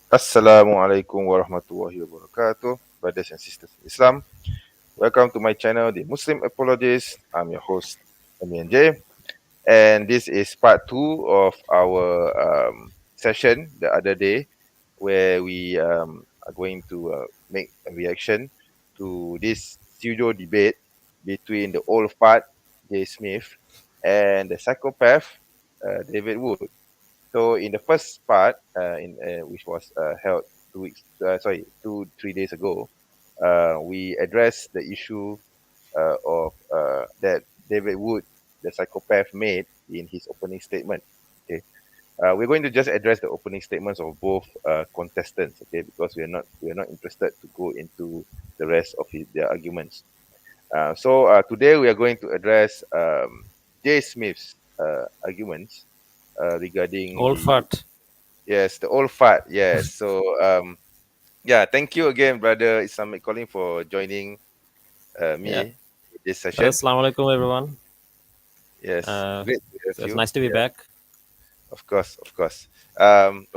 Assalamualaikum warahmatullahi wabarakatuh, brothers and sisters in Islam. Welcome to my channel, The Muslim Apologist. I'm your host, Amin J. And this is part 2 of our session the other day, where we are going to make a reaction to this pseudo debate between the old fart, J. Smith, and the psychopath, David Wood. So in the first part, which was held 3 days ago, we addressed the issue of that David Wood, the psychopath, made in his opening statement. Okay, we're going to just address the opening statements of both contestants. Okay, because we are not interested to go into the rest of their arguments. So today we are going to address Jay Smith's arguments regarding Old the fart. Yes, the old fart. Yes. So yeah, thank you again, brother Islamic Calling, for joining Yeah. me in this So, session. Assalamualaikum everyone. Yes, great to have So it's you. nice to be Yeah, back. of course, of course.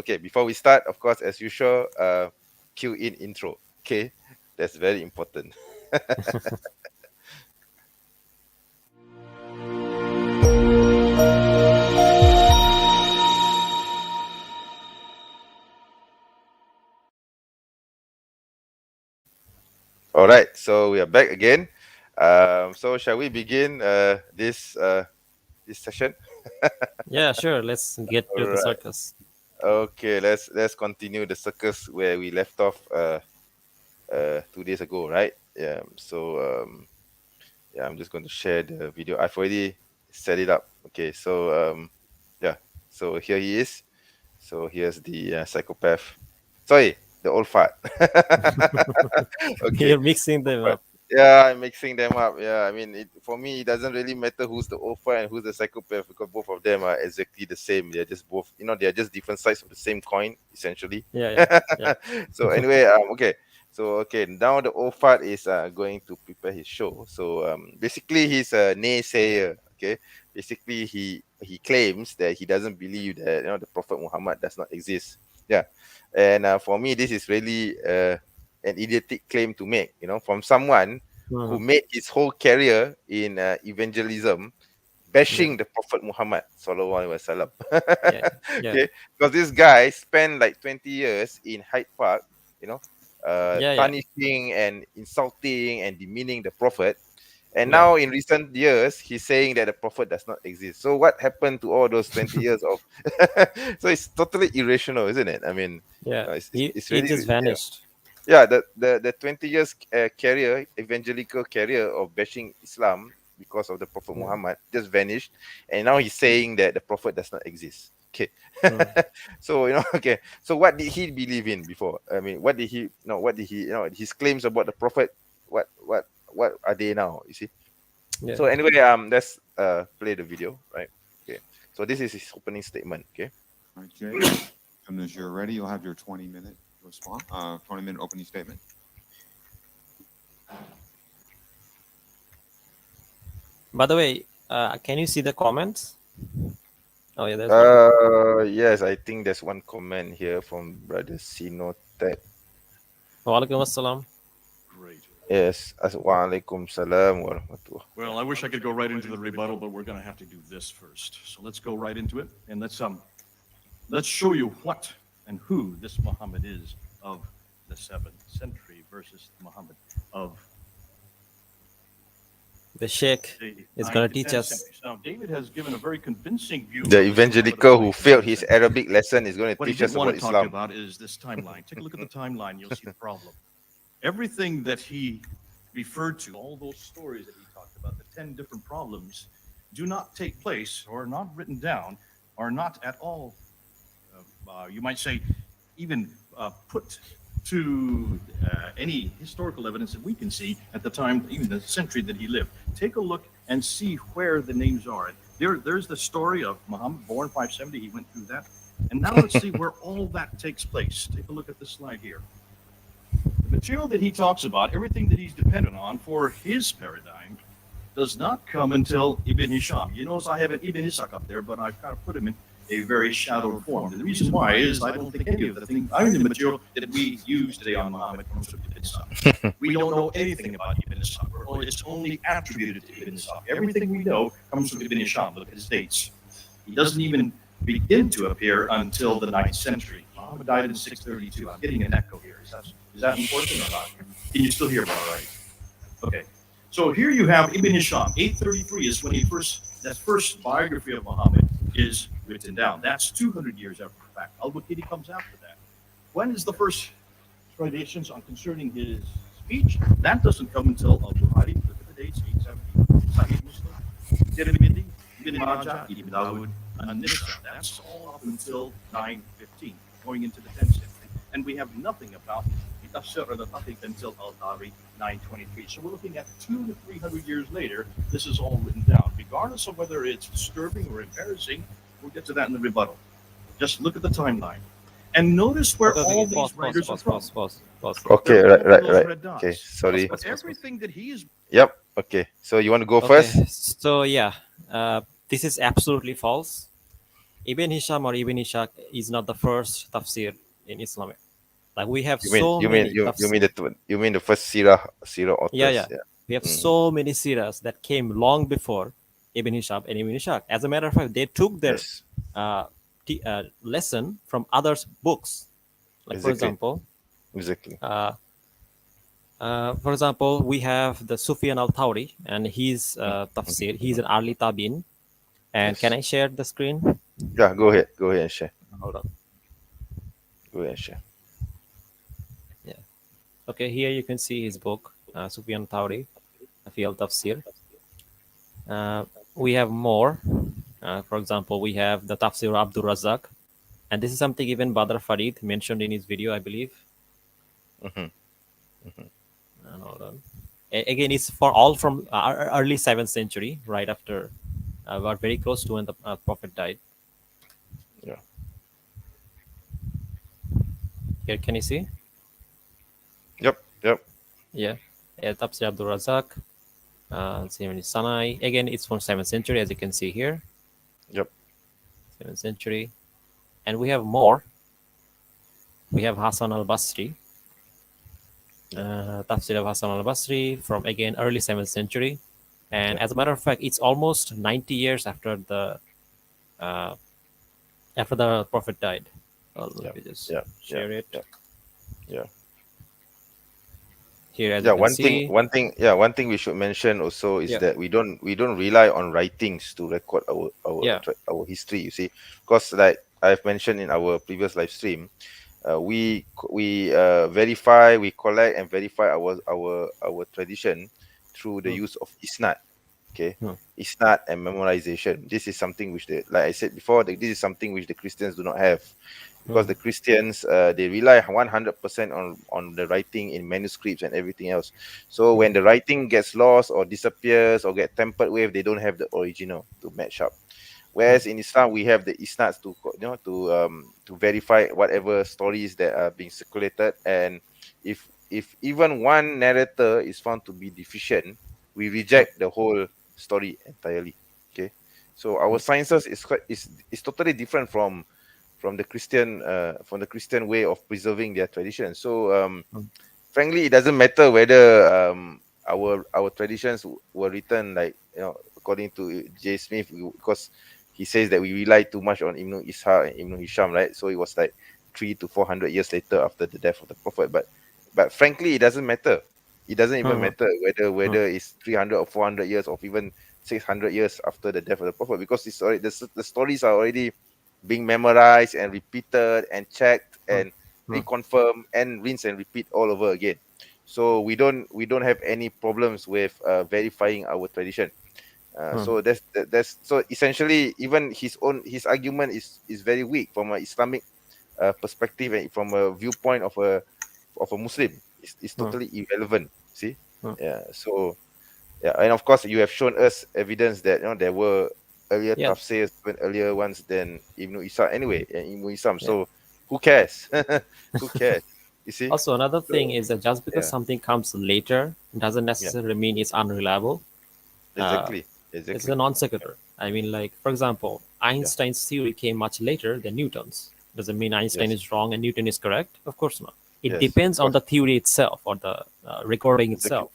Okay, before we start, of course, as usual, cue in intro. Okay, that's very important. All right, so we are back again. So shall we begin this session? Yeah, sure. Let's get All to the right. circus. Okay, let's continue the circus where we left off 2 days ago, right? Yeah. So yeah, I'm just going to share the video. I've already set it up. Okay, so yeah, so here he is. So here's the psychopath. Sorry, the old fart. Okay, You're mixing them but up. yeah, I'm mixing them up. Yeah, I mean, for me, it doesn't really matter who's the old fart and who's the psychopath, because both of them are exactly the same. They're just both, they're just different sides of the same coin, essentially. Yeah, yeah, yeah, So anyway, okay. So okay, now the old fart is going to prepare his show. So basically, he's a naysayer. Okay, basically he claims that he doesn't believe that the Prophet Muhammad does not exist. Yeah, and for me, this is really an idiotic claim to make, from someone who Mhm. made his whole career in evangelism, Yeah, bashing the Prophet Muhammad sallallahu alaihi wasallam. yeah, yeah, Okay, because this guy spent like 20 years in Hyde Park, yeah, yeah, tarnishing and insulting and demeaning the Prophet. And yeah, now in recent years, he's saying that the Prophet does not exist. So what happened to all those 20 years of? So it's totally irrational, isn't it? I mean, yeah. it's He really, just vanished. yeah, the 20 years career, evangelical career of bashing Islam because of the Prophet Yeah. Muhammad just vanished, and now he's saying that the Prophet does not exist. Okay. Mm. So okay, so what did he believe in before? I mean, what did he no what did he his claims about the Prophet, what are they now, you see? Yeah. So anyway, let's play the video, right? Okay, so this is his opening statement. Okay. All right, Jay, as soon as you're ready, you'll have your 20-minute response, 20-minute opening statement. By the way, can you see the comments? Oh yeah, there's one. Yes, I think there's one comment here from brother Sino Ted. Walaikum assalam. Great. Yes, Waalaikum salam wa rahmatullah. Well, I wish I could go right into the rebuttal, but we're going to have to do this first. So let's go right into it, and let's show you what and who this Muhammad is of the 7th century versus the Muhammad of The Sheikh the is 9th gonna to teach 10th us. centuries. Now, David has given a very convincing view. The of this Muhammad evangelical of the who 9th to failed 10th his century. Arabic lesson is going to What he teach us didn't want about to talk Islam. about is this timeline. Take a look at the timeline. You'll see the problem. Everything that he referred to, all those stories that he talked about, the 10 different problems, do not take place or are not written down, are not at all, you might say, even put to any historical evidence that we can see at the time, even the century that he lived. Take a look and see where the names are. There's the story of Muhammad, born 570. He went through that. And now let's see where all that takes place. Take a look at this slide here. The material that he talks about, everything that he's dependent on for his paradigm, does not come until Ibn Hisham. You notice I have an Ibn Ishaq up there, but I've kind of put him a very shadowed form. And the reason why is I don't think any of the material that we use today on Muhammad comes from Ibn Ishaq. We don't know anything about Ibn Ishaq. It's only attributed to Ibn Ishaq. Everything we know comes from Ibn Ishaq. Look at his dates. He doesn't even begin to appear until the 9th century. Muhammad died in 632. I'm getting an echo here. Is that important or not? Can you still hear me all right? Okay. So here you have Ibn Hisham. 833 is when that first biography of Muhammad is written down. That's 200 years after the fact. Al-Bukhari comes after that. When is the first traditions on concerning his speech? That doesn't come until Al-Bukhari. Look at the dates, 870. Sahih Muslim, Tirmidhi, Ibn Majah, Ibn Dawud, and Nisa. That's all up until 915, going into the 10th century. And we have nothing about the Tafsir al-Taqi until Al-Tari 923. So we're looking at 200 to 300 years later. This is all written down. Regardless of whether it's disturbing or embarrassing, we'll get to that in the rebuttal. Just look at the timeline. And notice where all these writers are from. Okay, They're all right. those red dots. Okay, sorry. But everything that he is Yep. Okay. So you want to go first? So yeah, this is absolutely false. Ibn Hisham or Ibn Ishaq is not the first tafsir in Islam. Like we have You mean the first Sirah authors? Yeah. We have so many sirahs that came long before Ibn Hisham and Ibn Ishaq. As a matter of fact, they took their Yes. lesson from others' books. Like for example, Exactly. for example, we have the Sufyan al-Thawri and his tafsir. He's an early tabi'in. And Yes. can I share the screen? Yeah, go ahead and share. Hold on. Go ahead and share. Okay, here you can see his book, Sufyan Thawri, fi al-Tafsir. We have more. For example, we have the Tafsir Abdul Razak. And this is something even Badr Farid mentioned in his video, I believe. Hold on. Again, it's for all from early 7th century, right after, but very close to when the Prophet died. Yeah. Here, can you see? Yep. Yeah. Tafsir Abdul Razak. Sanai. Again, it's from 7th century, as you can see here. Yep. 7th century. And we have more. We have Hassan al-Basri. Tafsir of Hassan al-Basri from, again, early 7th century. And as a matter of fact, it's almost 90 years after the Prophet died. Let me just share it. Yeah. Here, as you can see. One thing we should mention also is that we don't rely on writings to record our history. You see, because like I've mentioned in our previous live stream, we verify, we collect and verify our tradition through the use of isnad. Okay, isnad and memorization. This is something which like I said before, this is something which the Christians do not have. Because the Christians, they rely 100% on the writing in manuscripts and everything else. So when the writing gets lost or disappears or get tampered with, they don't have the original to match up. Whereas in Islam, we have the isnads to verify whatever stories that are being circulated. And if even one narrator is found to be deficient, we reject the whole story entirely. Okay, so our sciences is totally different from the Christian way of preserving their tradition. So frankly, it doesn't matter whether our traditions were written like according to J. Smith, because he says that we rely too much on Ibn Ishaq and Ibn Hisham, right? So it was like 300 to 400 years later after the death of the Prophet. But frankly, it doesn't matter. It doesn't even matter whether it's 300 or 400 years or even 600 years after the death of the Prophet, because it's already the stories are already being memorized and repeated and checked and reconfirmed and rinse and repeat all over again. So we don't have any problems with verifying our tradition. So that's so essentially even his argument is very weak from an Islamic perspective and from a viewpoint of a Muslim. It's totally irrelevant. See, So and of course you have shown us evidence that there were earlier tafsirs, earlier ones than Ibn Ishaq anyway, and Ibn Isham. So who cares? Who cares? You see. Also, another thing is that just because something comes later doesn't necessarily mean it's unreliable. Exactly. It's a non sequitur. I mean, like, for example, Einstein's theory came much later than Newton's. Does it mean Einstein Yes. is wrong and Newton is correct? Of course not. It Yes. depends Of on the course. theory itself or the recording Exactly. itself.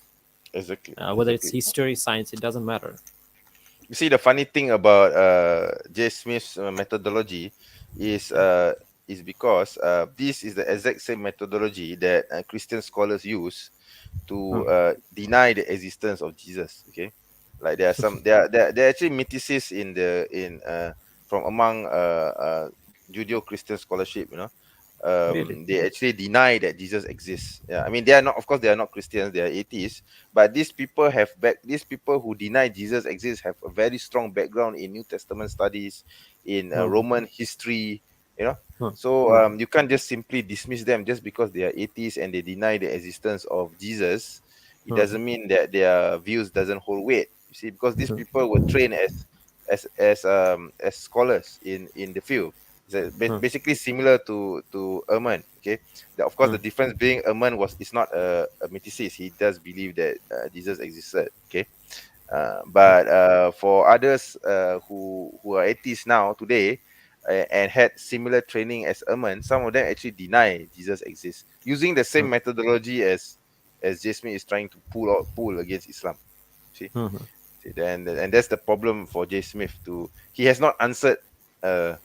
Exactly. Whether it's Exactly. history, science, it doesn't matter. You see, the funny thing about J. Smith's methodology is because this is the exact same methodology that Christian scholars use to deny the existence of Jesus. Okay, like there are some there are actually mythicists in the in from among Judeo-Christian scholarship. You know, Really? they actually deny that Jesus exists. Yeah, I mean they are not, of course, they are not Christians, they are atheists, but these people who deny Jesus exists have a very strong background in New Testament studies, in Hmm. Roman history, you know. Hmm. So Hmm. you can't just simply dismiss them just because they are atheists and they deny the existence of Jesus. It Hmm. doesn't mean that their views doesn't hold weight. You see, because these Hmm. people were trained as scholars in the field. It's Hmm. basically similar to Eamon. Okay, of course Hmm. the difference being Eamon is not a mythicist. He does believe that Jesus existed. Okay, but for others who are atheists now today and had similar training as Eamon, some of them actually deny Jesus exists using the same Hmm. methodology as Jasmine is trying to pull against Islam. See, Hmm. Hmm. see, and that's the problem for J. Smith. He has not answered uh,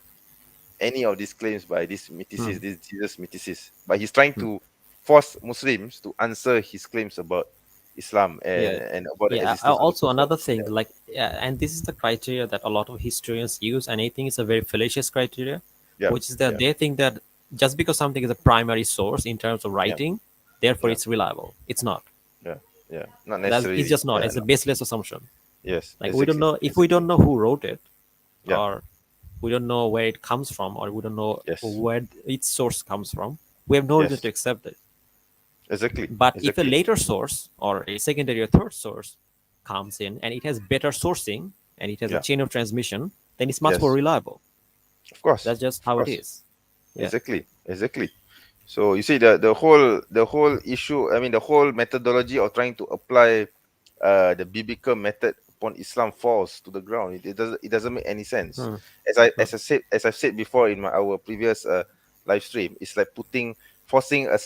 any of these claims by this Hmm. mythicists, this Jesus mythicists, but he's trying Hmm. to force Muslims to answer his claims about Islam Yeah. and about the Yeah. existence of the Also, Prophet. another thing, like, yeah, and this is the criteria that a lot of historians use, and I think it's a very fallacious criteria, Yeah, which is that yeah, they think that just because something is a primary source in terms of yeah, writing, therefore yeah, it's reliable. It's not. yeah, yeah. Not It's necessarily. just not. Yeah, It's a baseless assumption. yes, Like, we don't exactly, know if we exactly. don't know who wrote it, Yeah, or we don't know where it comes from, or we don't know yes, where its source comes from. We have no reason to yes, accept it. exactly, But if a exactly. later source or a secondary or third source comes in and it has better sourcing and it has a Yeah, chain of transmission, then it's much more yes, reliable. of That's just how it course, is. Yeah. exactly, exactly. So you see the whole issue. I mean, the whole methodology of trying to apply the biblical method upon Islam falls to the ground. It doesn't make any sense. Hmm. Hmm. As I've said before in our previous live stream, it's like forcing a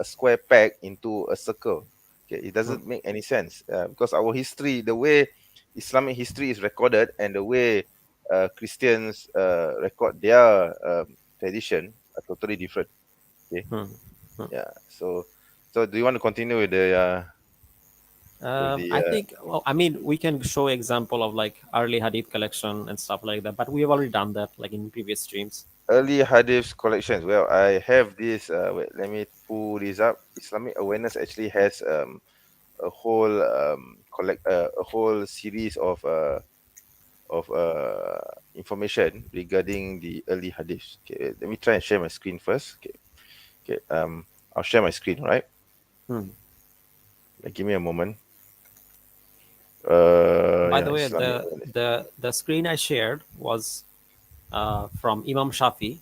square peg into a circle. Okay, it Hmm. doesn't make any sense because our history, the way Islamic history is recorded, and the way Christians record their tradition are totally different. Okay, Hmm. Hmm. yeah. So do you want to continue with the I think, well, I mean, we can show example of like early hadith collection and stuff like that, but we have already done that like in previous streams. early hadith collections? Well, I have this. Wait, let me pull this up. Islamic Awareness actually has a whole a whole series of information regarding the early hadiths. Okay, let me try and share my screen first. Okay, okay. I'll share my screen. All right. Hmm. Give me a moment. By Yeah, the way, Islamic the Awareness. the screen I shared was from Imam Shafi.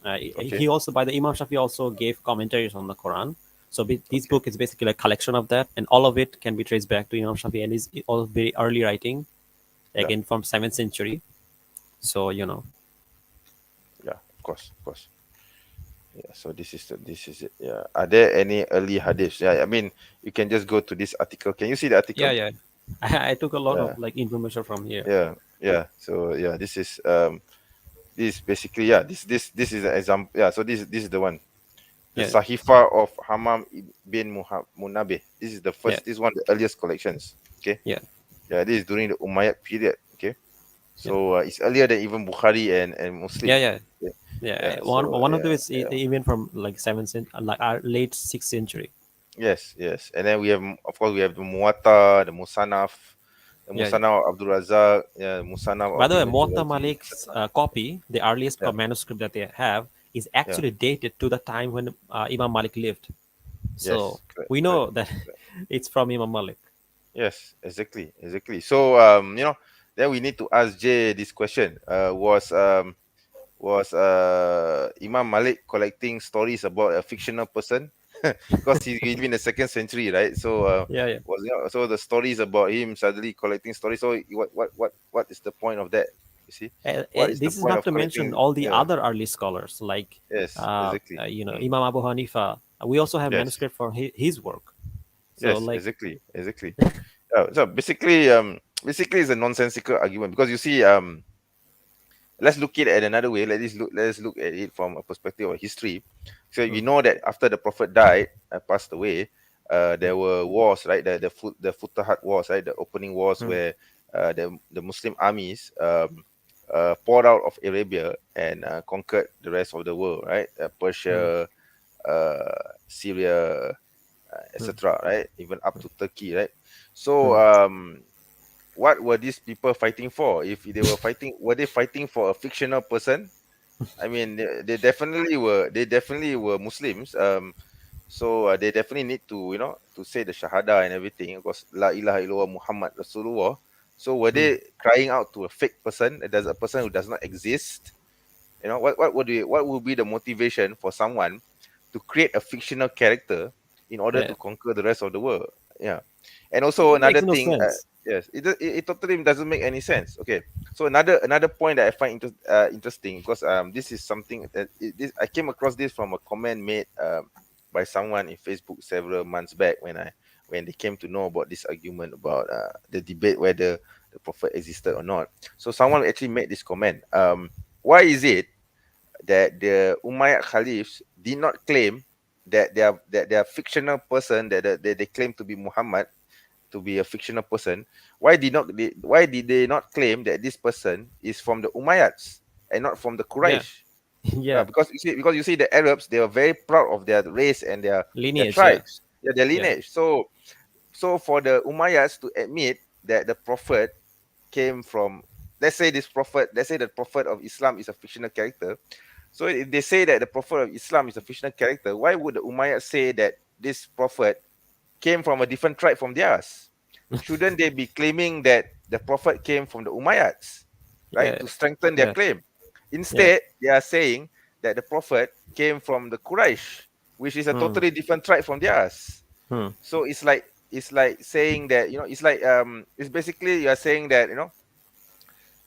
Okay, He also, by the Imam Shafi, also gave commentaries on the Quran. So this okay. book is basically a collection of that, and all of it can be traced back to Imam Shafi and is all very early writing, Yeah, again from 7th century. So yeah. Of course, of course. Yeah, so this is it. Yeah. Are there any early hadiths? Yeah, I mean, you can just go to this article. Can you see the yeah, article? yeah. I took a lot Yeah, of like information from here. yeah, yeah. So yeah, this is basically, yeah, this is an example. Yeah, so this is the one. The Yeah, Sahifa of bin Munabih. This is the yeah, first, this is one of the earliest collections. Okay. yeah, Yeah, this is during the Umayyad period. Okay. yeah, So it's earlier than even Bukhari and Muslim. yeah, yeah, Okay. yeah. Yeah. So One of them yeah, is yeah. even from like 7th century, like our late 6th century. Yes, yes. And then we have, of course, we have the Muwatta, the Yeah, yeah. Musannaf of Abdul Razak, yeah, Musannaf By of the way, Ibn Muwatta Jurayji, Malik's etc. copy, the earliest Yeah, manuscript that they have, is yeah. actually dated to the time when Imam Malik lived. So Yes, correct, we correct, know that correct. it's from Imam Malik. Yes, exactly, exactly. So then we need to ask Jay this question. Was Imam Malik collecting stories about a fictional person? because he lived in the 2nd century, right? So Yeah. so the stories about him suddenly collecting stories. So what is the point of that? You see, what is the This is point not of to mention collecting? all the Yeah, other early scholars like yes, exactly. Imam Abu Hanifa. We also have Yes, manuscript for his work. So yes, like, exactly. So basically, it's a nonsensical argument because you see, let's look at it another way. Let's look at it from a perspective of history. So we mm, know that after the Prophet died and passed away, there were wars, right? The Futuhat wars, right? The opening wars mm, where the Muslim armies poured out of Arabia and conquered the rest of the world, right? mm, Persia, Syria, mm, etc., right? Even up to Turkey, right? So mm, what were these people fighting for? If they were fighting, were they fighting for a fictional person? I mean, they definitely were. They definitely were Muslims. So they definitely need to, to say the Shahada and everything. Of course, La ilaha illallah Muhammad Rasulullah. So were mm. they crying out to a fake person? There's a person who does not exist. What would be the motivation for someone to create a fictional character in order Yeah. to conquer the rest of the world? Yeah. And also It another makes no thing, sense. yes, it totally doesn't make any sense. Okay, so another point that I find interesting, because this is something that I came across this from a comment made by someone in Facebook several months back when they came to know about this argument about the debate whether the prophet existed or not. So someone actually made this comment. Why is it that the Umayyad Caliphs did not claim that they are fictional person, that they claim to be Muhammad, to be a fictional person? Why did they not claim that this person is from the Umayyads and not from the Yeah. Quraysh? Yeah. Because you see the Arabs, they are very proud of their race and their Lineage. Yeah. tribes, their Yeah. lineage. So for the Umayyads to admit that the prophet came from, let's say the prophet of Islam is a fictional character. So if they say that the prophet of Islam is a fictional character, why would the Umayyads say that this prophet came from a different tribe from theirs? Shouldn't they be claiming that the prophet came from the Umayyads, right, Yeah. to strengthen their Yeah. claim? Yeah. Instead, they are saying that the prophet came from the Quraysh, which is a Hmm. totally different tribe from theirs. Hmm. So it's like saying that, it's basically you are saying that,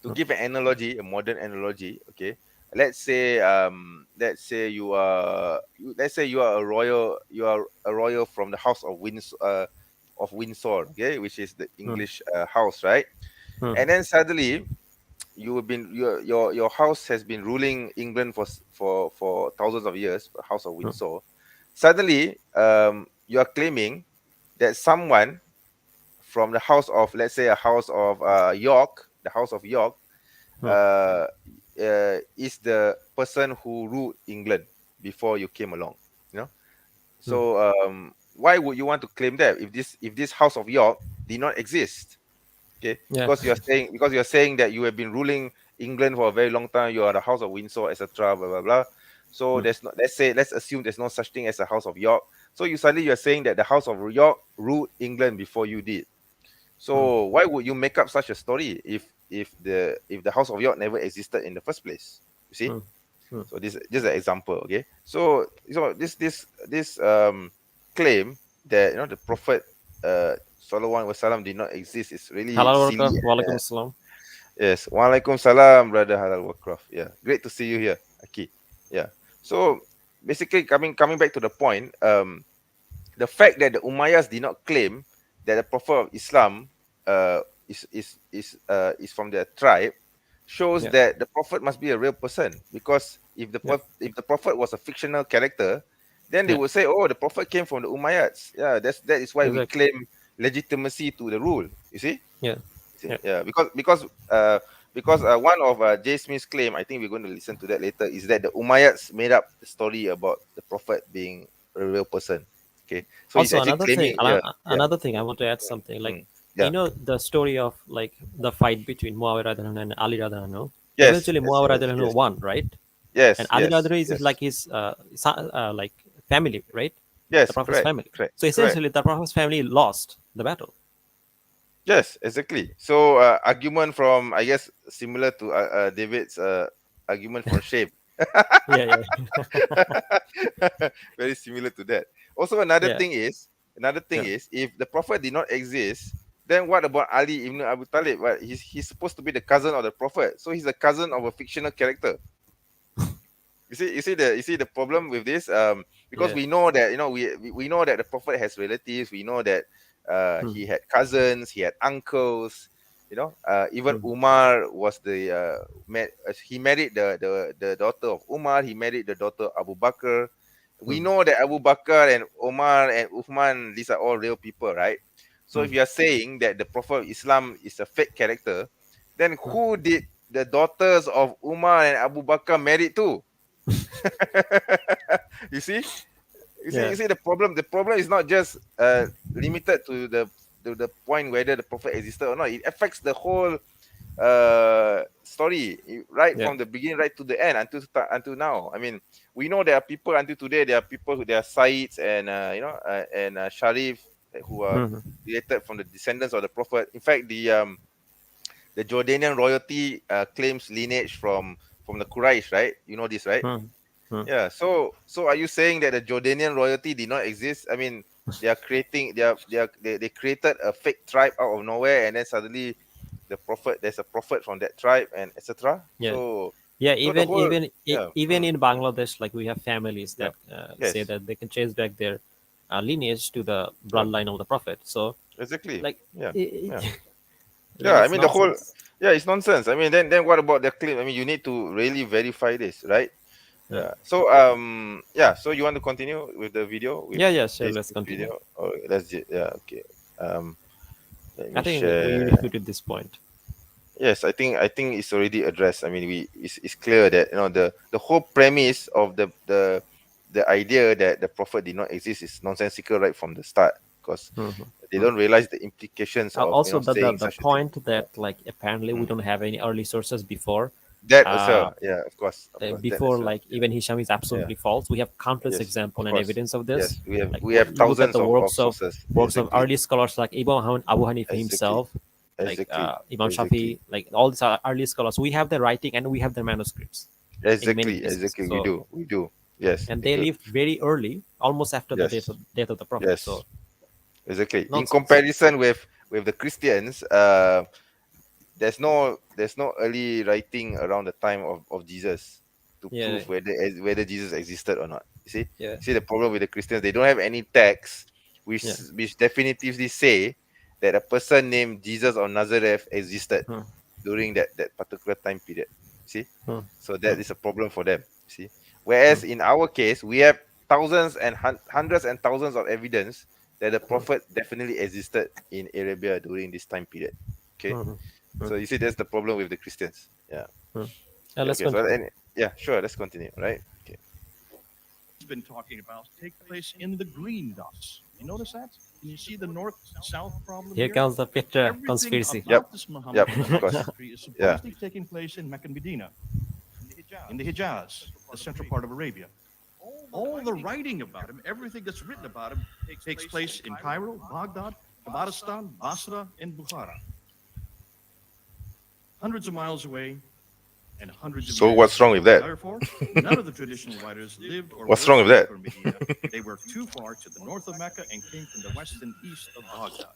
to give an analogy, a modern analogy, okay. Let's say you are a royal from the house of Windsor, okay, which is the Hmm. English house, right? Hmm. And then suddenly your house has been ruling England for thousands of years, the house of Hmm. Windsor. Suddenly, you are claiming that someone from the house of, let's say, a house of York, the house of York, Hmm. uh, is the person who ruled England before you came along. You know, Hmm. so why would you want to claim that if this House of York did not exist? Okay, Yeah. because you're saying that you have been ruling England for a very long time. You are the House of Windsor, etc. Blah blah blah. So Hmm. there's no, let's assume there's no such thing as a House of York. So you're saying that the House of York ruled England before you did. Hmm. So why would you make up such a story if the House of York never existed in the first place? You see? Hmm. Hmm. So this is an example, okay? So this claim that the Prophet Sallallahu Alaihi Wasallam did not exist is really Halal silly. worker. Walaikum salam. Yes. Walaikum salam, brother Halal Warcraft. Yeah. Great to see you here, Aki. Yeah. So basically coming back to the point, the fact that the Umayyads did not claim that the Prophet of Islam is from their tribe shows Yeah. that the Prophet must be a real person. Because Yeah. if the Prophet was a fictional character, then they Yeah. would say, "Oh, the Prophet came from the Umayyads." Yeah, that is why we Exactly. claim legitimacy to the rule. You see? Yeah. You see? Yeah. Yeah, because one of Jay Smith's claim, I think we're going to listen to that later, is that the Umayyads made up the story about the Prophet being a real person. Okay, so he's Also, actually claiming, yeah, yeah, another thing, I want to add something. Like, yeah, the story of like the fight between Muawiyah radhiyallahu anhu and Ali radhiyallahu anhu. yes, Eventually, yes, Muawiyah yes, radhiyallahu anhu yes, won, right? And yes, Ali yes, radhiyallahu anhu is yes, like his like family, right? The yes, Prophet's correct, family. correct, So correct. essentially, the Prophet's family lost the battle. Yes, exactly. So argument from, I guess, similar to David's argument from Shape. Yeah, Very similar to that. Also, another yeah, thing is, yeah. if the Prophet did not exist, then what about Ali ibn Abu Talib? Well, he's supposed to be the cousin of the Prophet, so he's a cousin of a fictional character. You see the problem with this, because Yeah. we know that, we know that the Prophet has relatives. We know that Hmm. he had cousins, he had uncles. Even Hmm. Umar was he married the daughter of Umar. He married the daughter of Abu Bakr. We Hmm. know that Abu Bakr and Umar and Uthman, these are all real people, right? So Hmm. if you are saying that the Prophet of Islam is a fake character, then Hmm. who did the daughters of Umar and Abu Bakr married to? you see Yeah. you see the problem is not just limited to the point whether the Prophet existed or not. It affects the whole story, right Yeah. from the beginning right to the end, until now. I mean, we know there are people until today, there are people who, there are Saids and Sharif, who are Hmm. related from the descendants of the Prophet. In fact, the Jordanian royalty claims lineage from the Quraysh, right? You know this, right? Hmm. Hmm. Yeah. So are you saying that the Jordanian royalty did not exist? I mean, they are creating they created a fake tribe out of nowhere, and then suddenly there's a prophet from that tribe, and etc. Yeah. So Yeah, the even whole, yeah. even in Bangladesh, like we have families Yeah. that say Yes. that they can trace back their lineage to the Yeah. bloodline of the prophet. So, Exactly. like, Yeah. Yeah. like Yeah. I it's mean the whole, nonsense. yeah, it's nonsense. I mean, then what about the claim? I mean, you need to really verify this, right? Yeah, Yeah. So yeah. So you want to continue with the video, with yeah, yeah. Sure, this let's continue. video? Or yeah. Okay. Um. Let I me think we share. refuted this point. Yes, I think it's already addressed. I mean, it's clear that, the whole premise of the idea that the Prophet did not exist is nonsensical right from the start, because they Mhm. don't realize the implications of, Also, saying the such a thing. point that like apparently we Mm. don't have any early sources before, That as uh, well. Yeah, of course, that before as well. like even Hisham is Yeah. absolutely false. We have countless Yes, example of and course. evidence of this. Yes, we have Like we have look at thousands the of works of sources. Exactly. early scholars like Abu Hanifa Exactly. himself, like Exactly. Imam Exactly. Shafi, like all these are early scholars. We have their writing and we have their manuscripts in many Exactly. cases. Exactly. We So, do. We do. Yes, and we they do. lived very early, almost after the Yes. death of the prophet. Yes. So Exactly. In nonsense. comparison with the Christians, there's no early writing around the time of Jesus to Yeah, prove whether Jesus existed or not. You see, yeah, the problem with the Christians, they don't have any text yeah. which definitively say that a person named Jesus of Nazareth existed Hmm, during that particular time period. See, hmm, so hmm, that is a problem for them. See, whereas in our case, we have thousands and hundreds and thousands of evidence that the hmm, prophet definitely existed in Arabia during this time period. Okay, hmm, hmm, hmm, so you see, that's the problem with the Christians. Yeah. hmm. Yeah. Let's Okay. So continue. yeah, sure. Let's continue. Right. Okay. Been talking about take place in the green dots. You notice that? Can you see the north-south problem Here here? comes the picture Everything conspiracy. Yep. about this Yep. Muhammad Of course. history is Yeah. supposedly taking place in Mecca and Medina, in the Hijaz, the central part of Arabia. All the writing about him, everything that's written about him, takes place in Cairo, Baghdad, Tabaristan, Basra, and Bukhara. Hundreds of miles away and hundreds of So years what's wrong with apart. that? Therefore, none of the traditional writers lived or What's worked wrong with in that? Mecca or Medina. They were too far to the north of Mecca and came from the west and east of Baghdad.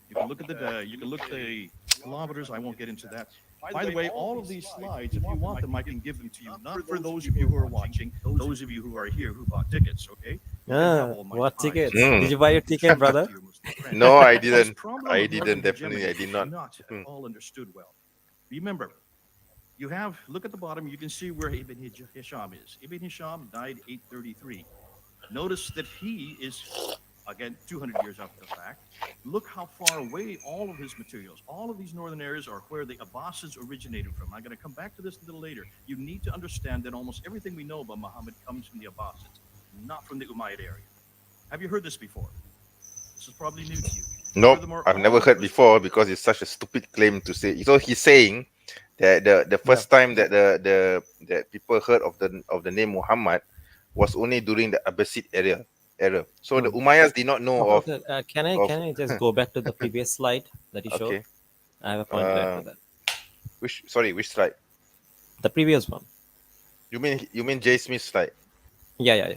You can look at the kilometers. I won't get into that. By the way, all of these slides, if you want them, I can give them to you. Not for those of you who are watching, those of you who are here who bought tickets, okay? You can have all my What slides. tickets? Mm. Did you buy your ticket, brother? To your Muslim friends. No, I This didn't. problem I of didn't. Muslim Definitely, I hegemony did is not. not Hmm. at all understood well. Remember, you have, look at the bottom, you can see where Ibn Hisham is. Ibn Hisham died 833. Notice that he is, again, 200 years after the fact. Look how far away all of his materials, all of these northern areas are where the Abbasids originated from. I'm going to come back to this a little later. You need to understand that almost everything we know about Muhammad comes from the Abbasids, not from the Umayyad area. Have you heard this before? This is probably new to you. Nope, Furthermore, I've never all heard of before, because it's such a stupid claim to say. So he's saying that the first time that that people heard of the name Muhammad was only during the Abbasid era. So the Hmm. Umayyads did not know Oh, of okay. of. Can I just go back to the previous slide that you showed? Okay. I have a point to add to Uh, that. which slide? The previous one. You mean J Smith's slide? Yeah.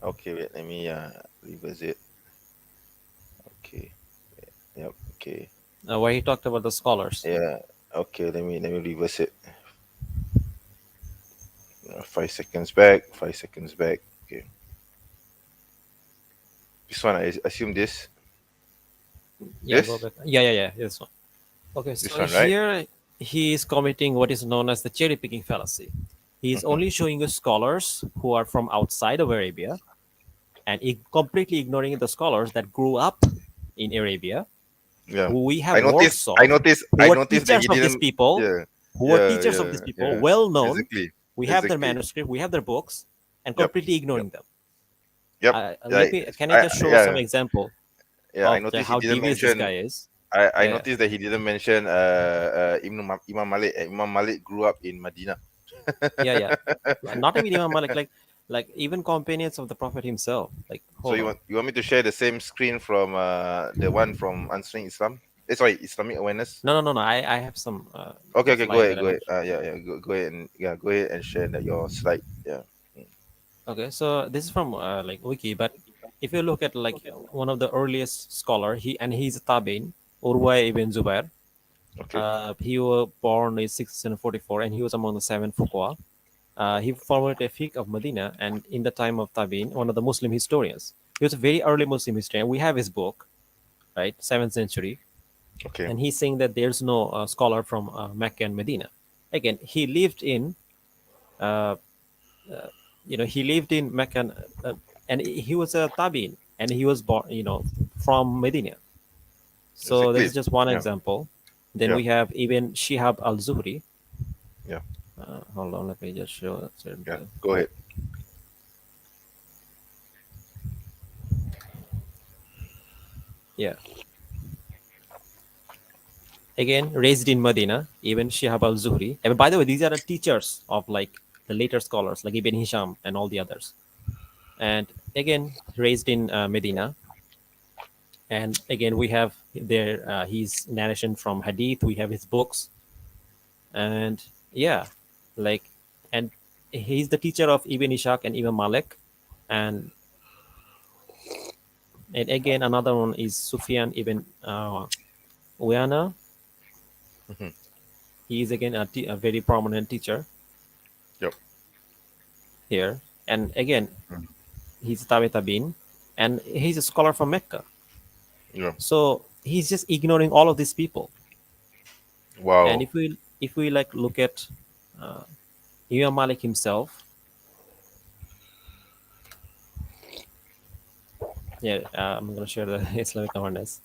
Okay, wait. Let me reverse it. Okay. Yep. Okay. Where he talked about the scholars. Yeah. Okay. Let me reverse it. 5 seconds back. 5 seconds back. Okay. This one, I assume this. Yeah, This. go back. Yeah. This one. Okay, This so one, right? here he is committing what is known as the cherry picking fallacy. He is only showing you scholars who are from outside of Arabia and completely ignoring the scholars that grew up in Arabia, Yeah. who we have I works noticed. I of, noticed. who I were noticed that teachers he of these didn't. people, Yeah. who were Yeah. teachers of Yeah. these people, Yeah. well known. Exactly. We have their Exactly. manuscript, we have their books, and Yep. completely ignoring them. Yep. Let Right. me. Can I just show some Yeah. example Yeah. I of noticed he how didn't devious this mention. guy is? I Yeah. noticed that he didn't mention Imam Malik. Imam Malik grew up in Medina. Yeah. Not even Imam Malik, like even companions of the Prophet himself. Like, So hold on. you want me to share the same screen from the one from Answering Islam? Sorry, Islamic Awareness. No. I have some Okay, okay, go slide ahead, that I go want ahead. to show. Go ahead and go ahead and share your slide. Yeah. Okay, so this is from like Wiki, but if you look at like one of the earliest scholar, he's a Tabi'in, Urwa ibn Zubair. Okay. He was born in 1644, and he was among the seven fuqaha. He formulated a fiqh of Medina, and in the time of Tabi'in, one of the Muslim historians. He was a very early Muslim historian. We have his book, right, 7th century, Okay. and he's saying that there's no scholar from Mecca and Medina. Again, he lived in, uh, he lived in Mecca, and he was a Tabi'in, and he was born, from Medina. So this Exactly. is just one Yeah. example. Then Yeah. we have even Shihab al-Zuhri. Yeah. Hold on, let me just show. Yeah. Go ahead. Yeah. Again, raised in Medina, even Shihab al-Zuhri. And by the way, these are the teachers of like the later scholars, like Ibn Hisham and all the others. And again, raised in Medina. And again, we have there his narration from Hadith. We have his books, and yeah, like, and he's the teacher of Ibn Ishaq and Imam Malik, and again another one is Sufyan ibn Uyana. Mhm. He is again a very prominent teacher Yep. here, and again Mm. he's Tabi Tabin, and he's a scholar from Mecca. Yeah. So he's just ignoring all of these people. And Wow. if we like look at uh, Imam Malik himself, yeah, I'm gonna share the Islamic awareness.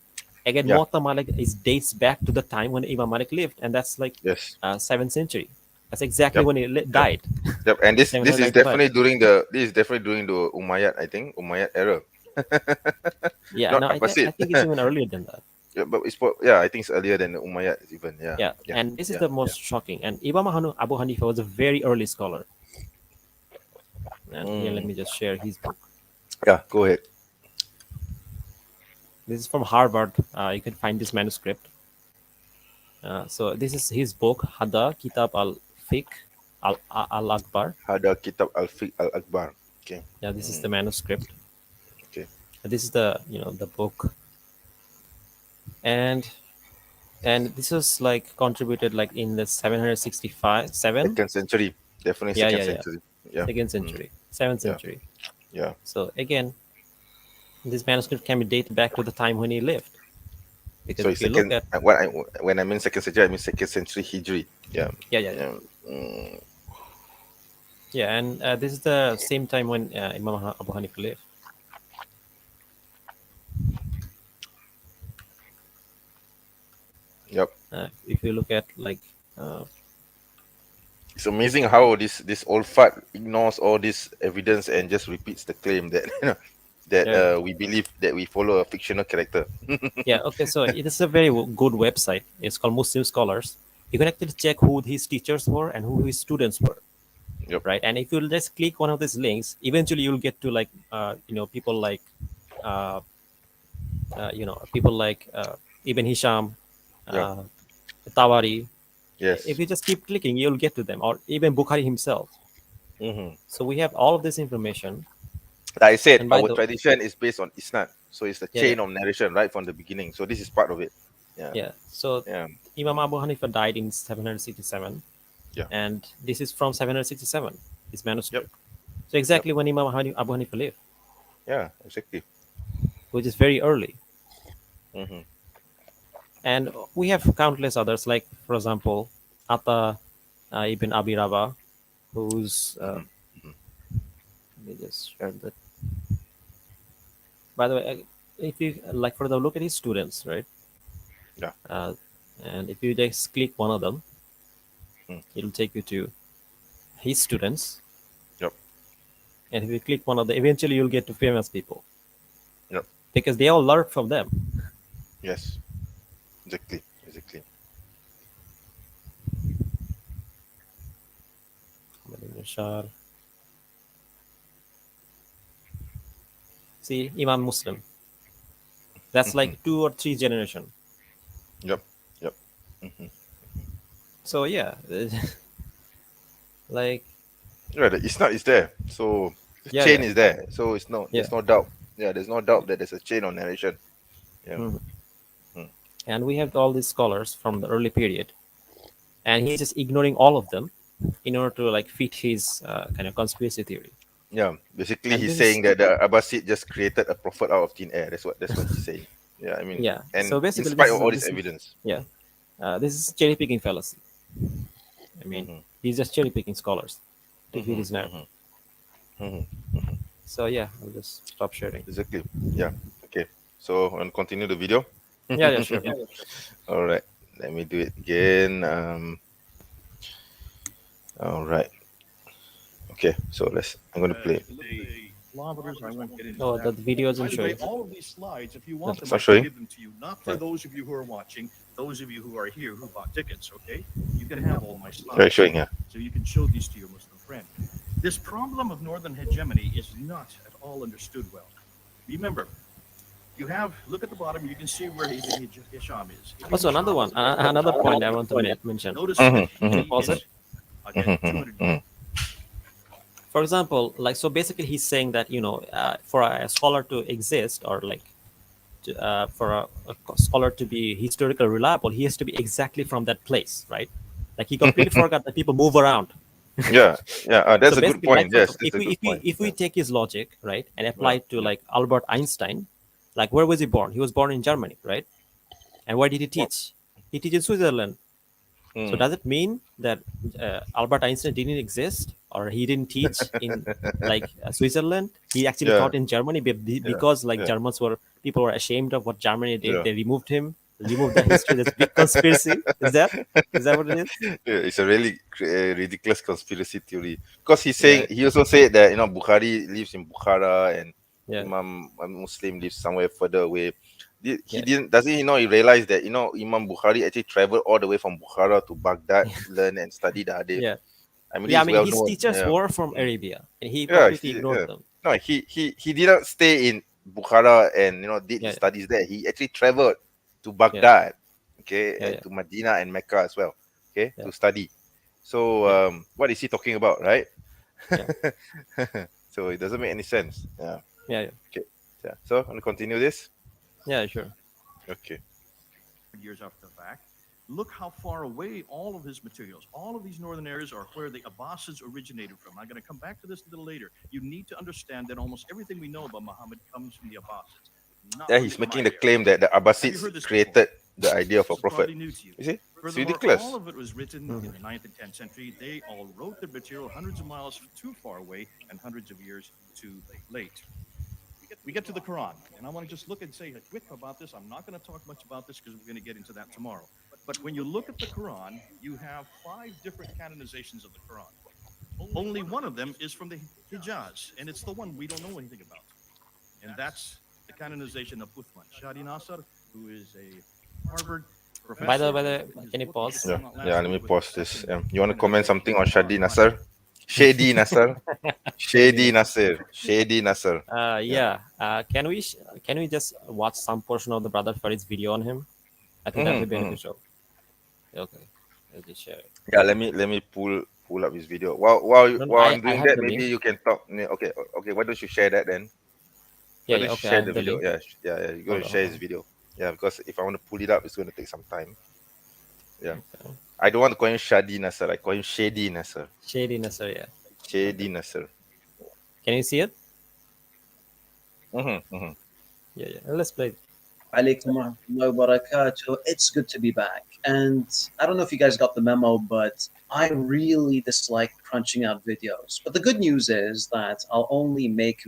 Again, Yeah. Muwatta Malik dates back to the time when Imam Malik lived, and that's like Yes. 7th century. That's exactly Yep. when he died. Yep. And this is 795. definitely during the Umayyad, I think, Umayyad era. Yeah, Not no, I Abbasid. think it's even earlier than that. Yeah, but yeah, I think it's earlier than the Umayyad even. Yeah. Yeah, Yeah. and this is Yeah. the most shocking. And Imam Abu Hanifa was a very early scholar. And here, let Mm. me just share his book. Yeah. Go ahead. This is from Harvard. You can find this manuscript. So this is his book, Hada Kitab al-Fiqh al-Akbar. Hada Kitab al-Fiqh al-Akbar. Okay. Yeah, this is the manuscript. Okay. This is the book, and this was like contributed like in the 765 Second century. Definitely Yeah, second yeah. century. Yeah. second century, 7th Yeah. century. Yeah. So again, this manuscript can be dated back to the time when he lived, because So if it's you look at when I mean second century, I mean second century Hijri. Yeah. yeah. Mm. Yeah, and this is the same time when Imam Abu Hanifa lived. Yep. If you look at like It's amazing how this old fart ignores all this evidence and just repeats the claim that that Yeah. we believe that we follow a fictional character. Yeah, okay, so it is a very good website. It's called Muslim Scholars. You can actually check who his teachers were and who his students were. Yep. Right, and if you just click one of these links, eventually you'll get to like people like people like Ibn Hisham, Yeah. Tawari. Yes. If you just keep clicking, you'll get to them, or even Bukhari himself. Mhm. So we have all of this information. Like I said, And by our the tradition is based on isnad, so it's a Yeah, chain of narration right from the beginning. So this is part of it. Yeah, yeah. So yeah, Imam Abu Hanifa died in 767, yeah. and this is from 767, his manuscript. Yep, So exactly when Abu Hanifa lived, yeah, exactly. which is very early. Hmm. And we have countless others, like for example, Atta ibn Abi Rabah, who's let me just share that. By the way, if you like for the look at his students, right? Yeah. Uh, and if you just click one of them, Mm. it'll take you to his students. Yep. And if you click one of them, eventually you'll get to famous people Yep. because they all learned from them. Yes. Exactly. Exactly. See, Imam Muslim. That's like 2 or 3 generation. Yep. Yep. Hmm. So yeah, like Yeah, the isnad is there, so the yeah, chain yeah, is there. So it's no, yeah. there's no doubt. Yeah, there's no doubt that there's a chain of narration. Yeah. Mhm. Mm. And we have all these scholars from the early period, and he's just ignoring all of them in order to like fit his kind of conspiracy theory. Yeah. Basically, And he's this is saying that the Abbasid just created a prophet out of thin air. That's what he's saying. Yeah, I mean, yeah. and So in basically, spite of all this evidence. yeah, this is cherry picking fallacy. I mean, Hmm. he's just cherry picking scholars to fit Hmm. his narrative. Hmm. So yeah, I'll just stop sharing. Exactly. Yeah. Okay. So, and continue the video. Yeah, yeah, sure. All right. Let me do it again. All right. Okay. So I'm going to play. The kilometers, I won't get into Oh, that. the video By isn't the way, showing. all of these slides, if you want them, It's not I can showing? give them to you. Not for Yeah. those of you who are watching, those of you who are here who bought tickets, okay? You can have all my slides. Right, showing here. So you can show these to your Muslim friend. This problem of northern hegemony is not at all understood well. Remember, look at the bottom, you can see where Ibn Hisham is. Ibn Also, another Hisham one, is very another well point I want to mention. Notice Mhm, that mhm. he Pause is it. again 200 For example, like so, basically, he's saying that for a scholar to exist or like for a scholar to be historically reliable, he has to be exactly from that place, right? Like he completely forgot that people move around. Yeah. Yeah. That's So a good basically, like point. Yes, that's if a we good if we point. if we Yeah. take his logic, right, and apply it to Yeah. like Albert Einstein, like where was he born? He was born in Germany, right? And where did he teach? He teaches in Switzerland. So Mm. does it mean that Albert Einstein didn't exist or he didn't teach in like Switzerland? He actually Yeah. taught in Germany Yeah. because like Yeah. people were ashamed of what Germany did. Yeah. They removed him, removed the history. That's big conspiracy. Is that what it is? Yeah, it's a really ridiculous conspiracy theory because he's Yeah, saying he also said that Bukhari lives in Bukhara and yeah, Imam Muslim lives somewhere further away. He yeah. didn't doesn't he realize that Imam Bukhari actually traveled all the way from Bukhara to Baghdad to learn and study the hadith. Yeah. I mean, Yeah, I this is mean, well his known. teachers Yeah. were from Arabia, and he Yeah, completely ignored yeah. them. No, he didn't stay in Bukhara and did Yeah, his studies there. He actually traveled to yeah, Baghdad, okay, yeah, and yeah, to Medina and Mecca as well, okay, yeah, to study. So yeah, what is he talking about, right? yeah, So it doesn't make any sense. Yeah. yeah, yeah, Okay. Yeah. So I'm gonna continue this. yeah, sure. Okay. years after the fact. Look how far away all of his materials, all of these northern areas are where the Abbasids originated from. I'm going to come back to this a little later. You need to understand that almost everything we know about Muhammad comes from the Abbasids. Not Yeah, from he's the making the Umayyads. claim that the Have you Abbasids heard this created the idea of a This is prophet. probably new to you. You see, it's Furthermore, ridiculous. all of it was written in the 9th and 10th century. They all wrote their material hundreds of miles too far away and hundreds of years too late. We get to the Quran, and I want to just look and say a quick about this. I'm not going to talk much about this because we're going to get into that tomorrow. But when you look at the Quran, you have 5 different canonizations of the Quran. Only one of them is from the Hijaz, and it's the one we don't know anything about. And that's the canonization of Uthman. Shadi Nasser, who is a Harvard professor. By the way, can you pause? Yeah, let me pause this. You want to comment something on Shadi Nasser? Shady Nasser? Shady Nasser. Shady Nasser. Yeah. Can we just watch some portion of the brother Farid's video on him? I think that would be beneficial. Okay, I'll just share it. Yeah, let me pull pull up his video. While No, no, I'm I doing have that, the maybe link. you can talk. Okay, okay. Why don't you share that then? Yeah, Why yeah. don't you Okay, I share have the the video? link. Yeah, yeah. You're going Hold to on, share hold his on. video. Yeah, because if I want to pull it up, it's going to take some time. Yeah. Okay. I don't want to call him Shadi Nasser. I call him Shady Nasser. Shady Nasser, yeah. Shady Nasser. Can you see it? Mm-hmm. Yeah, yeah. Let's play it. Alaikum warahmatullahi wabarakatuh. It's good to be back. And I don't know if you guys got the memo, but I really dislike crunching out videos. But the good news is that I'll only make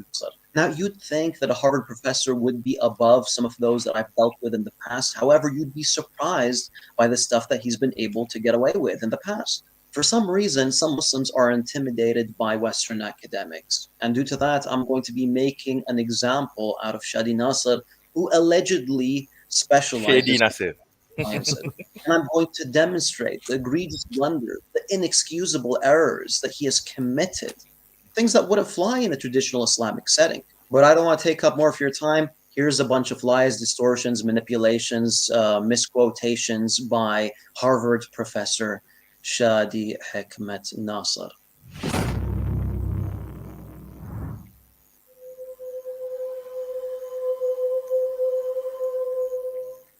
now you'd think that a Harvard professor would be above some of those that I've dealt with in the past. However, you'd be surprised by the stuff that he's been able to get away with in the past. For some reason, some Muslims are intimidated by Western academics. And due to that, I'm going to be making an example out of Shadi Nasser, who allegedly Shady specializes Nasser. in sciences. And I'm going to demonstrate the egregious blunder, the inexcusable errors that he has committed, things that wouldn't fly in a traditional Islamic setting. But I don't want to take up more of your time. Here's a bunch of lies, distortions, manipulations, misquotations by Harvard professor Shadi Hekmet Nasser.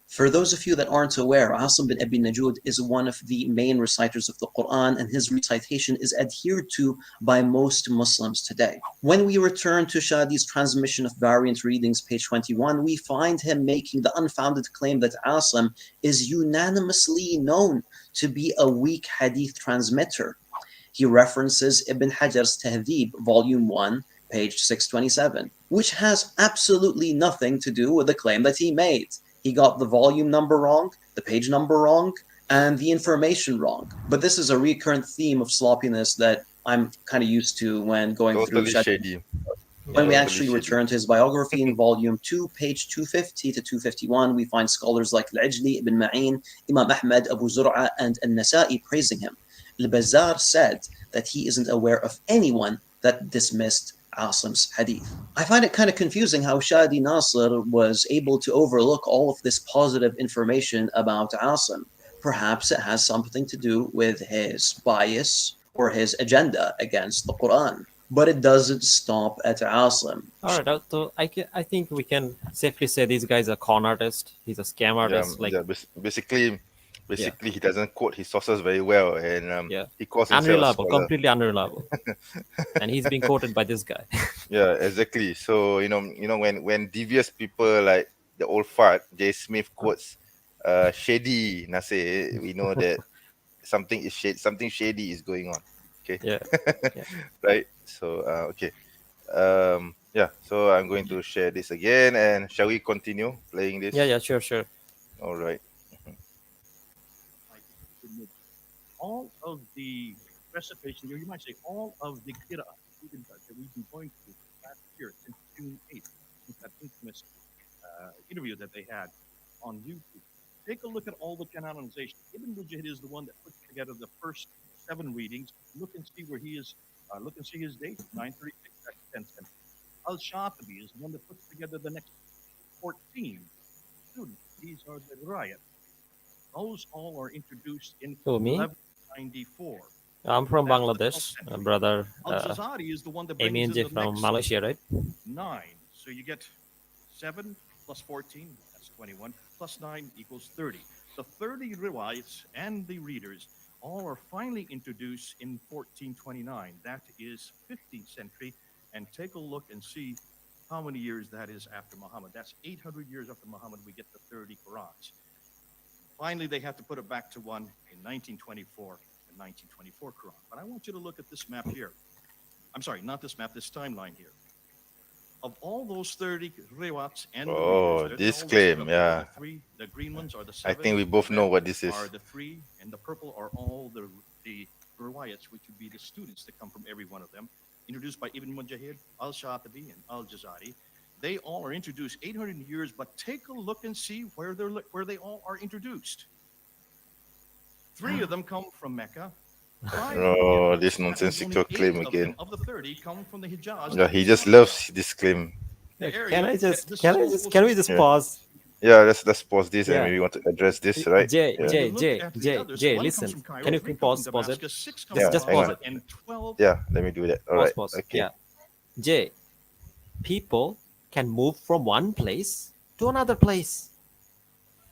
For those of you that aren't aware, Asim bin Abi Najud is one of the main reciters of the Quran, and his recitation is adhered to by most Muslims today. When we return to Shadi's transmission of variant readings, page 21, we find him making the unfounded claim that Asim is unanimously known to be a weak hadith transmitter. He references Ibn Hajar's Tahdhib, volume 1, page 627, which has absolutely nothing to do with the claim that he made. He got the volume number wrong, the page number wrong, and the information wrong. But this is a recurrent theme of sloppiness that I'm kind of used to when going through Totally Shadi. shady. When we Totally actually shady. return to his biography in volume 2, page 250 to 251, we find scholars like Al-Ajli, Ibn Ma'in, Imam Ahmad, Abu Zur'a, and An-Nasa'i praising him. Al-Bazzar said that he isn't aware of anyone that dismissed Asim's hadith. I find it kind of confusing how Shadi Nasr was able to overlook all of this positive information about Asim. Perhaps it has something to do with his bias or his agenda against the Quran. But it doesn't stop at Asim. All right, so I think we can safely say this guy's a con artist. He's a scam artist. Like, yeah. Basically, he doesn't quote his sources very well, and yeah, he calls himself a unreliable, scholar. completely unreliable. And he's being quoted by this guy. Yeah, exactly. So when devious people like the old fart Jay Smith quotes Shady Nasir, we know that something shady is going on. Okay. Yeah, yeah. Right. So okay. Yeah. So I'm going to share this again, and shall we continue playing this? Yeah, yeah, sure, sure. All right. All of the recitation, you might say all of the qira'ah that we've been going through last year since June 8th, since that infamous interview that they had on YouTube. Take a look at all the canonization. Ibn Mujahid is the one that put together the first 7 readings. Look and see where he is. Look and see his date, 936, that's 10th century. Al-Shatibi is the one that puts together the next 14 students. These are the riot. Those all are introduced in Who, me? 1194. I'm from That's the Bangladesh, 12th century. brother. Al-Jazari is the one that brings in AMJ the from next Malaysia, right? 9. So you get 7 plus 14, that's 21, plus 9 equals 30. The 30 riwayats and the readers all are finally introduced in 1429. That is 15th century. And take a look and see how many years that is after Muhammad. That's 800 years after Muhammad, we get the 30 Qurans. Finally, they have to put it back to one in 1924, the 1924 Quran. But I want you to look at this map here. I'm sorry, not this map, this timeline here. Of all those 30 riwats and Oh, the readers, this they're all claim, listed up yeah. there. The 3, the green ones are the I 7. think we both know what this is. Are the 3, and the purple are all the riwayats, which would be the students that come from every one of them, introduced by Ibn Mujahid, Al-Shatibi, and Al-Jazari. They all are introduced 800 years, but take a look and see where they all are introduced. 3 of them come from Mecca. 5 Oh, from this Hijaz. nonsensical Only 8 claim of again. them, of the 30 come from the Hijaz. Yeah, he just loves this claim. The area Can that this can is we all just supposed can to we be just Yeah. pause? Yeah, let's pause this and Yeah. maybe want to address this, right? J, Yeah. When you J, look J, at the J, others, J, one comes listen. from Cairo, Can you three come pause, from pause it? Damascus, six come Yeah, from Just hang pause on. it. Gaza, and 12 Yeah, let me do that. All Pause, right. pause. Okay. Yeah. J, people can move from one place to another place.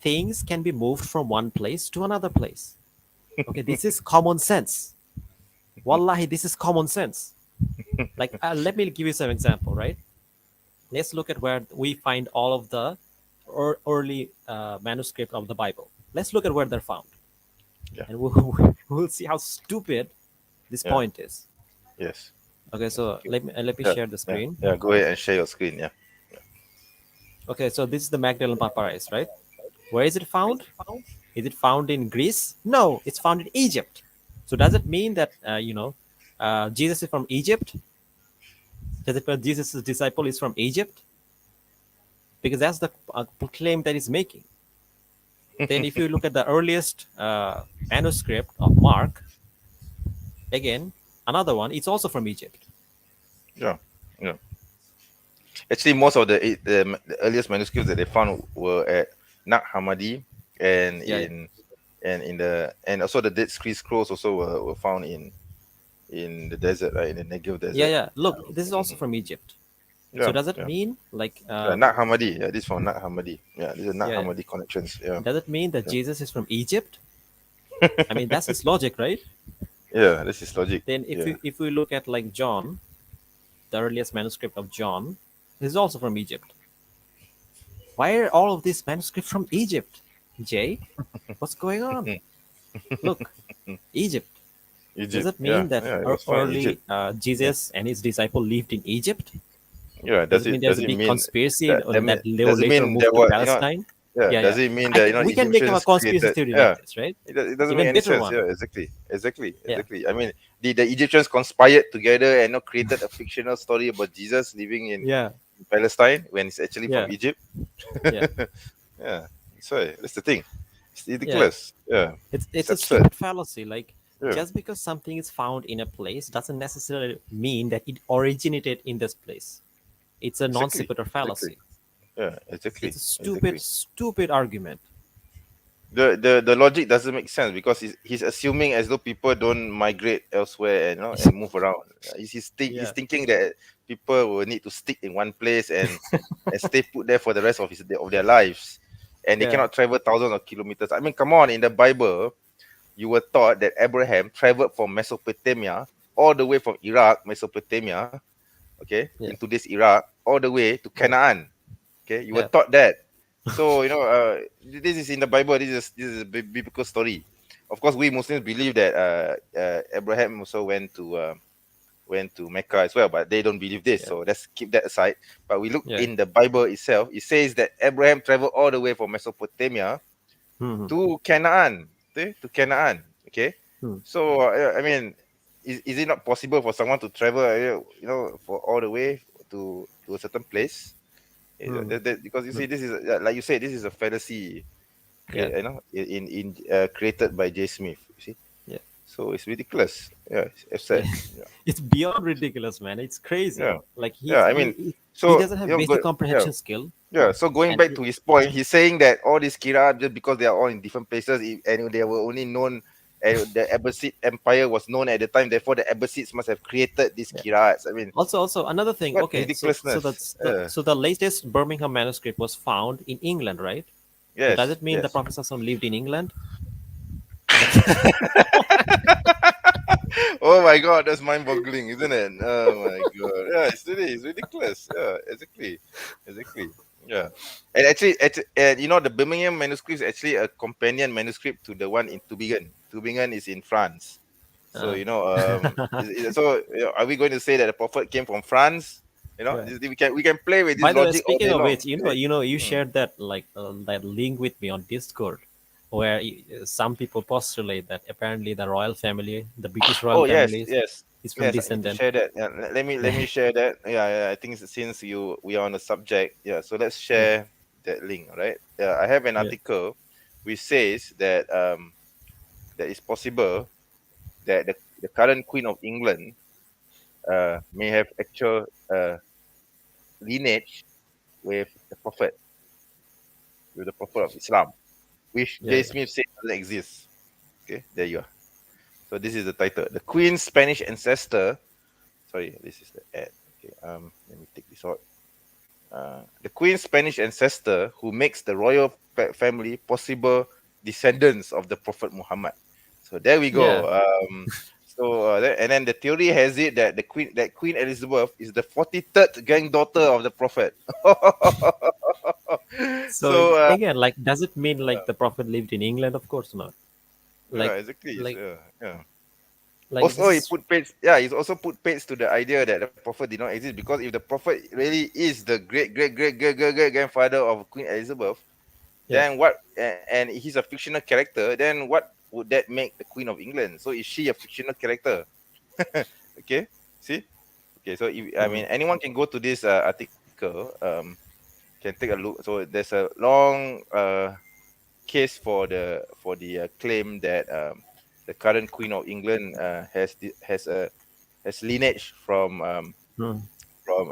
Things can be moved from one place to another place. Okay, this is common sense. Wallahi, this is common sense. Like, let me give you some example, right? Let's look at where we find all of the early manuscript of the Bible. Let's look at where they're found, Yeah. and we'll see how stupid this Yeah. point is. Yes. Okay, so Okay. let me Yeah. share the Yeah. screen. Yeah. Go ahead and share your screen. Yeah. Okay, so this is the Magdalene Papyrus, right? Where is it found? Is it found in Greece? No, it's found in Egypt. So does it mean that Jesus is from Egypt? Does it mean Jesus' disciple is from Egypt? Because that's the claim that he's making. Then, if you look at the earliest manuscript of Mark, again, another one, it's also from Egypt. Yeah. Yeah. Actually, most of the earliest manuscripts that they found were at Nag Hammadi and Yeah, yeah. and also the Dead Sea Scrolls also were found in the desert, right? In the Negev Yeah, desert. yeah. Look, this is also Mhm. from Egypt. So Yeah. does it Yeah. mean like Yeah. Nag Hammadi. Yeah. This from Nag Hammadi. Yeah. These are Nag yeah, yeah. Hammadi connections. Yeah. Does it mean that Yeah. Jesus is from Egypt? I mean, that's his logic, right? Yeah. This is logic. Then if Yeah. we look at like John, the earliest manuscript of John, this is also from Egypt. Why are all of these manuscripts from Egypt? Jay, what's going on? Look, Egypt. Does Egypt. it Yeah. mean that Yeah. It was found in early Egypt. Yeah. Jesus and his disciple lived in Egypt? Yeah. Does it mean there's Does a it big mean conspiracy that that they were does it later mean there moved to were Palestine? yeah, Yeah, does yeah. it mean I that can, we can make a Egyptians conspiracy created? theory like Yeah, this, right? it doesn't make Even any better sense. one. Yeah, exactly. Yeah, I mean, the Egyptians conspired together and not created a fictional story about Jesus living in yeah, Palestine when it's actually from yeah, Egypt. yeah, Yeah, so that's the thing. It's yeah. ridiculous. Yeah, It's it's a absurd. stupid fallacy. Like, Yeah, just because something is found in a place doesn't necessarily mean that it originated in this place. It's a non exactly, sequitur exactly. fallacy. Yeah, It's a exactly. stupid argument. The logic doesn't make sense because he's assuming as though people don't migrate elsewhere and and move around. He's Yeah, thinking that people will need to stick in one place and stay put there for the rest of their lives, and they yeah, cannot travel thousands of kilometers. I mean, come on, in the Bible, you were taught that Abraham traveled from Mesopotamia all the way from Iraq, Mesopotamia, okay, yeah, in today's Iraq, all the way to yeah, Canaan. Okay, you were yeah, taught that. So this is in the Bible. This is a biblical story. Of course, we Muslims believe that Abraham also went to Mecca as well, but they don't believe this. yeah, So let's keep that aside. But we look yeah. in the Bible itself. It says that Abraham traveled all the way from Mesopotamia Hmm. to Canaan. Okay, to Canaan. Okay. Hmm. So I mean, is it not possible for someone to travel, for all the way to a certain place? Hmm. Because you Hmm. see, this is like you said, this is a fallacy, Yeah, created by J. Smith. You see, yeah, so it's ridiculous. Yeah, it's yeah. absurd. Yeah, It's beyond ridiculous, man. It's crazy. yeah, Like yeah. I mean, he so doesn't have basic comprehension skill, yeah. So going and back to his point, he's saying that all these kira just because they are all in different places and they were only known. The Abbasid Empire was known at the time, therefore the Abbasids must have created these yeah. kirats. I mean, Also another thing. what Okay, ridiculousness. so the latest Birmingham manuscript was found in England, right? So does Yes, it mean the yes. Prophet ﷺ lived in England? Oh my god, that's mind-boggling, isn't it? Oh my god. Yeah, it's ridiculous. Yeah, exactly. Yeah. And the Birmingham manuscript is actually a companion manuscript to the one in Tübingen. Tübingen is in France. So Uh, are we going to say that the prophet came from France? yeah. We can play with this By the way, logic all speaking day of long. which, Okay? you know, you Hmm. shared that that link with me on Discord, where some people postulate that apparently the royal family, the British royal Oh yes, family, yes, is from yes. I need to descendant. share that. Yeah, let me share that. Yeah. I think since we are on the subject, yeah. So let's Yeah, share that link, right? Yeah, I have an yeah, article which says that it's possible that the current Queen of England may have actual lineage with the Prophet. with the Prophet of Islam, which Yeah, J. yeah. Smith said doesn't exist. Okay, there you are. So this is the title. The Queen's Spanish ancestor. Sorry, this is the ad. Okay, let me take this out. The Queen's Spanish ancestor who makes the royal family possible descendants of the Prophet Muhammad. So there we go. Yeah. And then the theory has it that Queen Elizabeth is the 43rd granddaughter of the Prophet. So so again, like, does it mean like the prophet lived in England? Of course not. yeah, Like, exactly. like, Yeah. like Also, he this. put pates. Yeah, he's also put pates to the idea that the prophet did not exist, because if the prophet really is the great grandfather of Queen Elizabeth, Yeah. then what? And he's a fictional character. Then what would that make the Queen of England? So is she a fictional character? Okay, see. Okay, so if, I Hmm. mean, anyone can go to this article. Can take a look. So there's a long case for the claim that the current Queen of England has lineage Hmm. from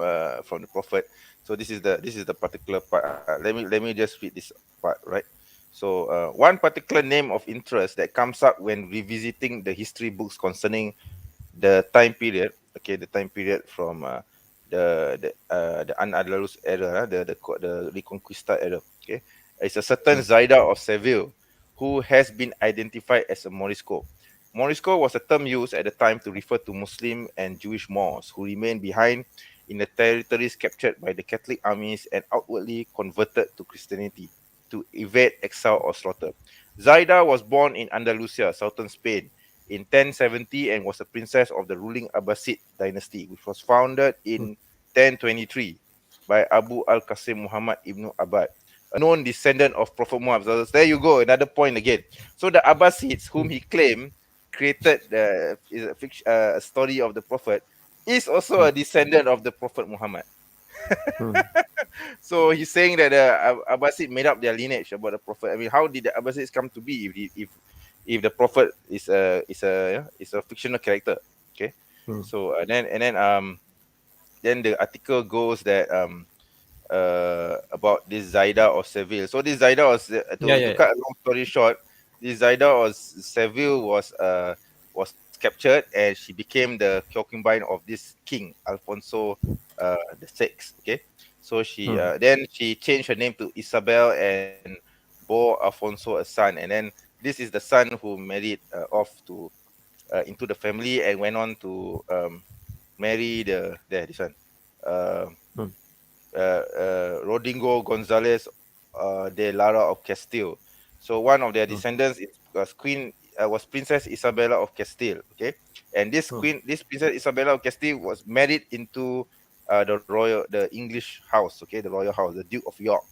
the Prophet. So this is the particular part. Let me just read this part, right? So one particular name of interest that comes up when revisiting the history books concerning the time period. Okay, the time period from the An-Andalus era, the Reconquista era. Okay, it's a certain Hmm. Zaida of Seville who has been identified as a Morisco. Morisco was a term used at the time to refer to Muslim and Jewish Moors who remained behind in the territories captured by the Catholic armies and outwardly converted to Christianity to evade exile or slaughter. Zaida was born in Andalusia, southern Spain, in 1070 and was a princess of the ruling Abbasid dynasty, which was founded Hmm. in 1023 by Abu al-Qasim Muhammad ibn Abbad, a known descendant of Prophet Muhammad. So there you go, another point again. So the Abbasids, whom he claimed created a story of the Prophet, is also Hmm. a descendant of the Prophet Muhammad. Hmm. So he's saying that the Abbasid made up their lineage about the Prophet. I mean, how did the Abbasids come to be if the Prophet is a fictional character? Okay, Hmm. so then the article goes that about this Zaida of Seville. So this Zaida was Yeah, to yeah, yeah. cut a long story short, this Zaida of Seville was captured and she became the concubine of this king Alfonso the Sixth. Okay, so she Hmm. then she changed her name to Isabel and bore Alfonso a son, and then this is the son who married off to into the family and went on to marry this one. Uh, Hmm. Rodrigo Gonzalez de Lara of Castile. So one of their Hmm. descendants was Princess Isabella of Castile. Okay, and Hmm. this Princess Isabella of Castile was married into the English house. Okay, the royal house, the Duke of York,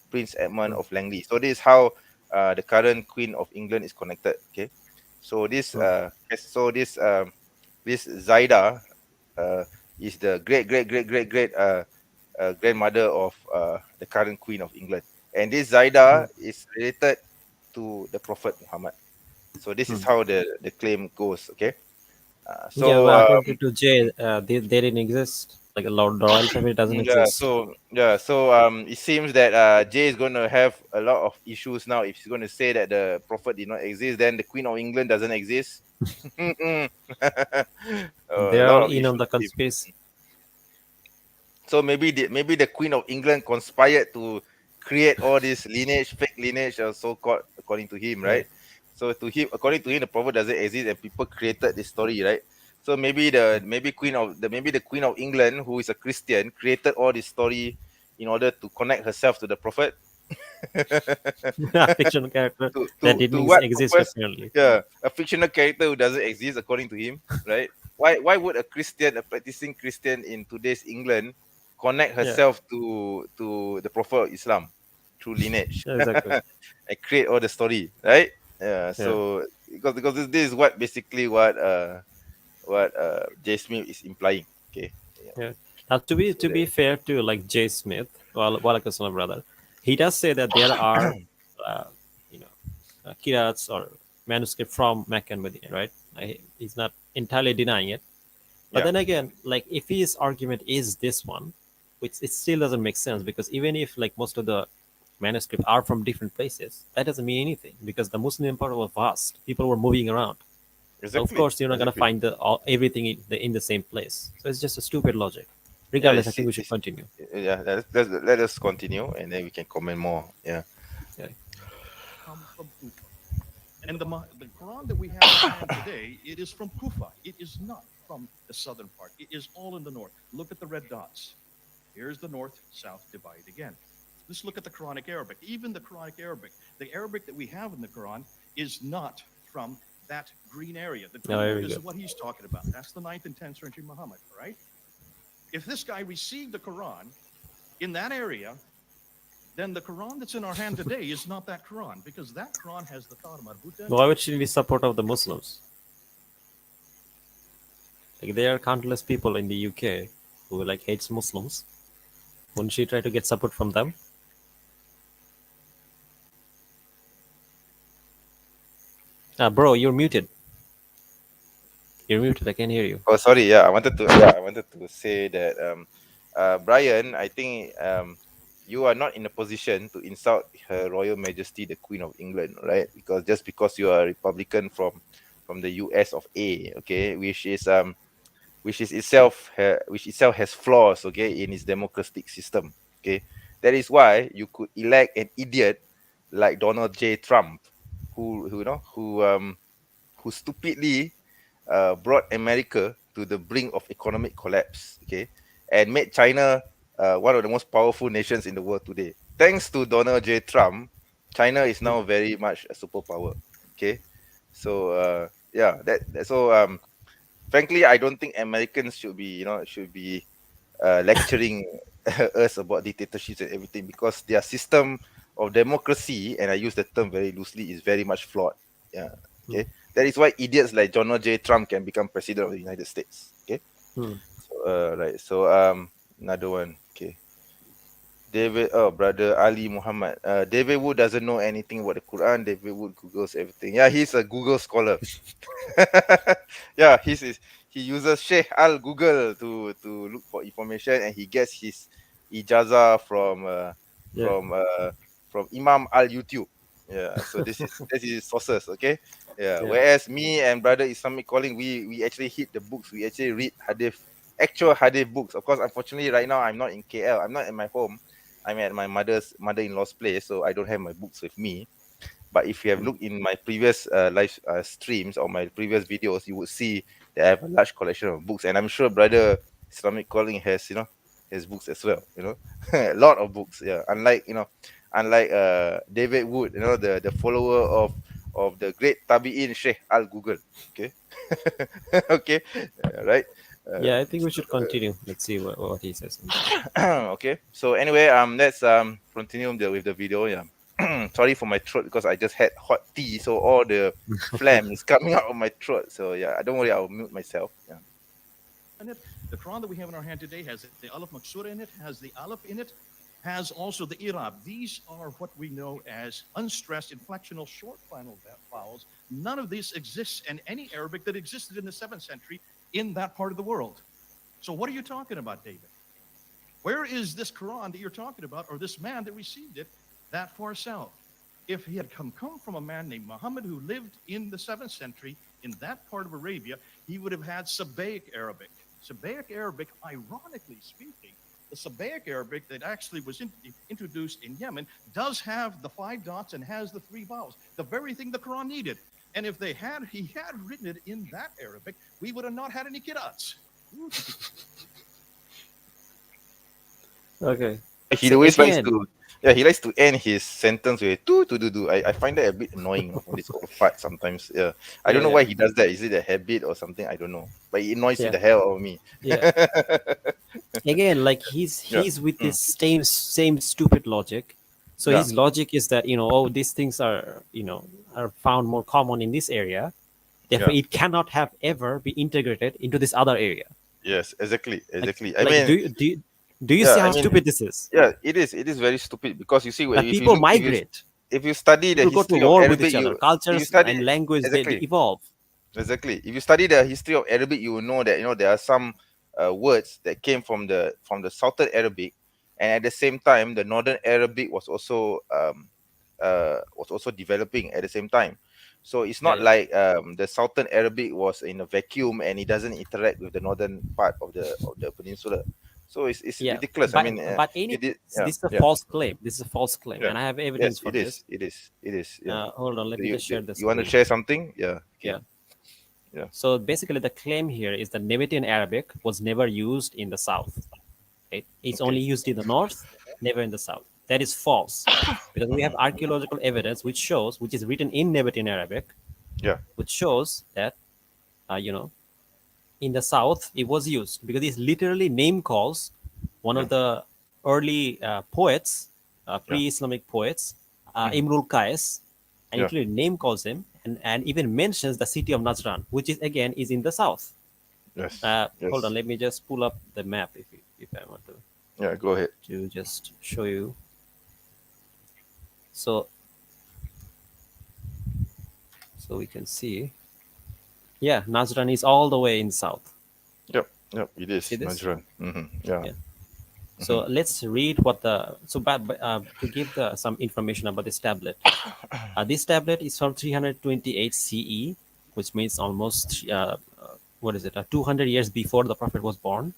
Prince Edmund Hmm. of Langley. So this is how the current Queen of England is connected. Okay, so Hmm. this Zaida uh, is the great grandmother of the current Queen of England. And this Hmm. Zaida is related to the Prophet Muhammad. So this is Hmm. how the claim goes. Okay. Yeah, but according to Jay, they didn't exist. Like, a Lord Royal family doesn't Yeah, exist. it seems that Jay is going to have a lot of issues now. If she's going to say that the prophet did not exist, then the Queen of England doesn't exist. They A are lot all of in on issues. the conspiracy. So maybe the Queen of England conspired to create all this lineage, fake lineage, or so-called, according to him, Yeah. right? So to him, according to him, the prophet doesn't exist, and people created this story, right? So maybe the Queen of England, who is a Christian, created all this story in order to connect herself to the prophet. Fictional character that To didn't what exist purpose? apparently. Yeah, a fictional character who doesn't exist according to him, right? Why would a practicing Christian in today's England connect Yeah, herself to the Prophet of Islam through lineage yeah, exactly. and create all the story, right? Yeah. Yeah, So because this is what basically what J. Smith is implying. Okay. Yeah. yeah. Now, So to be fair to like Jay Smith, well, Walakassalam brother, he does say that there are, uh, you know, kirats or manuscript from Mecca and Medina, right? He's not entirely denying it. But yeah. then again, like, if his argument is this one, which it still doesn't make sense, because even if like most of the manuscripts are from different places, that doesn't mean anything because the Muslim Empire was vast. People were moving around. So of Exactly. course, you're not going to Exactly. find everything in the same place. So it's just a stupid logic. Yeah, Regardless, I think we should continue. yeah. Let us continue, and then we can comment more. Yeah. Yeah. Come from Kufa. And the Quran that we have in hand today, it is from Kufa. It is not from the southern part. It is all in the north. Look at the red dots. Here's the north-south divide again. Let's look at the Quranic Arabic. Even the Quranic Arabic, the Arabic that we have in the Quran is not from that green area. The green area is what he's talking about. That's the 9th and 10th century Muhammad, right? If this guy received the Quran in that area, then the Quran that's in our hand today is not that Quran, because that Quran has the thought about Buddha. Why would she be support of the Muslims? Like there are countless people in the UK who like hates Muslims. Wouldn't she try to get support from them? Bro, you're muted. You're muted. I can't hear you. Oh, sorry. Yeah, I wanted to say that Brian, I think you are not in a position to insult Her Royal Majesty the Queen of England, right? Because you are a Republican from the US of A, okay, which itself has flaws, okay, in its democratic system, okay. That is why you could elect an idiot like Donald J. Trump, who stupidly brought America to the brink of economic collapse, okay, and made China one of the most powerful nations in the world today. Thanks to Donald J. Trump, China is now very much a superpower, okay. So frankly, I don't think Americans should be lecturing us about dictatorships and everything, because their system of democracy, and I use the term very loosely, is very much flawed. Yeah. Okay. That is why idiots like Donald J. Trump can become president of the United States. Okay. So, right. So another one. Okay. Brother Ali Muhammad. David Wood doesn't know anything about the Quran. David Wood Googles everything. Yeah, he's a Google scholar. Yeah, he uses Sheikh Al Google to look for information, and he gets his ijazah from Imam Al YouTube. Yeah, so this is sources, okay. Yeah. Whereas me and brother Islamic Calling, we actually hit the books. We actually read actual hadith books. Of course, unfortunately, right now I'm not in KL. I'm not at my home. I'm at my mother-in-law's place, so I don't have my books with me. But if you have looked in my previous live streams or my previous videos, you would see that I have a large collection of books, and I'm sure brother Islamic Calling has his books as well. A lot of books. Yeah, unlike David Wood, the follower of the great Tabi'in Sheikh Al Google. Okay. Okay. Right. Yeah, I think we should continue. Let's see what he says. Okay. So anyway, let's continue with the video. Yeah. Sorry for my throat, because I just had hot tea, so all the phlegm is coming out of my throat. So yeah, don't worry, I'll mute myself. Yeah. The Quran that we have in our hand today has the Alif Maksura in it, has the Alif in it, has also the Irab. These are what we know as unstressed inflectional short final vowels. None of this exists in any Arabic that existed in the 7th century in that part of the world. So what are you talking about, David? Where is this Quran that you're talking about, or this man that received it that far south? If he had come from a man named Muhammad who lived in the 7th century in that part of Arabia, he would have had Sabaic Arabic. Sabaic Arabic, ironically speaking, the Sabaic Arabic that actually was introduced in Yemen does have the 5 dots and has the 3 vowels, the very thing the Quran needed. And if he had written it in that Arabic, we would have not had any qira'ats. Okay. He always likes to. Yeah, he likes to end his sentence with do. I find that a bit annoying on this whole part sometimes. Yeah, I don't know why he does that. Is it a habit or something? I don't know. But it annoys the hell out of me. Yeah. Again, like he's with this same stupid logic. So his logic is that these things are found more common in this area. Therefore, it cannot have ever be integrated into this other area. Yes, exactly. Do you see how stupid this is? Yeah, it is. It is very stupid, because you see, if people migrate. If you study the history of Arabic, with each other. Cultures and language they evolve. Exactly. If you study the history of Arabic, you will know that there are some words that came from the Southern Arabic, and at the same time, the Northern Arabic was also developing at the same time. So it's not Yeah. like the Southern Arabic was in a vacuum and it doesn't interact with the northern part of the peninsula. So it's Yeah, ridiculous. I mean, any it is, yeah, this is a yeah, false claim. This is a false claim, yeah. and I have Yes, evidence for it is. this. It is. It is. Yeah. Hold on, let Do me you just share the you want to screen. share something? Yeah. Okay. Yeah. Yeah. So basically, the claim here is that Nabatean Arabic was never used in the south. Right? It's Okay. only used in the north, never in the south. That is false, because we have archaeological evidence which shows, which is written in Nabatean Arabic, Yeah. which shows that in the south it was used, because it literally name calls one Yeah. of the early poets, Yeah. pre-Islamic poets, Imrul Qais, and Yeah. literally name calls him, and even mentions the city of Najran, which is again is in the south. Yes. Hold on, Yes. let me just pull up the map if I want Yeah. Go ahead. to just show you. So we can see, yeah, Najran is all the way in south. Yep. Yep. It is See this? Najran. Yeah. Yeah. So let's read what the to give some information about this tablet. This tablet is from 328 CE, which means almost what is it? 200 years before the Prophet was born.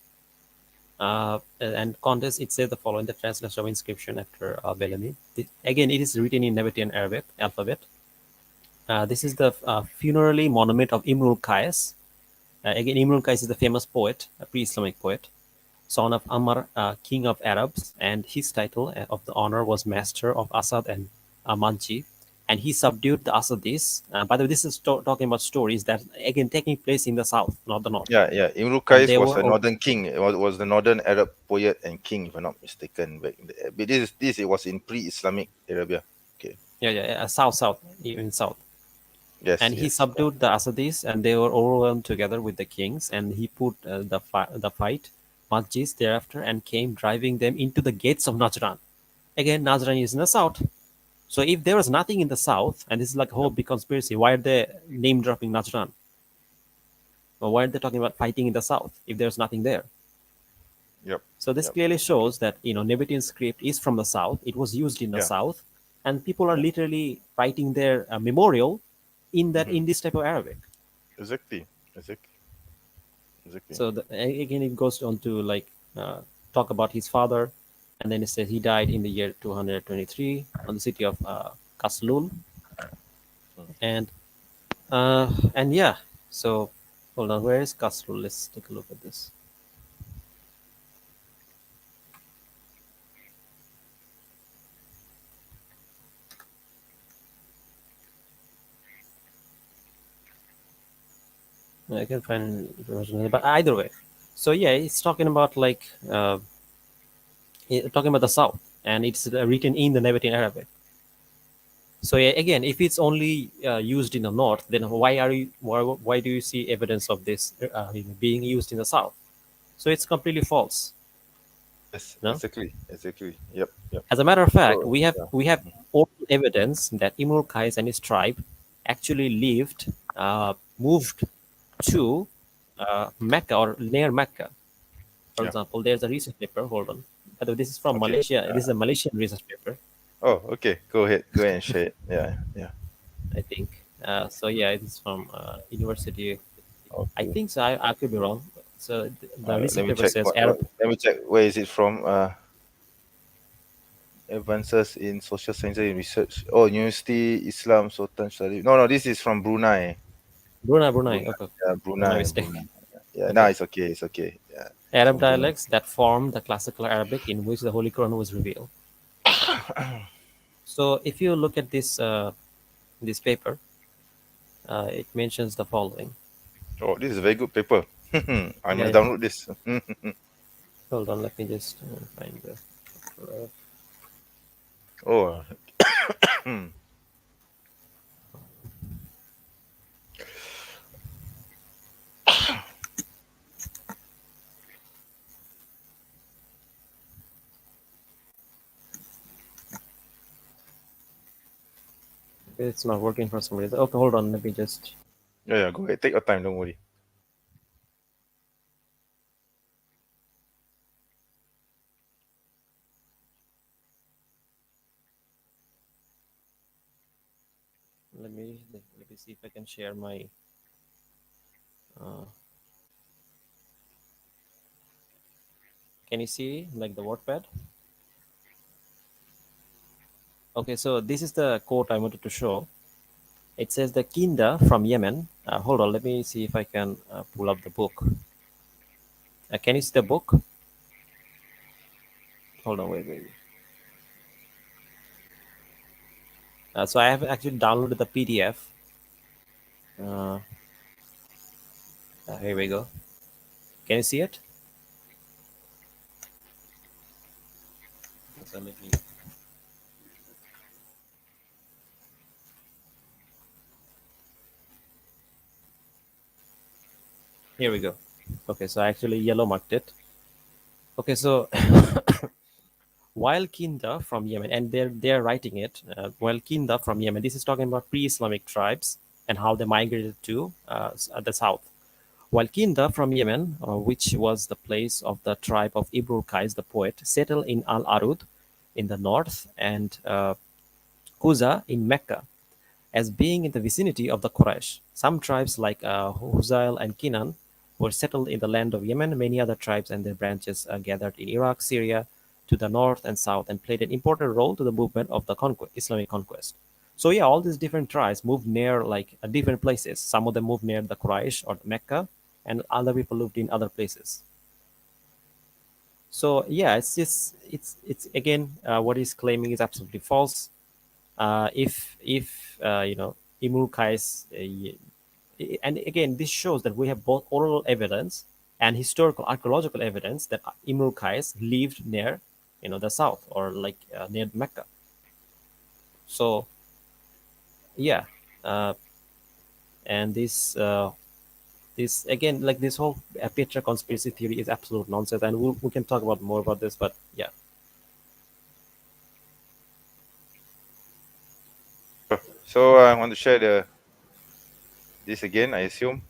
And context, it says the following: the translation of inscription after Bellamy. Again, it is written in Nabatean Arabic alphabet. This is the funerary monument of Imrul Qais. Again, Imrul Qais is the famous poet, a pre-Islamic poet, son of Amr, king of Arabs, and his title of the honor was master of Asad and Manji, and he subdued the Asadis. By the way, this is talking about stories that again taking place in the south, not the north. Yeah. Yeah. Imru And Qais they was were a northern king. It was the northern Arab poet and king, if I'm not mistaken. Back in the, but this it was in pre-Islamic Arabia. Okay. south, even south. Yes. And he Yes. subdued the Asadis, and they were overwhelmed together with the kings. And he put the fight Majlis thereafter, and came driving them into the gates of Najran. Again, Najran is in the south. So if there was nothing in the south, and this is like a whole big conspiracy, why are they name dropping Najran? Or why are they talking about fighting in the south if there's nothing there? Yep. So this Yep. clearly shows that Nabatean script is from the south. It was used in the Yeah. south, and people are Yeah. literally writing their memorial in this type of Arabic. Exactly. Exactly. Exactly. So again, it goes on to like talk about his father, and then it says he died in the year 223 on the city of Kaslul, and yeah. So hold on, where is Kaslul? Let's take a look at this. I can find version, but either way. So yeah, it's talking about like talking about the south, and it's written in the Nabatean Arabic. So yeah, again, if it's only used in the north, then why do you see evidence of this being used in the south? So it's completely false. Yes. No? Exactly. Exactly. Yep. Yep. As a matter of fact, So, yeah. we have oral evidence that Imrul Qais and his tribe actually moved to Mecca or near Mecca. For Yeah. example, there's a research paper. Hold on. By the way, this is from Okay. Malaysia. This is a Malaysian research paper, Oh, okay. Go ahead. Go ahead and share it. Yeah. Yeah. I think. So yeah, it's from University. I Okay. think so. I could be wrong. So the Let research me paper check. says Arab. Let me check. Where is it from? Advances in Social Sciences and Research. Oh, University Islam Sultan Sharif. No, no. This is from Brunei. Brunei. Okay, Yeah, my Brunei. mistake. Brunei. Yeah. No, Okay. it's okay. It's okay. Yeah. It's Arab from Brunei. dialects that form the classical Arabic in which the Holy Quran was revealed. So if you look at this paper, it mentions the following. Oh, this is a very good paper. I Yeah, must yeah. download this. Hold on, let me just find the. Oh. It's not working for some reason. Okay, hold on. Let me just. Yeah, yeah. Go ahead. Take your time. Don't worry. let me see if I can share my. Can you see like the WordPad? Okay, so this is the quote I wanted to show. It says the Kinda from Yemen. Hold on, let me see if I can pull up the book. Can you see the book? Hold on, wait. So I have actually downloaded the PDF. Here we go. Can you see it? So let me. Here we go. Okay, so I actually yellow marked it. Okay, so while Kinda from Yemen, and they're writing it, while Kinda from Yemen, this is talking about pre-Islamic tribes and how they migrated to the south. While Kinda from Yemen, which was the place of the tribe of Ibrul Qais, the poet, settled in Al Arud in the north and Kuza in Mecca, as being in the vicinity of the Quraysh. Some tribes like Huzail and Kinan were settled in the land of Yemen. Many other tribes and their branches gathered in Iraq, Syria, to the north and south, and played an important role to the movement of the Islamic conquest. So yeah, all these different tribes moved near like different places. Some of them moved near the Quraysh or Mecca, and other people lived in other places. So yeah, it's again what he's claiming is absolutely false. If Imru Qais, and again this shows that we have both oral evidence and historical archaeological evidence that Imru Qais lived near the south or like near Mecca. So yeah, and this again, like this whole Petra conspiracy theory is absolute nonsense, and we can talk about more about this, but yeah. So I want to share this again, I assume.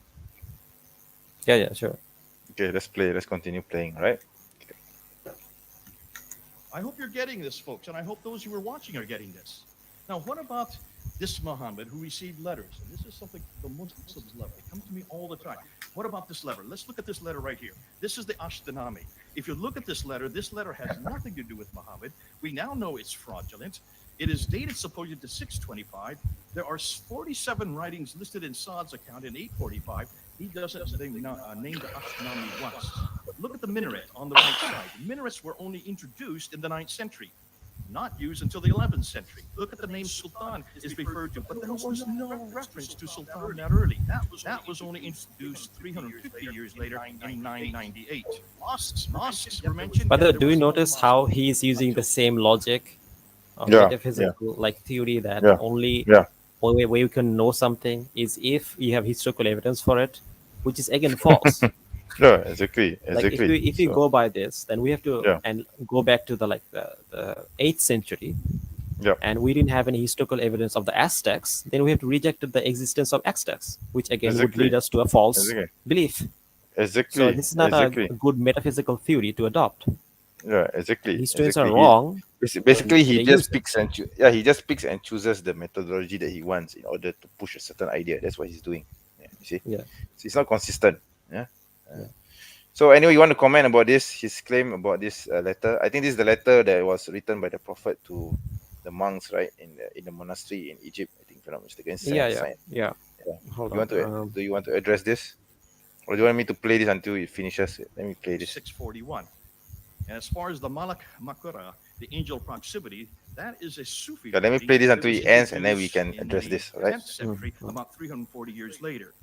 Yeah, sure. Okay, let's play. Let's continue playing, right? I hope you're getting this, folks, and I hope those who are watching are getting this. Now, what about this Muhammad who received letters? And this is something the Muslims love. They come to me all the time. What about this letter? Let's look at this letter right here. This is the Ashtanami. If you look at this letter has nothing to do with Muhammad. We now know it's fraudulent. It is dated supposedly to 625. There are 47 writings listed in Saad's account in 845. He doesn't name the Ashtanami once. Look at the minaret on the right side. The minarets were only introduced in the 9th century, not used until the 11th century. Look at the name Sultan is referred to, but there was no reference to Sultan that early. That was only introduced 350 years later in 998. Mosques were mentioned. By the way, do you notice how he's using the same logic of Yeah, metaphysical like theory that Yeah, only yeah. only way you can know something is if you have historical evidence for it, which is again false. Yeah, exactly. Like if you So, go by this, then we have to Yeah. and go back to the 8th century, Yep. and we didn't have any historical evidence of the Aztecs. Then we have to reject the existence of Aztecs, which again would Exactly. lead us to a false Exactly. belief. Exactly. So this is not exactly. a good metaphysical theory to adopt. Yeah, exactly. Historians are exactly. wrong. Basically, he they just use it. picks and he just picks and chooses the methodology that he wants in order to push a certain idea. That's what he's doing. Yeah, you see, Yeah. so it's not consistent. Yeah. Yeah. So anyway, you want to comment about this? His claim about this letter. I think this is the letter that was written by the prophet to the monks, right, in the monastery in Egypt. I think, if I'm not mistaken. Yeah. Hold You want to on. do you want to address this, or do you want me to play this until it finishes? Let me play this. 641. And as far as the Malak Makura, the angel proximity, that is a Sufi. Yeah, let me writing play this that until was it ends, and then we introduced can in address the this, all right? 10th century, Mhm. about 340 years later.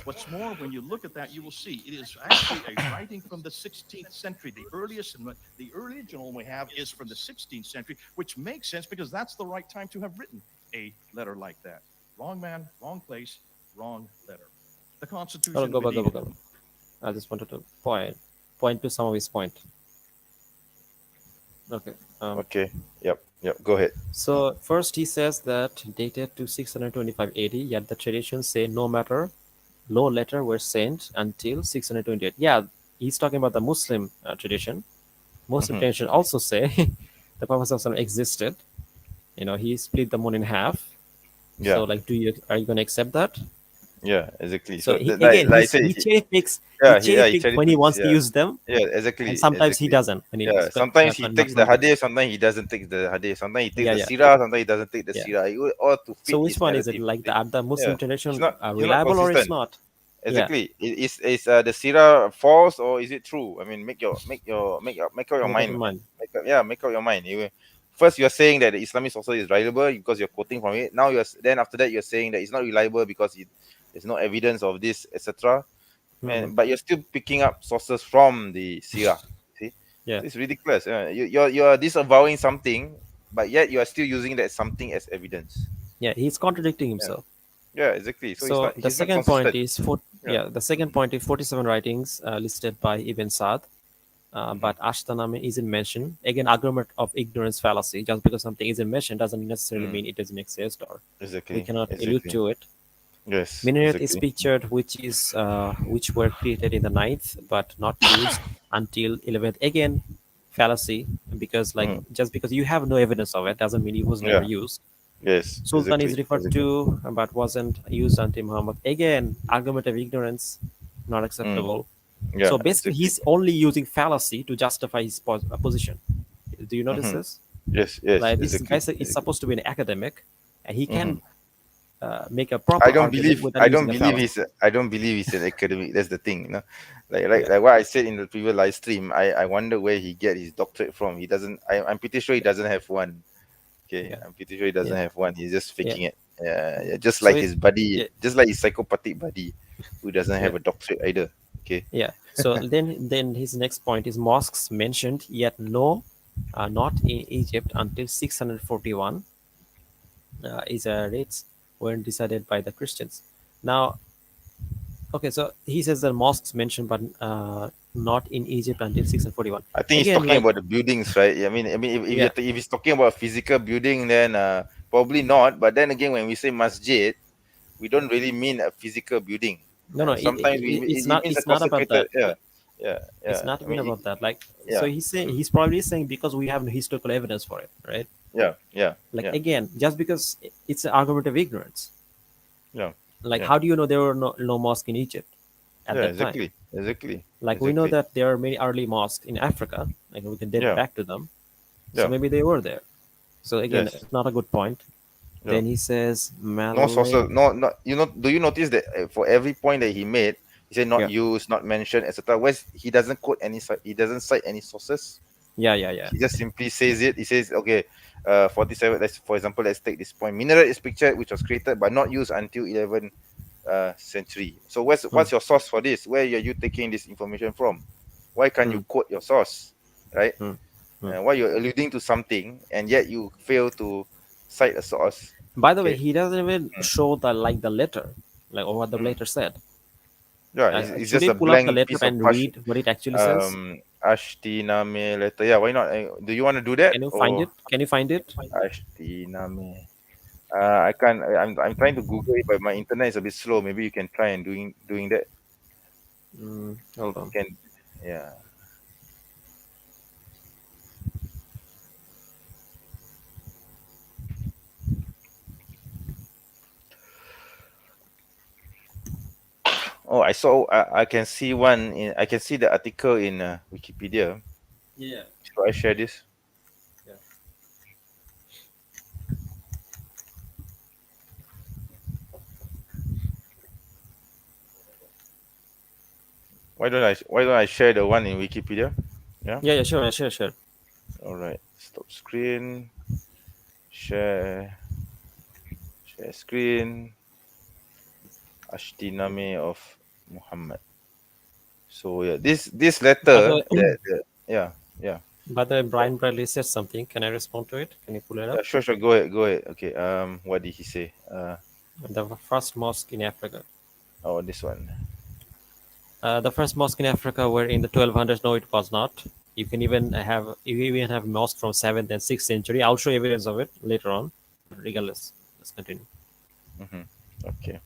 What's more, when you look at that, you will see it is actually a writing from the 16th century. The earliest and the original we have is from the 16th century, which makes sense because that's the right time to have written a letter like that. Wrong man, wrong place, wrong letter. The Constitution. Hold on, go of back. Medina. I just wanted to point to some of his point. Okay. Okay. Yep. Go ahead. So first he says that dated to 625 AD, yet the traditions say no letter were sent until 628. Yeah, he's talking about the Muslim tradition. Muslim Mhm. tradition also say the Prophet ﷺ existed. He split the moon in half, Yeah. So like, are you going to accept that? Yeah, exactly. So So he, like again, like I said, he cherry picks. yeah, He cherry he picks cherry when he picks. wants to Yeah, use them, yeah, and exactly, sometimes he exactly. doesn't. When he Yeah, sometimes he not takes the going to. hadith, sometimes he doesn't take the hadith. Sometimes he takes Yeah, the yeah, sirah, sometimes he doesn't take the yeah. sirah. All to fit So which his one is it? narrative. Like See? are the Yeah, Muslim tradition he's not reliable or it's consistent. not? Yeah, Exactly. The sirah false or is it true? I mean, make up your make up mind, your man. mind. Make up your mind. First you're saying that the Islamic source is reliable because you're quoting from it. Now then after that you're saying that it's not reliable because there's no evidence of this, etc. Mhm. But you're still picking up sources from the sirah. See, Yeah, so it's ridiculous. You're disavowing something, but yet you are still using that something as evidence. yeah. He's contradicting Yeah, himself. yeah, exactly. So So the he's not second point consistent. is Yeah. the second point is 47 writings listed by Ibn Sa'd, Mhm. but Ashtanami isn't mentioned. Again, argument of ignorance fallacy. Just because something isn't mentioned doesn't necessarily Mm. mean it doesn't exist, or we Exactly. cannot allude Exactly. to it. Yes. Minaret is Exactly. pictured, which were created in the ninth but not used until 11th. Again, fallacy, because like Mm. just because you have no evidence of it doesn't mean it was never Yeah. used. Yes. Sultan is Exactly. referred Exactly. to but wasn't used until Muhammad. Again, argument of ignorance, not Mm. acceptable. Yeah. So basically, Exactly. he's only using fallacy to justify his position. Do you notice Hmm. this? Yes. Yes. Like this guy Exactly. is Exactly. supposed to be an academic, and he Hmm. can make a proper argument without using a fallacy. I don't believe he's an academic. That's the thing, Yeah, like what I said in the previous live stream. I wonder where he get his doctorate from. He doesn't. I'm pretty sure he doesn't have one. Okay, yeah, I'm pretty sure he doesn't yeah, have one. He's just yeah. faking it. Yeah, just So like his buddy, yeah, just like his psychopathic buddy, who doesn't yeah, have a doctorate either. Okay. yeah. So then his next point is mosques mentioned yet not in Egypt until 641 is a rates weren't decided by the Christians. Now, okay, so he says that mosques mentioned but not in Egypt until 641. I think he's Again, talking like about the buildings, right? yeah, If he's talking about a physical building, then probably not. But then again, when we say masjid, we don't really mean a physical building. no, no, Sometimes it means a it's not about consecrated. that. Yeah, yeah, It's yeah. not even about that. Like, so Yeah, he's saying he's probably saying because we have no historical evidence for it, right? yeah, yeah, Like yeah, again, just because it's an argument of ignorance. yeah, Like, yeah, how do you know there were no mosque in Egypt at yeah. that time? Exactly, exactly, Like, we know exactly. that there are many early mosques in Africa. Like, we can date Yeah, back to them. So yeah, maybe they were there. So again, yes, it's not a good point. yeah. Then he says No Malay. sources, no. Do you notice that for every point that he made, he said not Yeah, used, not mentioned, etc. Whereas he doesn't quote any, he doesn't cite any sources. yeah, yeah, yeah, He just simply says it. He says, okay, 47. For example, let's take this point. Minaret is pictured, which was created but not used until 11th century. So Hmm, what's your source for this? Where are you taking this information from? Why can't hmm, you quote your source, right? hmm, hmm. Why you're alluding to something and yet you fail to cite a source? By the way, Okay. he doesn't even show the letter, like or what the Mm. letter said. Yeah, it's Should just we a pull up the blank letter piece of and pash. read what it actually says? Ashtiname letter. Yeah, why not? Do you want to do that Can you find or it? Can you find it? Ashtiname? I can't. I'm trying to Google it, but my internet is a bit slow. Maybe you can try and doing that. Hold on. Can yeah. Oh, I saw. I can see one. I can see the article in Wikipedia. Yeah. Should I share this? Yeah. Why don't I share the one in Wikipedia? Yeah. Yeah, yeah, sure, sure, sure. All right. Stop screen. Share. Share screen. Ashtiname of Muhammad. So yeah, this By the letter way, yeah, yeah. by the way, Brian Bradley said something. Can I respond to it? Can you pull it Yeah, up? sure, go ahead. Okay, what did he say? The first mosque in Africa. Oh, this one. The first mosque in Africa were in the 1200s. No, it was not. You even have mosque from 7th and 6th century. I'll show evidence of it later on. Regardless, let's continue. Mm-hmm. Okay.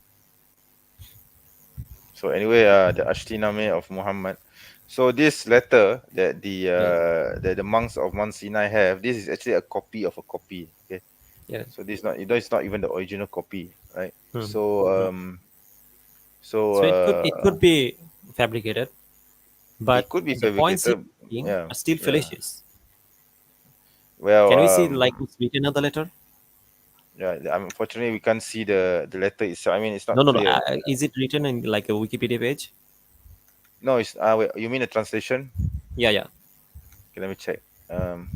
So anyway, the Ashtiname of Muhammad. So this letter that Yeah. the monks of Mount Sinai have, this is actually a copy of a copy. Okay, Yeah. So this not, it's not even the original copy, right? Hmm. So So it could be fabricated, it but could be the points he's fabricated. making Yeah, are still yeah. fallacious. Well, Can we see like what's written on the letter? yeah. Unfortunately, we can't see the letter itself. I mean, it's No, not no, no. clear. Is it written in like a Wikipedia page? No, it's wait, you mean a translation? Yeah, yeah. Okay, let me check. Um,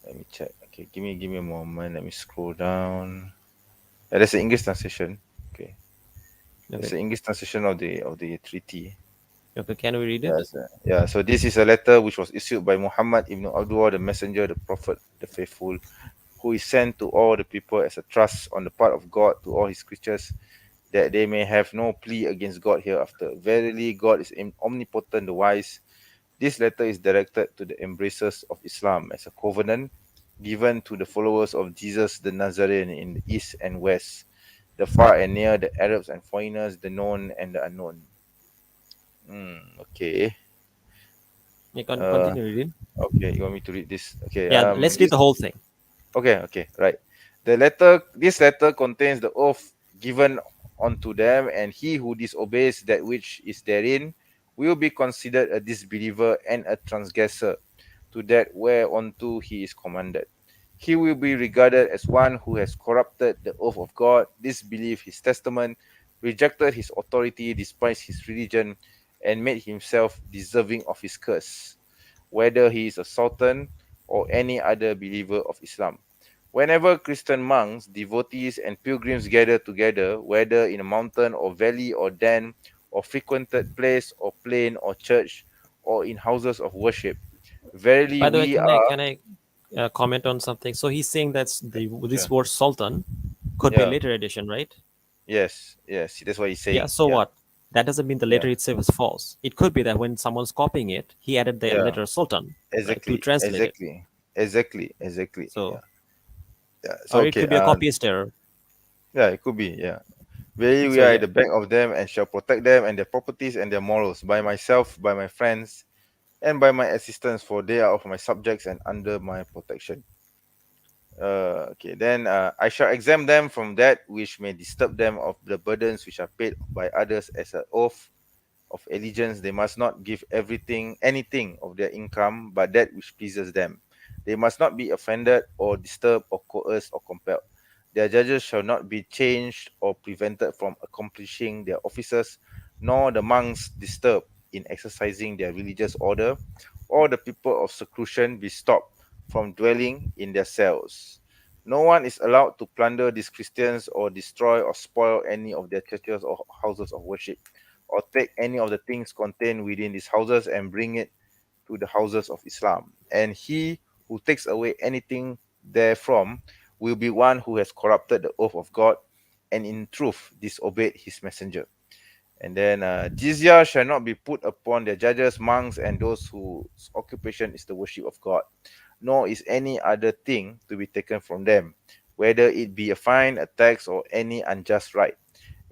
let me check. Okay, give me a moment. Let me scroll down. Yeah, there's an English translation. Okay, there's Okay. an English translation of the treaty. Okay. Can we read it? Yes, yeah. So this is a letter which was issued by Muhammad ibn Abdullah, the messenger, the prophet, the faithful, who is sent to all the people as a trust on the part of God to all his creatures, that they may have no plea against God hereafter. Verily, God is omnipotent, the wise. This letter is directed to the embracers of Islam as a covenant given to the followers of Jesus the Nazarene in the east and west, the far and near, the Arabs and foreigners, the known and the unknown. Okay. You can Uh, continue reading. okay. You want me to read this? Okay. Yeah. Let's read the whole thing. Okay, right. This letter contains the oath given unto them, and he who disobeys that which is therein will be considered a disbeliever and a transgressor to that whereunto he is commanded. He will be regarded as one who has corrupted the oath of God, disbelieved his testament, rejected his authority, despised his religion, and made himself deserving of his curse, whether he is a sultan or any other believer of Islam. Whenever Christian monks, devotees, and pilgrims gather together, whether in a mountain or valley or den, or frequented place or plain or church, or in houses of worship, verily By the way, we can I are. can I comment on something? So he's saying that's this Sure. word sultan could be a Yeah. later edition, right? Yes. That's what he's Yeah. saying. So Yeah. what? That doesn't mean the Yeah. letter itself is false. It could be that when someone's copying it, he added the Yeah. letter sultan, right, to Exactly. translate it. Exactly. Exactly. So, Yeah. Yeah. So or it okay. could be a copyist error. Yeah. It could be. Yeah. Verily we So are at yeah. the back of them and shall protect them and their properties and their morals by myself, by my friends, and by my assistance, for they are of my subjects and under my protection. Okay, then I shall exempt them from that which may disturb them of the burdens which are paid by others as an oath of allegiance. They must not give anything of their income, but that which pleases them. They must not be offended or disturbed or coerced or compelled. Their judges shall not be changed or prevented from accomplishing their offices, nor the monks disturbed in exercising their religious order, or the people of seclusion be stopped from dwelling in their cells. No one is allowed to plunder these Christians or destroy or spoil any of their churches or houses of worship, or take any of the things contained within these houses and bring it to the houses of Islam. And he who takes away anything therefrom will be one who has corrupted the oath of God and in truth disobeyed his messenger. And then jizya shall not be put upon their judges, monks, and those whose occupation is the worship of God, nor is any other thing to be taken from them, whether it be a fine, a tax, or any unjust right.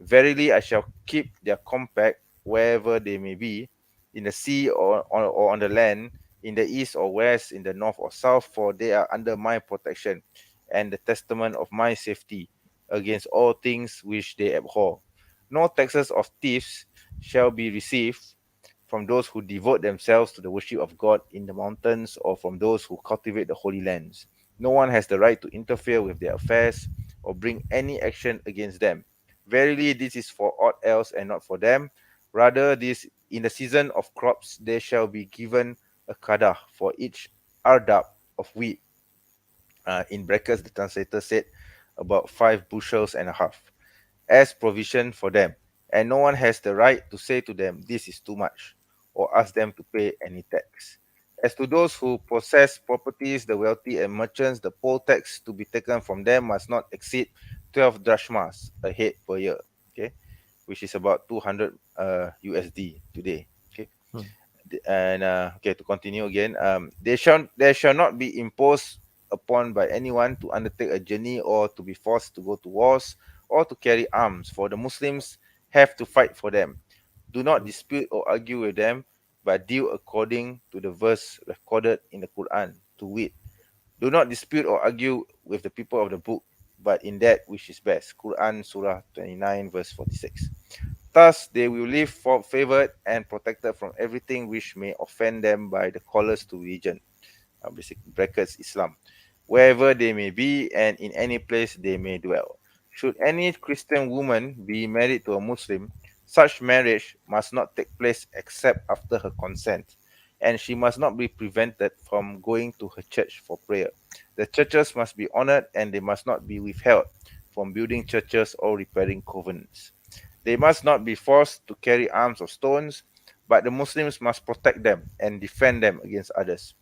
Verily, I shall keep their compact wherever they may be, in the sea or on the land, in the east or west, in the north or south, for they are under my protection and the testament of my safety against all things which they abhor. No taxes of thieves shall be received from those who devote themselves to the worship of God in the mountains or from those who cultivate the holy lands. No one has the right to interfere with their affairs or bring any action against them. Verily, this is for aught else and not for them. Rather, this in the season of crops, they shall be given a kadah for each ardab of wheat. In brackets, the translator said about 5 bushels and a half as provision for them, and no one has the right to say to them, "This is too much," or ask them to pay any tax. As to those who possess properties, the wealthy and merchants, the poll tax to be taken from them must not exceed 12 drachmas a head per year, okay, which is about 200 USD today, okay. Hmm. And okay, to continue again, they shall not be imposed upon by anyone to undertake a journey or to be forced to go to wars or to carry arms, for the Muslims have to fight for them. Do not dispute or argue with them, but deal according to the verse recorded in the Quran, to wit, Do not dispute or argue with the people of the book, but in that which is best. Quran Surah 29, verse 46. Thus they will live favored and protected from everything which may offend them by the callers to religion, basic brackets Islam, wherever they may be and in any place they may dwell. Should any Christian woman be married to a Muslim, such marriage must not take place except after her consent, and she must not be prevented from going to her church for prayer. The churches must be honored and they must not be withheld from building churches or repairing convents. They must not be forced to carry arms or stones, but the Muslims must protect them and defend them against others.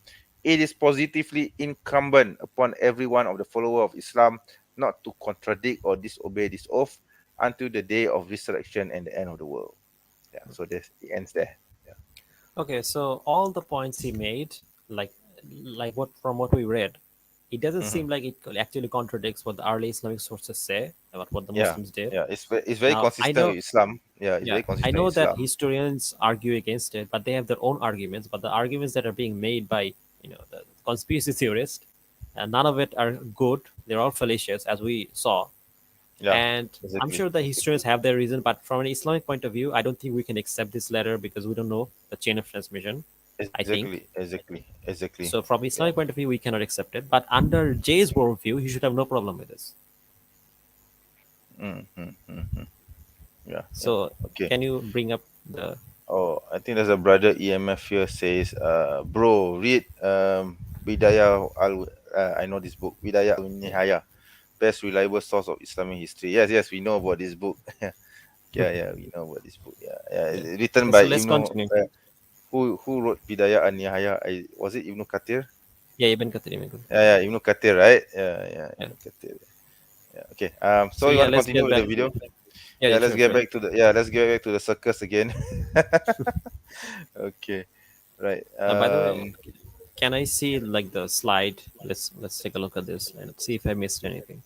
It is positively incumbent upon every one of the follower of Islam not to contradict or disobey this oath until the day of resurrection and the end of the world. Yeah, so this it ends there. Yeah. Okay, so all the points he made, like what from what we read, it doesn't Mhm. seem like it actually contradicts what the early Islamic sources say about what the Yeah, Muslims did. yeah, it's very Now I consistent know, with Islam. Yeah, it's yeah, very I consistent know with that Islam. historians argue against it, but they have their own arguments. But the arguments that are being made by the conspiracy theorists, and none of it are good. They're all fallacious, as we saw. Yeah, And I'm exactly, sure the historians have their reason, but from an Islamic point of view, I don't think we can accept this letter because we don't know the chain of transmission. I think exactly. so. From Yeah. Islamic point of view, we cannot accept it. But under Jay's worldview, he should have no problem with this. Mm. Yeah, yeah. So, Okay. can you bring up the? Oh, I think there's a brother EMF here says, bro, read Bidayah al. I know this book, Bidayah al Nihaya, best reliable source of Islamic history. Yes, we know about this book. Yeah, we know about this book. Yeah. Yeah. Written Okay, by so let's Ibn. continue. Who wrote Bidayah al Nihaya? Was it Ibn Kathir? Yeah, Ibn Kathir. Ibn Kathir. Yeah, Ibn Kathir, right? Yeah, Yeah. Ibn Kathir. Yeah. Okay. So So you yeah, want to let's continue get with the back. video? Yeah, Yeah, sure, sure. let's get back to the circus again. Okay, right. By the way, can I see like the slide? Let's take a look at this and see if I missed anything.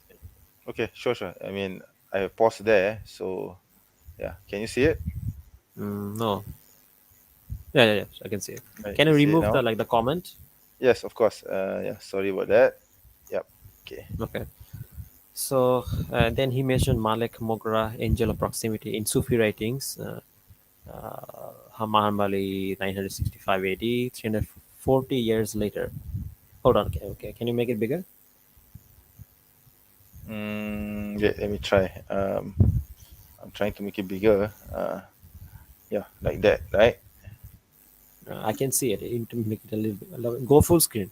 Okay, sure. I mean, I have paused there, so yeah. Can you see it? No. Yeah. I can see it. Right, Can you you see it remove now? the comment? Yes, of course. Yeah, sorry about that. Yep. Okay. Okay. So then he mentioned Malek Mogra, Angel of Proximity, in Sufi writings. Hamahambali, 965 AD, 340 years later. Hold on. Okay. Can you make it bigger? Yeah, let me try. I'm trying to make it bigger. Yeah, like that, right? I can see it. To make it a little bit. Go full screen.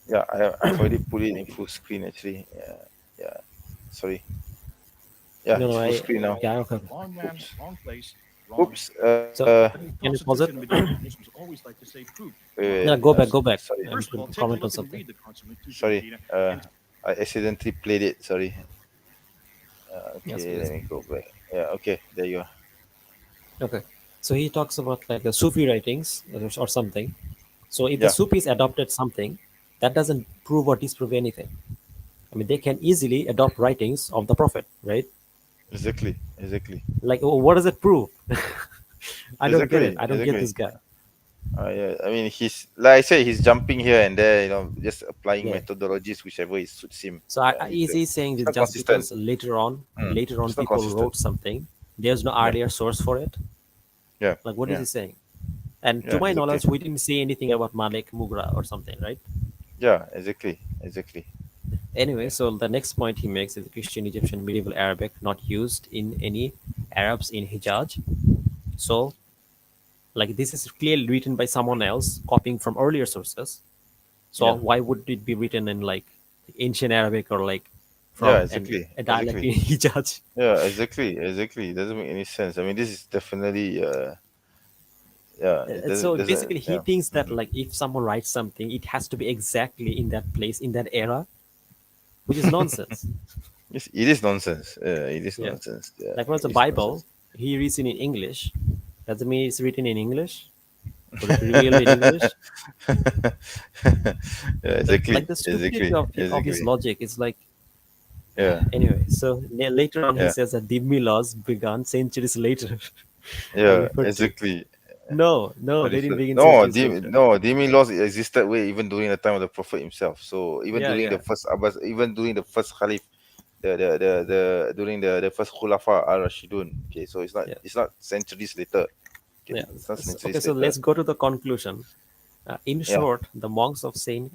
Yeah, I've already put it in full screen actually. Yeah. Sorry. Yeah, No, it's no. full screen now. Yeah. Okay. Wrong man, wrong place, wrong. Oops. So can you pause it? Constitution Muslims always like to say proof. Wait, No, go back. Sorry. First of all, take a Comment on look and something. read the Constitution. Sorry. Medina, and I accidentally played it. Sorry. Yes, Okay, please. let me go back. Yeah, okay, there you are. Okay. So he talks about like the Sufi writings or something. So if the Yeah. Sufis adopted something, that doesn't prove or disprove anything. I mean, they can easily adopt writings of the Prophet, right? Exactly. Like, what does it prove? I don't get it. Exactly. I don't get this guy. Yeah. I mean, he's like I say, he's jumping here and there. Just applying Yeah. methodologies whichever it suits him. So he's saying it's that not just consistent. because later on It's not people consistent. wrote something, there's no earlier source for it. Yeah. Like, what is yeah. he saying? And to Yeah, my exactly. knowledge, we didn't see anything about Malik Mughra or something, right? Yeah, exactly. Anyway, so the next point he makes is the Christian Egyptian medieval Arabic not used in any Arabs in Hijaz. So, like, this is clearly written by someone else, copying from earlier sources. So Yeah. why would it be written in like ancient Arabic or like Yeah, from exactly. a dialect in Hijaz? Yeah, exactly. It doesn't make any sense. I mean, this is definitely yeah. It So doesn't. basically, he Yeah. thinks that like if someone writes something, it has to be exactly in that place in that era, which is nonsense. Yes, it is nonsense. It is Yeah. nonsense. Yeah, Like, what's the it is Bible? nonsense. He reads it in English. Does it mean it's written in English? Or it's revealed in English? Yeah, exactly. Like the stupidity of his logic is like, Yeah, anyway. So later on, he Yeah. says that Dhimmi laws began centuries later. yeah, referred to. exactly. No, But they didn't begin no, 16th century. demean laws existed way even during the time of the Prophet himself. So even Yeah, during yeah. the first Abbas, even during the first Khalif, the during the first Khulafa al Rashidun. Okay, so Yeah. it's not centuries later. Okay, Yeah. it's not Okay, centuries so later. let's go to the conclusion. In Yeah. short, the monks of Saint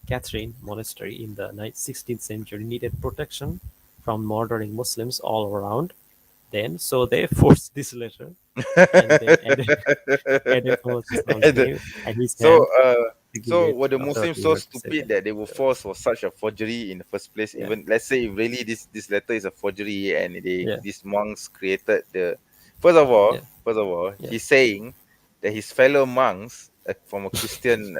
Catherine Monastery in the 16th century needed protection from murdering Muslims all around. Then, so they forced this letter, and then added Muhammad Islam's And, name and his so hand to give so it were the Muslims authority so over to say stupid that. that they were forced for such a forgery in the first place? Yeah, Even let's say if really this letter is a forgery and yeah, these monks created the first of all yeah, he's saying that his fellow monks from a Christian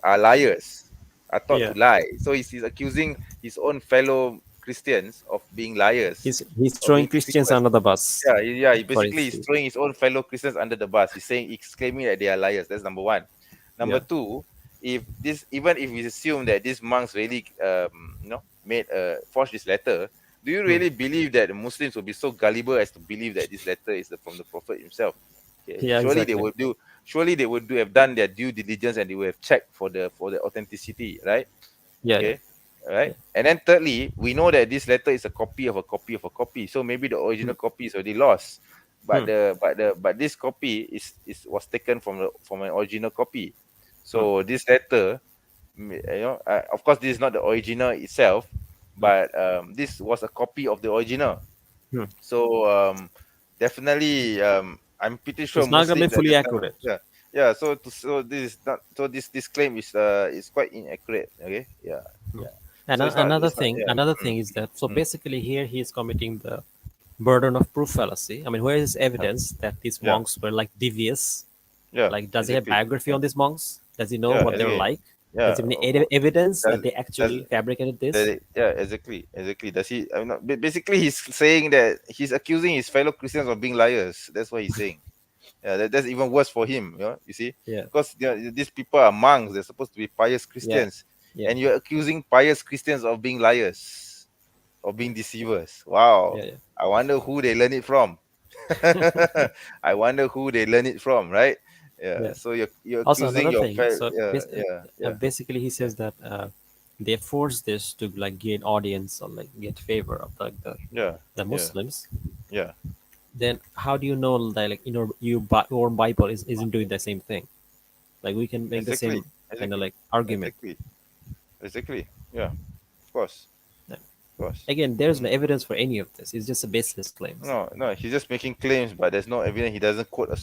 are liars, are taught yeah. to lie. So he's accusing his own fellow Christians of being liars, He's of throwing being Christians deceivers. under the bus Yeah. He for basically his is faith. throwing his own fellow Christians under the bus. He's claiming that they are liars. That's number one. Number Yeah, two, if this even if we assume that these monks really made forged this letter, do you hmm. really believe that the Muslims will be so gullible as to believe that this letter is from the Prophet himself? Okay. Yeah, exactly. Surely they would have done their due diligence and they would have checked for the authenticity, right? Yeah, yeah, Okay. All right. yeah. And then thirdly, we know that this letter is a copy of a copy of a copy. So maybe the original copy is already lost. Hmm. But this copy was taken from an original copy. So this letter, of course, this is not the original itself, but this was a copy of the original. Hmm. So definitely, I'm pretty sure It's not gonna be Muslims at fully the time, accurate. yeah. So this is not. So this claim is quite inaccurate. Okay, yeah, yeah. And So yeah. another thing is that so Mm, basically here he is committing the burden of proof fallacy. I mean, where is yeah, evidence that these yeah, monks were like devious? yeah, Like, does he have exactly. biography Yeah, on these monks? Does he know yeah, what they're exactly. like? Yeah, Does he have any evidence does that they does actually fabricated that this? yeah, exactly. Does he? I'm not, basically, he's saying that he's accusing his fellow Christians of being liars. That's what he's saying. Yeah, that's even worse for him. You see, Yeah, because these people are monks. They're supposed to be pious yeah, Christians, yeah, and you're accusing pious Christians of being liars, of being deceivers. Wow. yeah, I wonder who they learn it from. I wonder who they learn it from, right? Yeah. yeah. So you're Also, accusing another your thing. fellow. So Yeah. basically, he says that they force this to like gain audience or like get favor of Yeah. the Yeah. Muslims. Yeah. Then how do you know that like your Bible isn't doing the same thing? Like we can make the Exactly. same kind of Exactly. like argument. Exactly. Exactly. Yeah. Of course. Yeah. Of course. Again, there's no Mm. evidence for any of this. It's just a baseless claims. No. He's just making claims, but there's no evidence. He doesn't quote a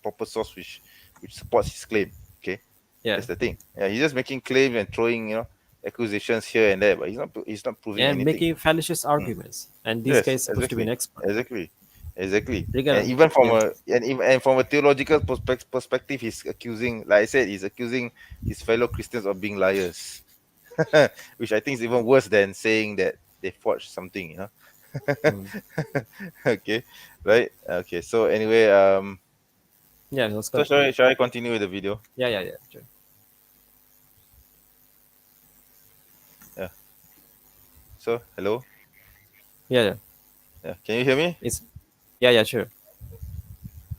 proper source which supports his claim. Okay. Yeah, That's the thing. Yeah. He's just making claims and throwing accusations here and there, but he's not proving and anything. making fallacious Mm. arguments. And this guy Yes. is supposed to be an expert. Exactly. And Regarding, even yeah, from a theological perspective, he's accusing, like I said, he's accusing his fellow Christians of being liars, which I think is even worse than saying that they forged something. mm. Okay, right? Okay. So anyway, Yeah. Let's so continue. shall I continue with the video? Yeah. Sure. Yeah. So hello. Yeah. Yeah. Can you hear me? It's yeah. Sure.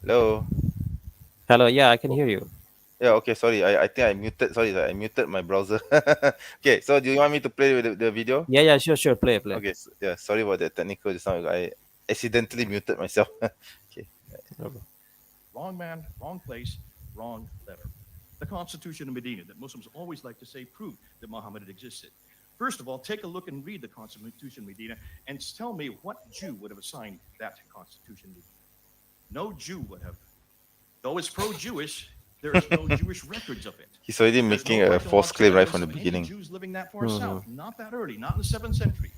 Hello. Hello. Yeah, I can Oh, hear you. yeah. Okay. Sorry. I think I muted. Sorry, I muted my browser. Okay. So do you want me to play with the video? Yeah. Sure. Play. Okay. Yeah. Sorry about the technical just now. I accidentally muted myself. Okay. Okay. Wrong man, wrong place, wrong letter. The Constitution of Medina that Muslims always like to say proved that Muhammad had existed. First of all, take a look and read the Constitution of Medina and tell me what Jew would have signed that Constitution. No Jew would have. Though it's pro-Jewish, there is no Jewish records of it. He's already There's making no a false claim right from the archaeological beginning. evidence of any Jews living that far Mhm. south, not that early, not in the 7th century.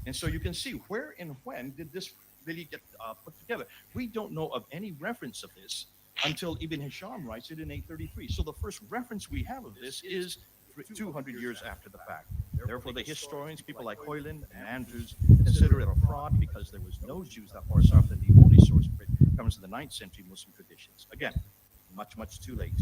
And so you can see where and when did this really get put together. We don't know of any reference of this until Ibn Hisham writes it in 833. So the first reference we have of this is 200 years after the fact. Therefore, the historians, people like Hoyland and Andrews, consider it a fraud because there was no Jews that far south, and the only source for it comes from the 9th century Muslim traditions. Again, much too late.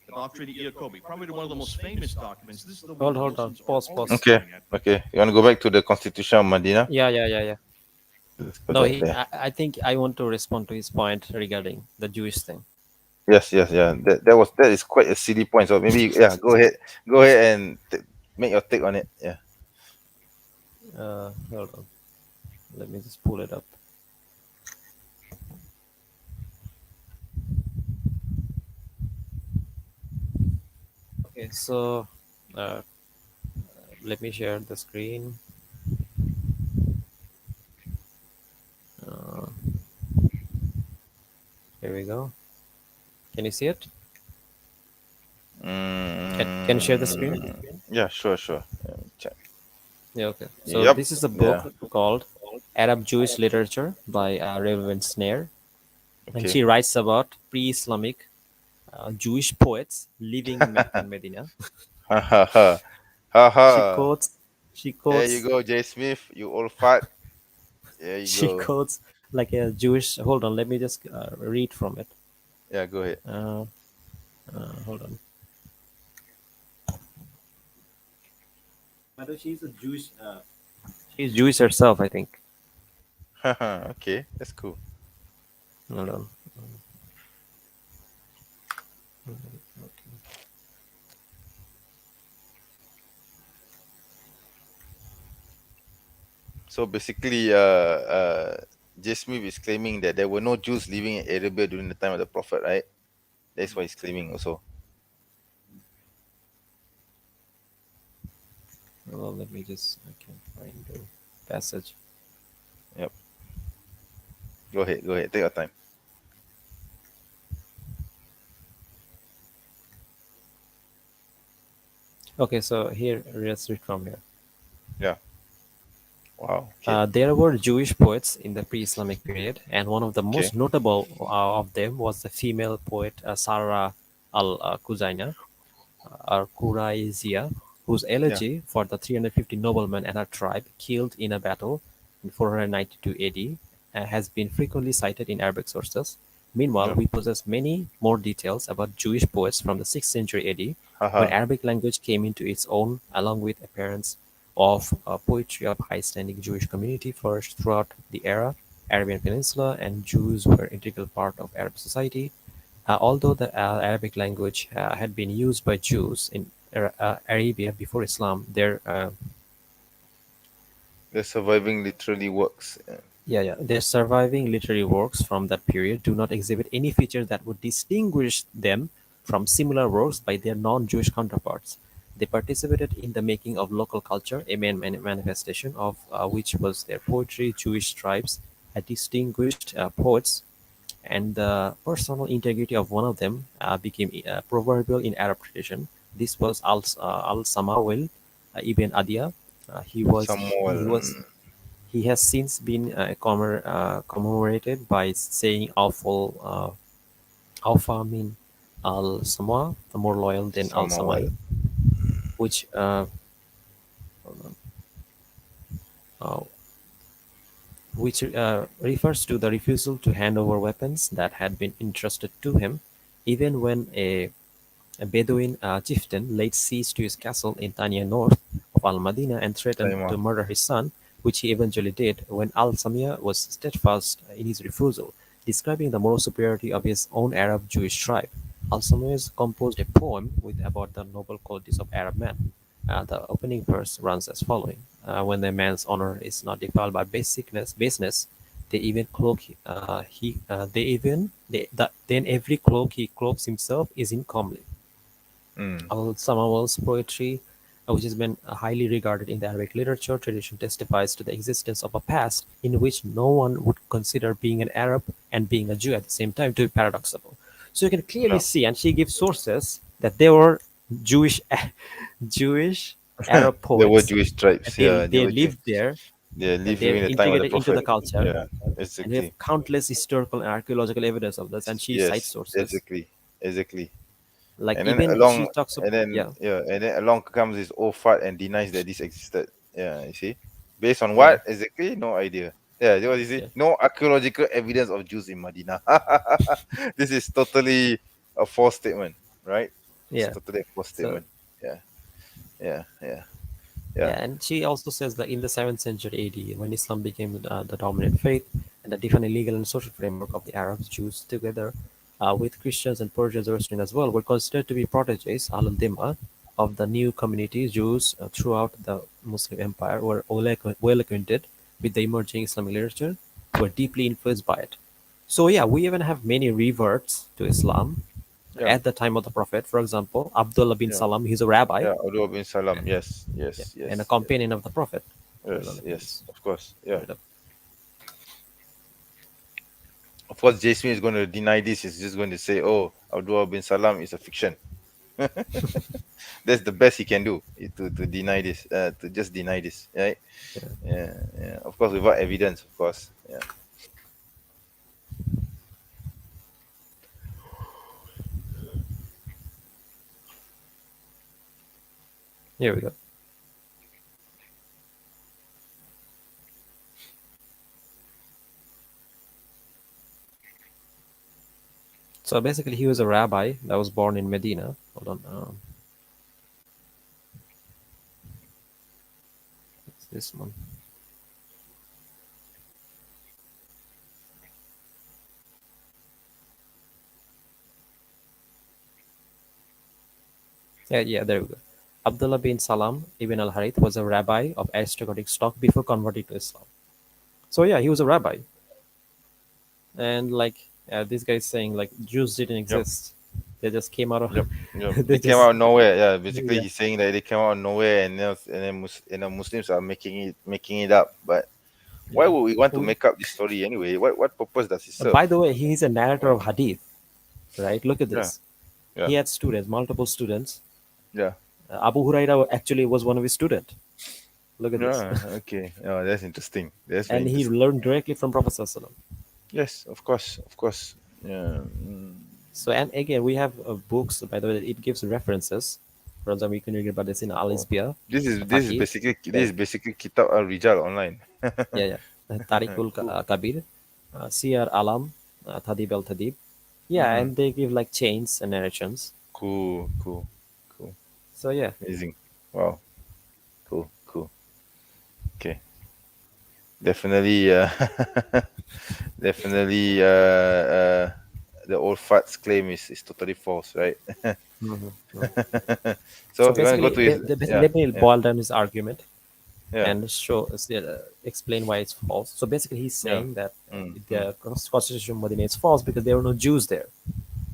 The Doctrine of Iacobi, probably one of the most famous documents. This is the one Hold on. Muslims are Pause. always Okay. staring at. Okay. You want to go back to the Constitution of Medina? Yeah. Let's go No, back there. I think I want to respond to his point regarding the Jewish thing. Yes, yes, yeah. That is quite a silly point. So maybe yeah, go ahead and make your take on it. Yeah. Hold on, let me just pull it up. Okay, so uh, let me share the screen. Uh, Here we go. Can you see it? Can you share the screen? Yeah, sure, sure. Check. Yeah, okay. So Yep. this is a Yeah. book called Arab Jewish Literature by Reverend Snare, and Okay. she writes about pre-Islamic Jewish poets living in Mecca and Medina. Ha ha ha. Ha She ha. quotes, she There you quotes, go, Jay Smith. You old fart. There you she go. quotes like a Jewish. Hold on, let me just read from it. Yeah, go ahead. Uh, Hold on. By the way, she's a Jewish. She's Jewish herself, I think. Ha ha. Okay, that's cool. Hold on. So basically, Jay Smith is claiming that there were no Jews living in Arabia during the time of the Prophet, right? That's what he's claiming also. Well, let me just. I can find the passage. Yep. Go ahead. Go ahead. Take your time. Okay, so here, let's read from here. Yeah. Wow. Okay. There were Jewish poets in the pre-Islamic period, and one of the Okay. most notable of them was the female poet Sarah al-Kuzaina, or Quraizia, whose Yeah. elegy for the 350 noblemen and her tribe killed in a battle in 492 AD has been frequently cited in Arabic sources. Meanwhile, Yeah. we possess many more details about Jewish poets from the 6th century AD, when Haha. Arabic language came into its own, along with appearance of poetry of high-standing Jewish community flourished throughout the era. Arabian Peninsula and Jews were an integral part of Arab society. Although the Arabic language had been used by Jews in Arabia before Islam, The surviving literally works. Yeah. their surviving literary works from that period do not exhibit any features that would distinguish them from similar works by their non-Jewish counterparts. They participated in the making of local culture, a main manifestation of which was their poetry. Jewish tribes had distinguished poets, and the personal integrity of one of them became proverbial in Arab tradition. This was Al Samawil ibn Adia. He Samuel. was he has since been commemorated by saying Alpha min al Sama, the more loyal than Al Samuel. Samai, which uh, refers to the refusal to hand over weapons that had been entrusted to him, even when a Bedouin chieftain laid siege to his castle in Tanya north of Al-Madinah and threatened to Taimah. murder his son, which he eventually did when Al-Samia was steadfast in his refusal, describing the moral superiority of his own Arab Jewish tribe. Al-Samia composed a poem with about the noble qualities of Arab men. The opening verse runs as following: "When the man's honor is not defiled by baseness, they even cloak then every cloak he cloaks himself is incomely." Mm. Al-Samawal's poetry, which has been highly regarded in the Arabic literature tradition, testifies to the existence of a past in which no one would consider being an Arab and being a Jew at the same time to be paradoxical. So you can clearly Yeah. see, and she gives sources that there were Jewish, Jewish Arab There were poets, Jewish and tribes. Yeah. There they were Jew. lived there, They and lived they're during the time of the integrated into the Prophet. culture, Yeah. and we have Exactly. countless historical and archaeological evidence of this. And she cites Yes. sources Exactly. Exactly. like And then even she along, talks about, and then yeah, yeah, and then along comes this old fart and denies that this existed. Yeah. You see, based on yeah, what exactly? No idea. Yeah. What is it? yeah, No archaeological evidence of Jews in Medina. This is totally a false statement, right? It's yeah. totally a false So statement. Yeah. Yeah. Yeah. Yeah. yeah, and she also says that in the 7th century AD, when Islam became the dominant faith and the defined legal and social framework of the Arabs, Jews together with Christians and Persians, Zoroastrian as well, were considered to be proteges, Ahlul Dhimma, of the new community. Jews throughout the Muslim empire were well acquainted with the emerging Islamic literature, were deeply influenced by it. So yeah, we even have many reverts to Islam Yeah, at the time of the Prophet. For example, Abdullah bin yeah, Salam, he's a rabbi, yeah. Abdullah bin Salam. Yes, yeah, yes, and a yes, yes, companion of the Prophet. Hold on, yes, let me yes. just Of course. put Yeah. it up. Of course, Jasmine is going to deny this. He's just going to say, "Oh, Abdullah bin Salam is a fiction." That's the best he can do, to deny this, to just deny this, right? Yeah. Yeah, yeah. Of course, without evidence, of course. Yeah. Here we go. So basically, he was a rabbi that was born in Medina. Hold on. It's this one. Yeah, yeah, there we go. Abdullah bin Salam ibn al Harith was a rabbi of aristocratic stock before converting to Islam. So yeah, he was a rabbi, and like this guy is saying, like Jews didn't Yep. exist; they just came out of. Yep. Yep. They They came just out of nowhere. Yeah. Basically, yeah. he's saying that they came out of nowhere, and then Muslims are making it up. But why Yeah. would we want to We- make up this story anyway? What purpose does it serve? By the way, he's a narrator of hadith, right? Look at Yeah. this. Yeah. He had students, multiple students. Yeah. Abu Huraira actually was one of his students. Look at this. Yeah. Okay. Oh, that's interesting. That's very And he interesting. learned directly from Prophet Sallallahu Alaihi Wasallam. Yes. Of course. Of course. Yeah. So, and again, we have books, by the way, it gives references. For example, you can read about this in Al Oh. Isbia, This is Faqih. basically Yeah, Kitab Al Rijal online. yeah. Tariqul Cool. Kabir, Siyar Alam, Tadib al Tadib. Yeah, Mm-hmm. and they give like chains and narrations. Cool. Cool. Cool. So, yeah. Amazing. Wow. Cool. Cool. Okay. Definitely. Definitely. The old farts claim is totally false, right? Mhm. So So you want to go basically, to his? Yeah. let me Yeah. boil down his argument Yeah. and explain why it's false. So basically, he's Yeah. saying that Mm. the Constitution of Medina is false because there were no Jews there. Yeah.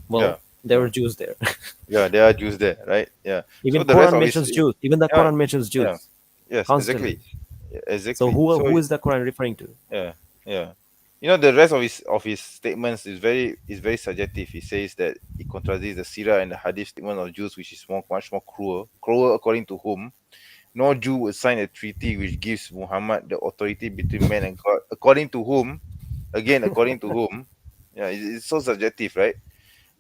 Well, there Yeah. were Jews there. Yeah. There are Jews there, right? Yeah. So Even the rest Quran of his. mentions Jews. Even the Yeah. Quran mentions Yeah. Jews Yes. constantly. Exactly. So Exactly. who is the Quran referring to? Yeah, yeah. The rest of his statements is very subjective. He says that it contradicts the Sirah and the Hadith statement of Jews, which is much more cruel according to whom no Jew would sign a treaty which gives Muhammad the authority between man and God. According to whom, again, according to whom? Yeah, it's so subjective, right?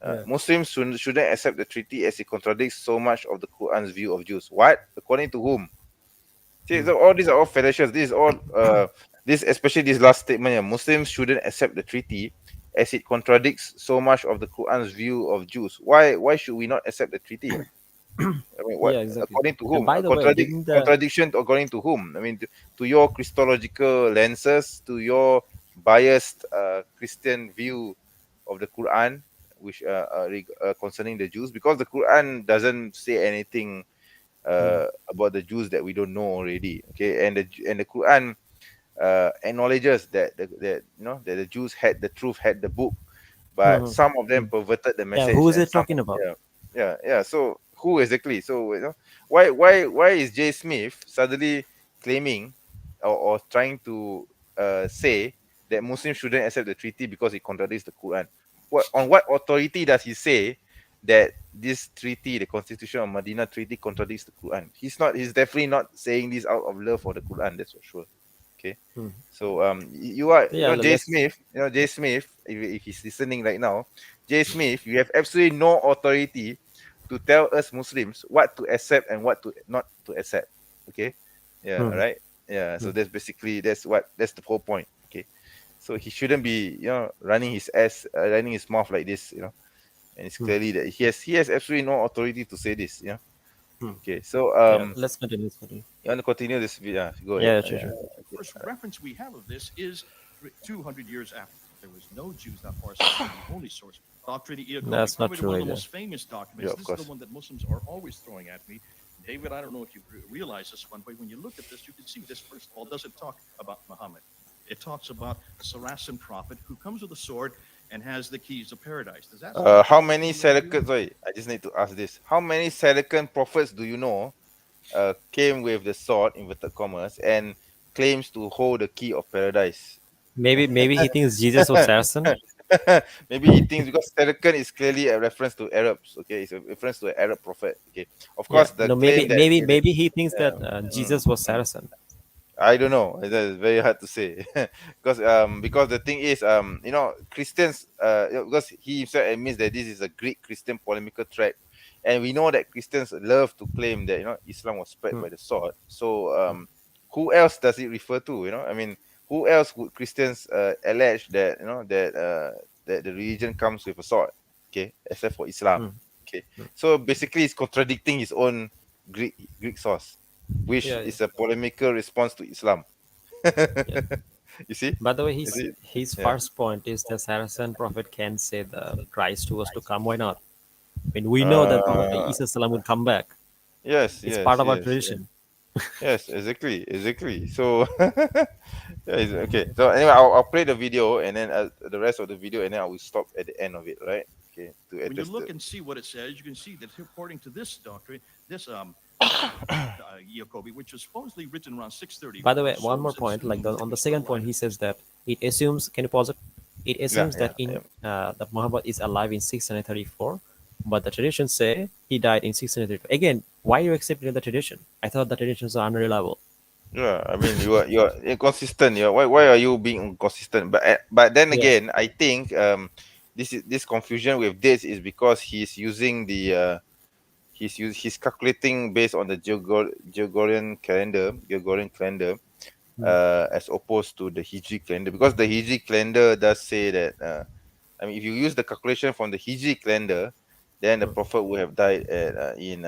Yeah. Muslims shouldn't accept the treaty as it contradicts so much of the Quran's view of Jews. What? According to whom? See, so all these are all fallacious. This is all especially this last statement. Yeah, Muslims shouldn't accept the treaty as it contradicts so much of the Quran's view of Jews. Why should we not accept the treaty? I mean, what Yeah, exactly. according to And whom? by A the way, didn't the contradiction according to whom? I mean, to your Christological lenses, to your biased Christian view of the Quran, which concerning the Jews, because the Quran doesn't say anything about the Jews that we don't know already. Okay, and the Quran acknowledges that the Jews had the truth, had the book, but Mhm. some of them Mhm. perverted the Yeah, who message, is and it some, talking about? yeah. So who exactly? So why is Jay Smith suddenly claiming or trying to say that Muslims shouldn't accept the treaty because it contradicts the Quran? On what authority does he say that this treaty, the Constitution of Medina Treaty, contradicts the Quran? He's definitely not saying this out of love for the Quran, that's for sure. Okay. Hmm. So you are Yeah, Jay let's. Smith, Jay Smith, if he's listening right now, Jay Smith, you have absolutely no authority to tell us Muslims what to accept and what to not to accept. Okay. Yeah, Hmm. right. Yeah. So that's the whole point. Okay. So he shouldn't be, running his mouth like this. And it's Hmm. clearly that he has absolutely no authority to say this. Yeah. Hmm. Okay. So Yeah, let's continue. Let's continue. you want to continue this? Yeah, go ahead. Yeah, sure, sure. First reference we have of this is 200 years after. There was no Jews that far south, the only source. Doctrine of Iacobi, That's not probably true one of the either. most famous documents. Yeah, of This is course. the one that Muslims are always throwing at me. David, I don't know if you realize this one, but when you look at this, you can see this, first of all, doesn't talk about Muhammad. It talks about a Saracen prophet who comes with a sword and has the keys of paradise. Does that sound How like many something you wanna do? Saracen? Sorry, I just need to ask this. How many Saracen prophets do you know came with the sword, inverted commas, and claims to hold the key of paradise? Maybe he thinks Jesus was Saracen. Maybe he thinks because Saracen is clearly a reference to Arabs. Okay, it's a reference to an Arab prophet. Okay, of Yeah. course the No, claim that maybe he thinks yeah, that mm, Jesus was mm. Saracen. I don't know. That is very hard to say because the thing is Christians because he himself admits that this is a Greek Christian polemical track, and we know that Christians love to claim that Islam was spread Hmm. by the sword. So who else does it refer to? I mean, who else would Christians allege that that the religion comes with a sword? Okay, except for Islam. Hmm. Okay, so basically, it's contradicting his own Greek source, which Yeah, yeah. is a polemical response to Islam. Yeah. You see? By the way, You see? his Yeah. first point is the Saracen prophet can say the Christ who was to come. Why not? I mean, we know that Uh, Isa Salam would come back. yes, It's part yes, of our yes, tradition. yes, exactly, exactly. So, yeah, okay. So anyway, I'll play the video and then the rest of the video, and then I will stop at the end of it, right? Okay, to When you address look the. and see what it says, you can see that according to this doctrine, this Jacobi, which was supposedly written around 630. By the way, one more sources point. Like on the still second point, alive. he says that it assumes. Can you pause it? It Yeah, assumes yeah, that in yeah. that Muhammad is alive in 634, but the traditions say he died in 632. Again, why are you accepting the tradition? I thought the traditions are unreliable. Yeah, I mean you are inconsistent. Why are you being inconsistent? But then Yeah. again, I think this confusion with dates is because he's using the he's calculating based on the Gregorian calendar Hmm. as opposed to the Hijri calendar, because the Hijri calendar does say that I mean, if you use the calculation from the Hijri calendar, then the Hmm. prophet would have died at in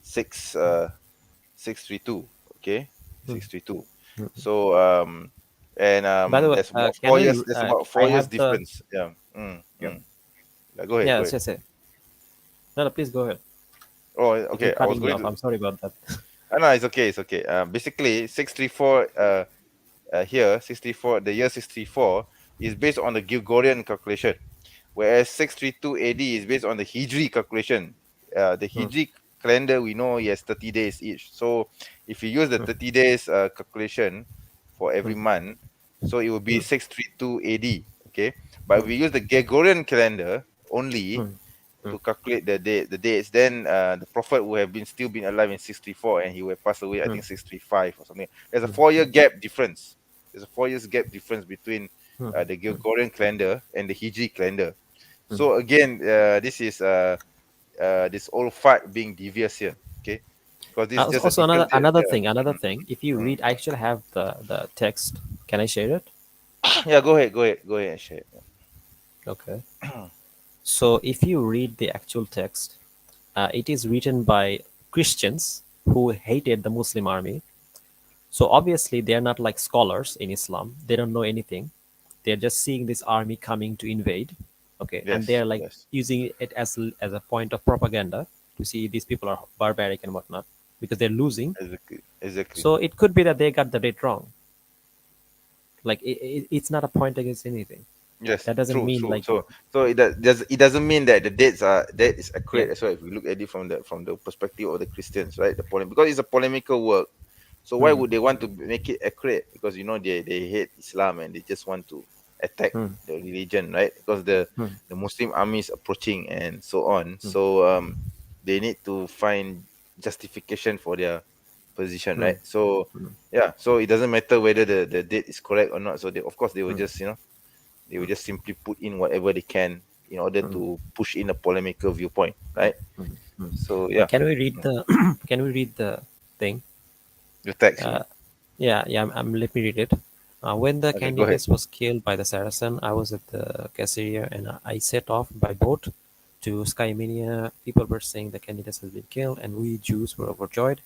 6 632. Okay, Hmm. 632. Hmm. So and By the way, there's about can 4 years, we? there's about I 4 years have the. difference. Yeah. Yeah. Yeah, go ahead, Yeah. go Let's ahead. just say. No, no, please go ahead. Oh, I keep okay, I was cutting you going off. to. I'm sorry about that. No, it's okay, it's okay. Basically 634 here 64, the year 64 is based on the Gregorian calculation, whereas 632 AD is based on the Hijri calculation. The Hmm. Hijri calendar, we know, has 30 days each. So if you use the 30 days calculation for every Hmm. month, so it will be Hmm. 632 AD. Okay, but if Hmm. we use the Gregorian calendar only Hmm. Hmm. to calculate the dates, then the prophet would have still been alive in 64, and he would have passed away, I Hmm. think, 65 or something. There's a Hmm. 4 year gap difference. There's a 4 years gap difference between Hmm. the Hmm. Gregorian calendar and the Hijri calendar. Hmm. So again, this is this old fight being devious here. Okay, because this is just a Also, difference. another thing. If you Mm. read, I actually have the text. Can I share it? Yeah, go ahead, and share. Okay. So if you read the actual text, it is written by Christians who hated the Muslim army. So obviously they are not like scholars in Islam. They don't know anything. They're just seeing this army coming to invade. Okay, and they Yes, are like yes, using it as a point of propaganda to see these people are barbaric and whatnot because they're losing. exactly, exactly. So it could be that they got the date wrong. Like it's not a point against anything. Yes, That doesn't true, mean true. like So it doesn't mean that the that is yeah. accurate as well. If we look at it from the perspective of the Christians, right? Because it's a polemical work. So why Hmm, would they want to make it accurate? Because they hate Islam and they just want to attack hmm, the religion, right? Because hmm, the Muslim army is approaching and so on. hmm, So they need to find justification for their position, hmm, right? So hmm, yeah, so it doesn't matter whether the date is correct or not. So they, of course, they will hmm, just they will just simply put in whatever they can in order hmm, to push in a polemical viewpoint, right? hmm, hmm. So yeah, Can we read the can we read the thing? the text, you Uh, mean? yeah, yeah. Let me read it. When the Okay, go ahead. Candidates was killed by the Saracen, I was at the Caesarea and I set off by boat to Skymenia. People were saying the Candidates has been killed, and we Jews were overjoyed.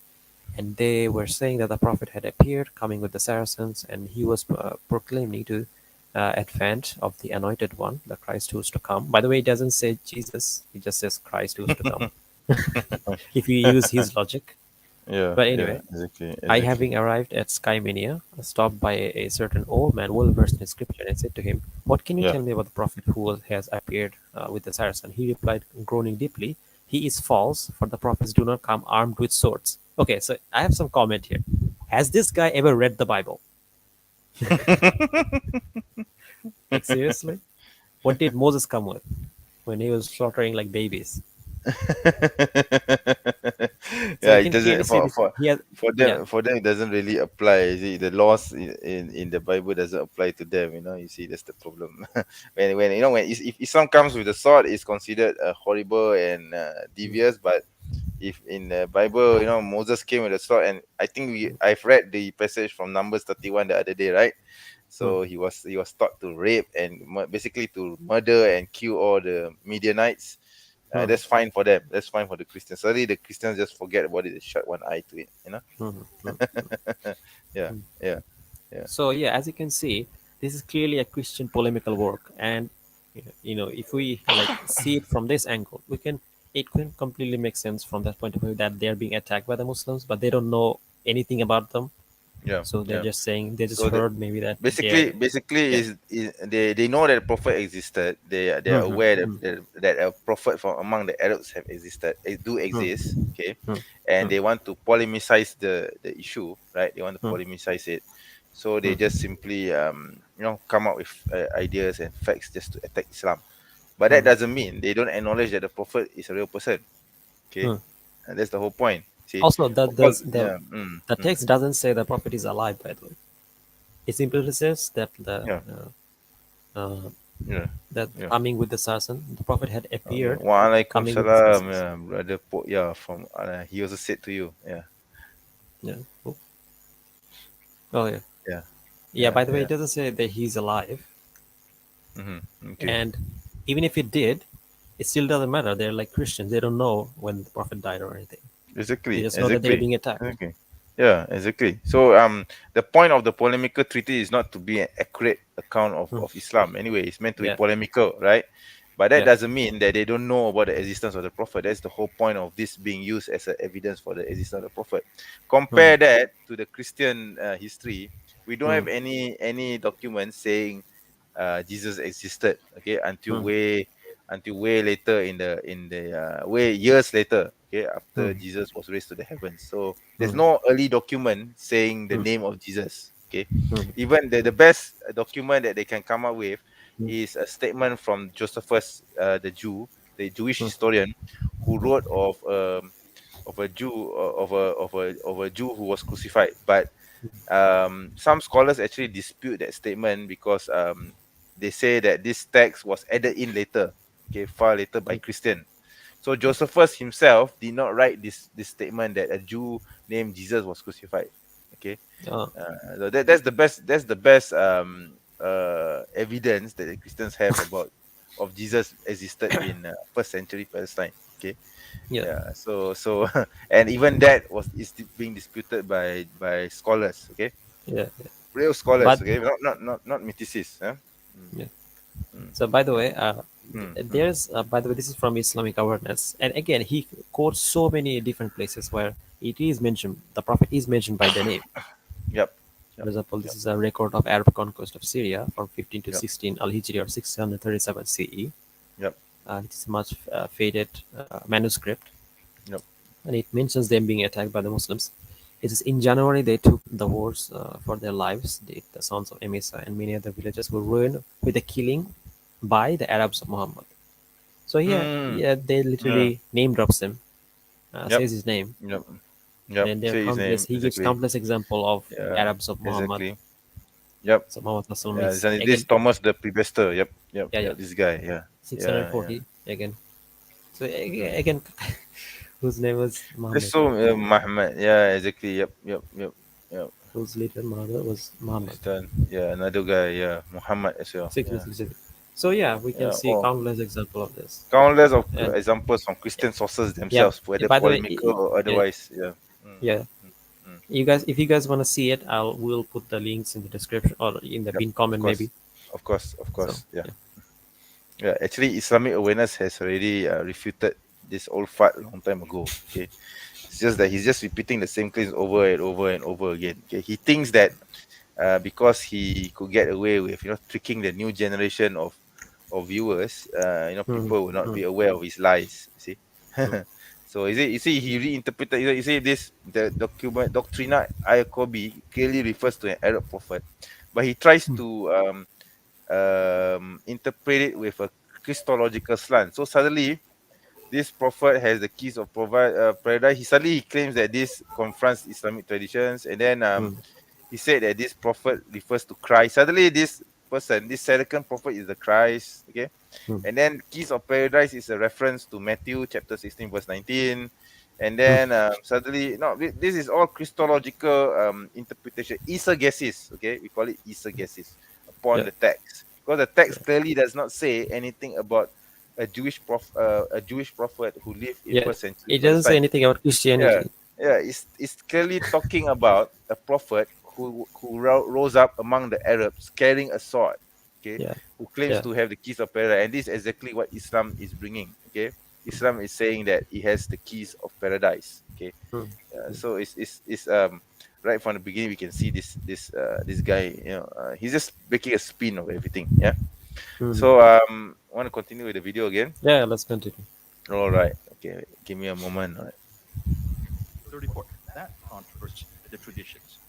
And they were saying that the Prophet had appeared, coming with the Saracens, and he was proclaiming to advent of the anointed one, the Christ who is to come. By the way, it doesn't say Jesus; it just says Christ who is to come. If you use his logic. Yeah, But yeah, anyway, exactly, I, exactly. having arrived at Skymania, stopped by a certain old man well versed in scripture and said to him, "What can you Yeah. tell me about the prophet who has appeared with the Saracen?" He replied, groaning deeply, "He is false, for the prophets do not come armed with swords." Okay, so I have some comment here. Has this guy ever read the Bible? Like, seriously? What did Moses come with when he was slaughtering like babies? So Yeah, you it can clearly doesn't see this. He has, yeah. for them it doesn't really apply. You see, the laws in the Bible doesn't apply to them. You know, you see, that's the problem. When you know when if Islam comes with the sword, it's considered horrible and devious. But if in the Bible, you know, Moses came with a sword, and I think I've read the passage from Numbers 31 the other day, right? Hmm. So he was taught to rape and basically to murder and kill all the Midianites. Hmm. That's fine for them. That's fine for the Christians. Suddenly the Christians just forget about it. They shut one eye to it. You know. Hmm. Hmm. Yeah, yeah, yeah. So yeah, as you can see, this is clearly a Christian polemical work, and if we like see it from this angle, it can completely make sense from that point of view that they're being attacked by the Muslims, but they don't know anything about them, Yeah, so they're yeah. just saying they just So heard maybe that they're basically yeah. is they know that a prophet existed. They are Hmm. aware Hmm. that a prophet from among the Arabs have existed. They do Hmm. exist. Okay, Hmm. and Hmm. they want to polemicize the issue, right? They want to Hmm. polemicize it. So they Hmm. just simply come up with ideas and facts just to attack Islam. But that Hmm. doesn't mean they don't acknowledge that the prophet is a real person. Okay, Hmm. and that's the whole point. See, Also, of course, the yeah, the text doesn't say the prophet is alive. By the way, it simply says that yeah, uh, yeah, that yeah. coming with the Saracen, the prophet had Okay. appeared Wa alaikum coming with the salam, Saracens. yeah, brother. Yeah, from he also said to you, yeah, Yeah. Oh, oh, yeah. yeah, Yeah. yeah, By the way, yeah. it doesn't say that he's alive, Okay, and even if it did, it still doesn't matter. They're like Christians; they don't know when the prophet died or anything. They exactly, just know that they're exactly, being attacked. exactly. Yeah, exactly. So the point of the polemical treaty is not to be an accurate account Hmm. of Islam. Anyway, it's meant to be Yeah. polemical, right? But that Yeah. doesn't mean that they don't know about the existence of the prophet. That's the whole point of this being used as a evidence for the existence of the prophet. Hmm. Compare that to the Christian history. We don't Hmm. have any documents saying Jesus existed. Okay, Hmm. until way later in the way years later. Okay, Hmm. after Jesus was raised to the heavens. So there's Hmm. no early document saying the Hmm. name of Jesus. Okay, Hmm. even the best document that they can come up with Hmm. is a statement from Josephus, the Jew, the Jewish Hmm. historian, who Hmm. wrote of a Jew of a Jew who was crucified. But some scholars actually dispute that statement because they say that this text was added in later, okay, far later by Christian. So Josephus himself did not write this statement that a Jew named Jesus was crucified. Okay, Uh, so that's the best evidence that the Christians have about of Jesus existed in first century Palestine. Okay, yeah. yeah. So and even that being disputed by scholars. Okay, Yeah. real scholars. But Okay, not mythicists. Huh? Mm, yeah. mm, So by the yeah. way, Mm, mm. there's by the way, this is from Islamic awareness, and again, he quotes so many different places where it is mentioned. The prophet is mentioned by the name. Yep. For Yep. example, this Yep. is a record of Arab conquest of Syria from 15 to Yep. 16 Al-Hijri or 637 CE. Yep. It is a much faded manuscript, Yep. and it mentions them being attacked by the Muslims. It says in January they took the wars for their lives. The sons of Emesa and many other villages were ruined with the killing by the Arabs of Muhammad. So yeah, Mm, yeah, they yeah. literally name drops him, Yep. says his name. Yep. Yep. Then there are Say his countless. name He gives exactly. countless example of Yeah. Arabs of Muhammad. Exactly. Yep. So Muhammad Sallam Yeah. is This again, Thomas the Prevester. Yep. Yep. yeah, Yep. yeah, This guy. Yeah. Yeah. Yeah. 640 again. So Mm. again, whose name was That's Muhammad, so Muhammad. Yeah. Exactly. Yep. Yep. Yep. Yep. whose little mother was Muhammad. This done. Yeah. Another guy. Yeah. Muhammad as well. Yeah. 660. So yeah, we can Yeah. see Oh, countless example of this. countless of And examples from Christian sources yeah, themselves, whether by the way, polemical or yeah, otherwise. Yeah. Mm, yeah. mm, mm. You guys, if you guys want to see it, we'll put the links in the description or in the Yep. pin Of comment course. maybe. Of course, of So course. Yeah. Yeah, actually, Islamic awareness has already refuted this old fart long time ago. Okay, it's just that he's just repeating the same claims over and over and over again. Okay, he thinks that because he could get away with tricking the new generation of viewers, people will not be aware of his lies. You see, so you see he reinterpreted. You see this the document Doctrina Ayakobi clearly refers to an Arab prophet, but he tries to interpret it with a Christological slant. So suddenly, this prophet has the keys of paradise. He claims that this confronts Islamic traditions, and then he said that this prophet refers to Christ. Suddenly, this person, this second prophet, is the Christ. Okay, and then keys of paradise is a reference to Matthew chapter 16, verse 19. And then suddenly, no, this is all Christological interpretation, eisegesis. Okay, we call it eisegesis upon Yeah. the text, because the text clearly does not say anything about a Jewish prophet who lived in Yeah. first century It doesn't say Palestine. anything about Yeah, Christianity. yeah, it's clearly talking about a prophet who rose up among the Arabs carrying a sword. Okay, Yeah. who claims Yeah. to have the keys of paradise, and this is exactly what Islam is bringing. Okay, Islam is saying that it has the keys of paradise. Okay, so it's right from the beginning we can see this guy. He's just making a spin of everything. Yeah. So want to continue with the video again? Yeah, let's continue. All right. Okay, give me a moment. All right. 34. That controverts the traditions.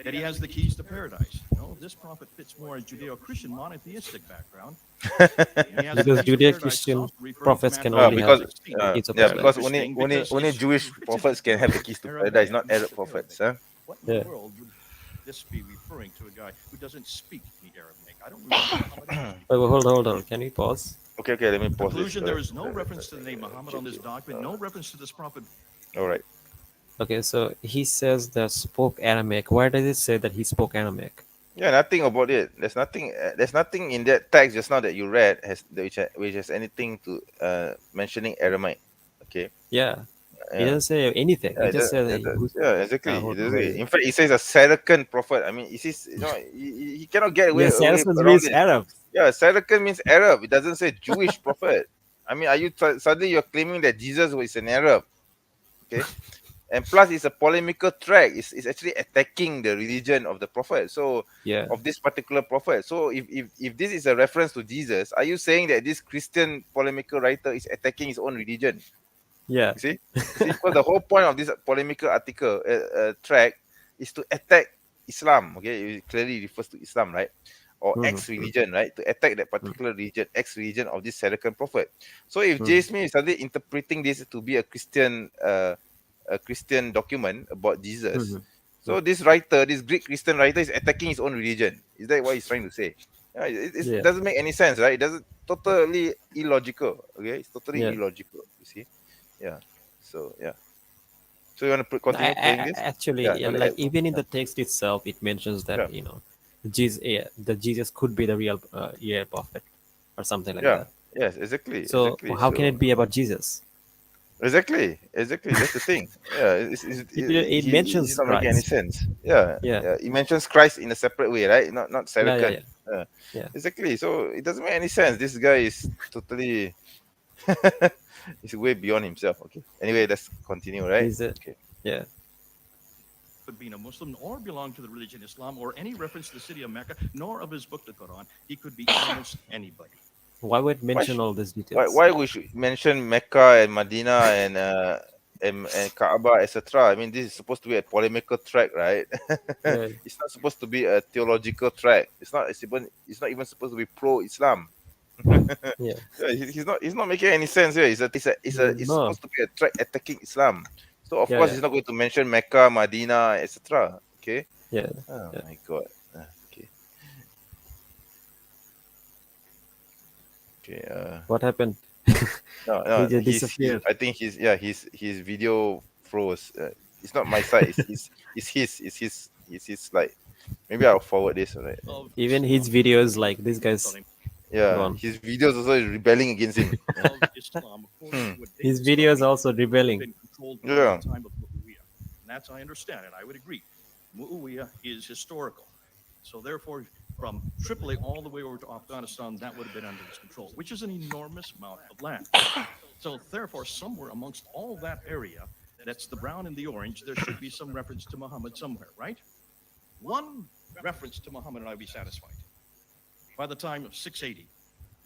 That he has the keys to paradise. No, this prophet fits more a Judeo-Christian monotheistic background. He has the Because keys to Judeo-Christian paradise, referring to prophets can Matthew only have because 16. keys of yeah, paradise. because Interesting, only because only it's Jewish written prophets can have the keys to paradise, not Arab prophets. Huh? What in Yeah. the world would this be referring to a guy who doesn't speak the Aramaic? I don't remember. Wait, hold on. Can we pause? Okay, let me pause this. Conclusion, there is no reference to the name Muhammad on this document, no reference to this prophet. All right. Okay, so he says that spoke Aramaic. Why does it say that he spoke Aramaic? Yeah, nothing about it. There's nothing. There's nothing in that text just now that you read which has anything to mentioning Aramaic. Okay. Yeah. He Yeah. doesn't say anything. He just says Yeah, exactly. hold on, Exactly. wait. In fact, it says a Saracen prophet. I mean, he cannot get away, Yeah, Saracens means around it. Arab. Yeah, Saracen means Arab. It doesn't say Jewish prophet. I mean, are you suddenly you're claiming that Jesus was an Arab? Okay, and plus it's a polemical track. It's actually attacking the religion of the prophet. So Yeah. of this particular prophet. So if this is a reference to Jesus, are you saying that this Christian polemical writer is attacking his own religion? Yeah. You see, because the whole point of this polemical article track is to attack Islam. Okay, it clearly refers to Islam, right? Or ex-religion, right? To attack that particular religion, ex-religion of this Saracen prophet. So if Jasmine is suddenly interpreting this to be a Christian document about Jesus, so this writer, this Greek Christian writer, is attacking his own religion. Is that what he's trying to say? It doesn't make any sense, right? It doesn't totally illogical. Okay, it's totally illogical. You see. Yeah. So yeah. So you want to continue playing this? Actually, like even in the text itself, it mentions that the Jesus could be the real prophet or something like that. Yes, exactly. So exactly. how can it be about Jesus? Exactly. That's the thing. Yeah, It mentions he's not making any Christ. sense. Yeah. Yeah. He mentions Christ in a separate way, right? Not Saracen. Yeah. Exactly. So it doesn't make any sense. This guy is totally he's way beyond himself. Okay. Anyway, let's continue, right? Okay. Yeah. But being a Muslim or belong to the religion Islam or any reference to the city of Mecca, nor of his book, the Quran, he could be almost anybody. Why would mention all these details? Why we should mention Mecca and Medina and Kaaba, etc.? I mean, this is supposed to be a polemical track, right? It's not supposed to be a theological track. It's not even supposed to be pro-Islam. He's not making any sense here. It's supposed to be a track attacking Islam. So of course he's not going to mention Mecca, Medina, etc. Okay. Yeah. Oh my God. Okay. Okay. What happened? No. He just disappeared. I think his video froze. It's not my side. It's his. Like maybe I'll forward this. Right. Even his videos, like this guy's. Yeah, his videos also is rebelling against him. His videos also rebelling. Yeah. And that's, I understand it. I would agree. Mu'awiyah is historical. So therefore, from Tripoli all the way over to Afghanistan, that would have been under his control, which is an enormous amount of land. So therefore, somewhere amongst all that area, that's the brown and the orange, there should be some reference to Muhammad somewhere, right? One reference to Muhammad and I'd be satisfied. By the time of 680,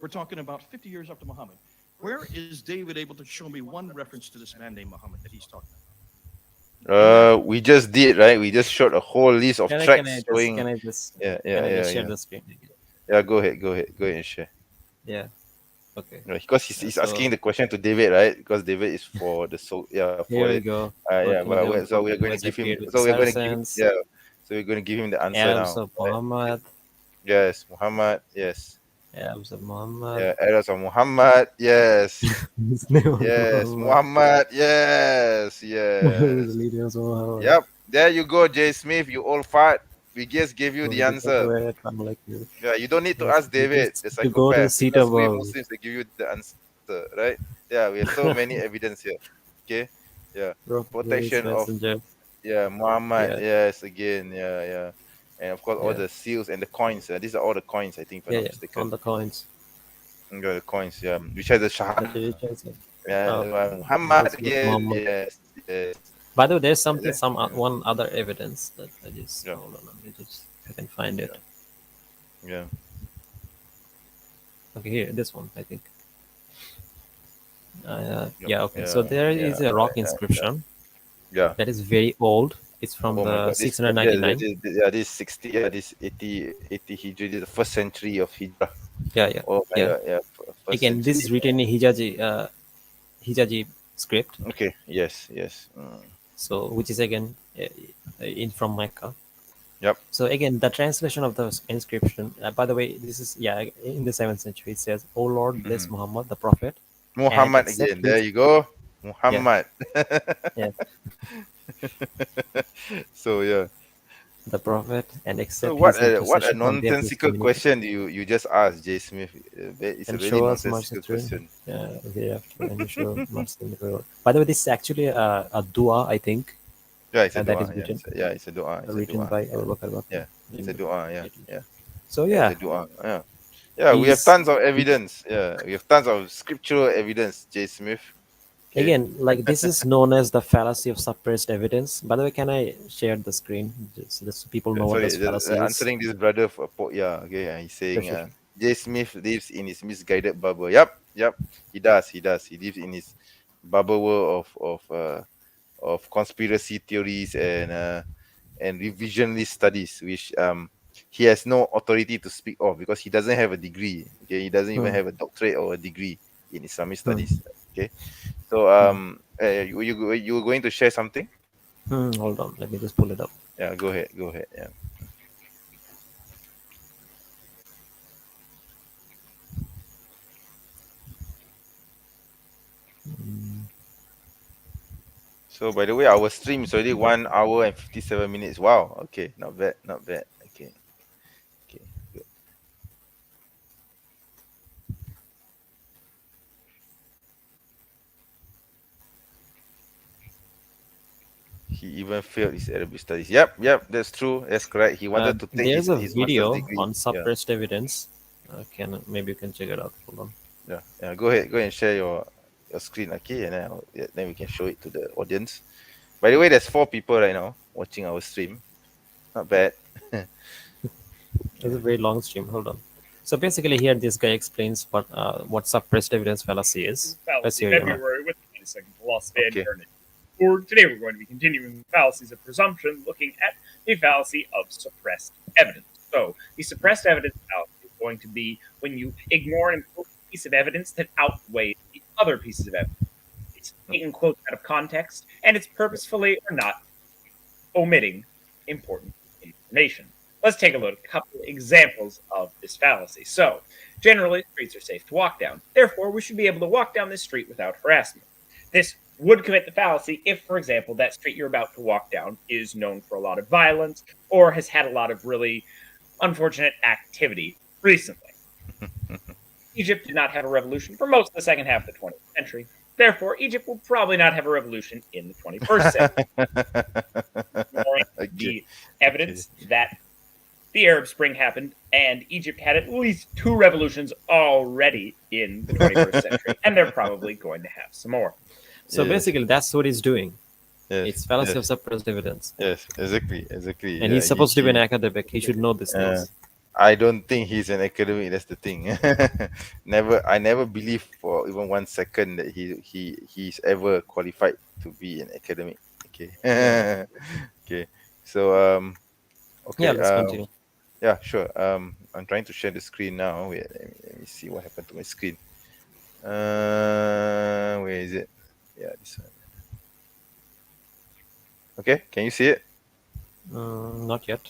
we're talking about 50 years after Muhammad. Where is David able to show me one reference to this man named Muhammad that he's talking about? We just did, right? We just showed a whole list of tracks showing. Can I just Yeah, share the screen? Yeah, go ahead and share. Yeah. Okay. Right, because he's asking the question to David, right? Because David is for the for Here we it. go. So we're going to give him. So we're going to give. Yeah. So we're going to give him the answer Arabs now. of Muhammad. Yes, Muhammad. Yes. Arabs of Muhammad. Yeah, Arabs of Muhammad. Yes. His name was Yes, Muhammad. Yes. Yes. His leader was Muhammad. Yep. There you go, Jay Smith. You old fart. We just gave you the answer. I'm like you. Yeah, you don't need to Yes, ask David, just the to go to psychopath. seat Because we above. Muslims, they give you the answer, right? Yeah, we have so many evidence here. Okay. Yeah. Protection of messenger. Muhammad. Yeah. Yes, again. Yeah. And of course, all Yeah. the seals and the coins. These are all the coins, I think, if I'm Yeah, not on mistaken. the coins. Yeah, the coins, yeah. Which has the Shah. That did it, Yeah, Oh, Muhammad that's again. Muhammad. Yes. By the way, there's something, Yeah. one other evidence that I just Yeah. hold on, let me just I can find it. Yeah. Okay, here, this one, I think. Yep. Yeah, okay. So there is a rock inscription Yeah. that is very old. It's from Oh my the God, this 699. this 60, this 80 Hijri, this is the first century of Hijrah. Yeah. Oh my Yeah. God, yeah. First Again, this is century. written in Hijazi script. Okay. Yes. So, which is again in from Mecca. Yep. So again, the translation of the inscription. By the way, this is in the 7th century. It says, "O Lord, bless Muhammad, the prophet." Muhammad accept again. There you go. Muhammad. Yeah, So yeah. the prophet, and accept So what his a intercession from their nonsensical discrimination. question you just asked, Jay Smith. It's a And really show us mercy nonsensical through question. hereafter, and you show mercy in the world. By the way, this is actually a dua, I think, Yeah, it's a that dua. is written, It's a dua. It's a written dua. by Abu Bakr Bakr. Yeah, it's a dua. Yeah. So Yeah, yeah, it's a dua. Yeah. We have He's- tons of evidence. Yeah, we have tons of scriptural evidence, Jay Smith. Okay. again, like this is known as the fallacy of suppressed evidence. By the way, can I share the screen so people know what Sorry, this fallacy is? answering this brother for he's saying Sure. Jay Smith lives in his misguided bubble. Yep, he does. He lives in his bubble world of conspiracy theories and revisionist studies, which he has no authority to speak of because he doesn't have a degree. Okay, he doesn't even have a doctorate or a degree in Islamic studies. Okay, so you were going to share something? Hold on, let me just pull it up. Yeah, go ahead. Yeah. So by the way, our stream is already 1 hour and 57 minutes. Wow. Okay, not bad. Okay, good. He even failed his Arabic studies. Yep, that's true. That's correct. He wanted to take There's a his video master's degree. on suppressed evidence. Maybe you can check it out. Hold on. Yeah. Go ahead and share your screen, okay, and then we can show it to the audience. By the way, there's 4 people right now watching our stream. Not bad. It's a very long stream. Hold on. So basically, here this guy explains what suppressed evidence fallacy is. Let's Fallacy hear him out. February with the 22nd philosophy Okay. and eternity. For today, we're going to be continuing with fallacies of presumption, looking at the fallacy of suppressed evidence. So, the suppressed evidence fallacy is going to be when you ignore an important piece of evidence that outweighs the other pieces of evidence. It's taking quotes out of context, and it's purposefully or not omitting important information. Let's take a look at a couple examples of this fallacy. So, generally, streets are safe to walk down. Therefore, we should be able to walk down this street without harassment. This would commit the fallacy if, for example, that street you're about to walk down is known for a lot of violence or has had a lot of really unfortunate activity recently. Egypt did not have a revolution for most of the second half of the 20th century. Therefore, Egypt will probably not have a revolution in the 21st century. Ignoring the evidence that the Arab Spring happened, and Egypt had at least 2 revolutions already in the 21st century, and they're probably going to have some more. So Yes. basically, that's what he's doing. Yes. It's fallacy yes. of suppressed evidence. Yes, exactly. And he's supposed to be an academic. He should know these things. I don't think he's an academic. That's the thing. I never believed for even 1 second that he's ever qualified to be an academic. Okay. Okay. So okay. Yeah, let's continue. Yeah, sure. I'm trying to share the screen now. Wait, let me see what happened to my screen. Where is it? Yeah, this one. Okay, can you see it? Not yet.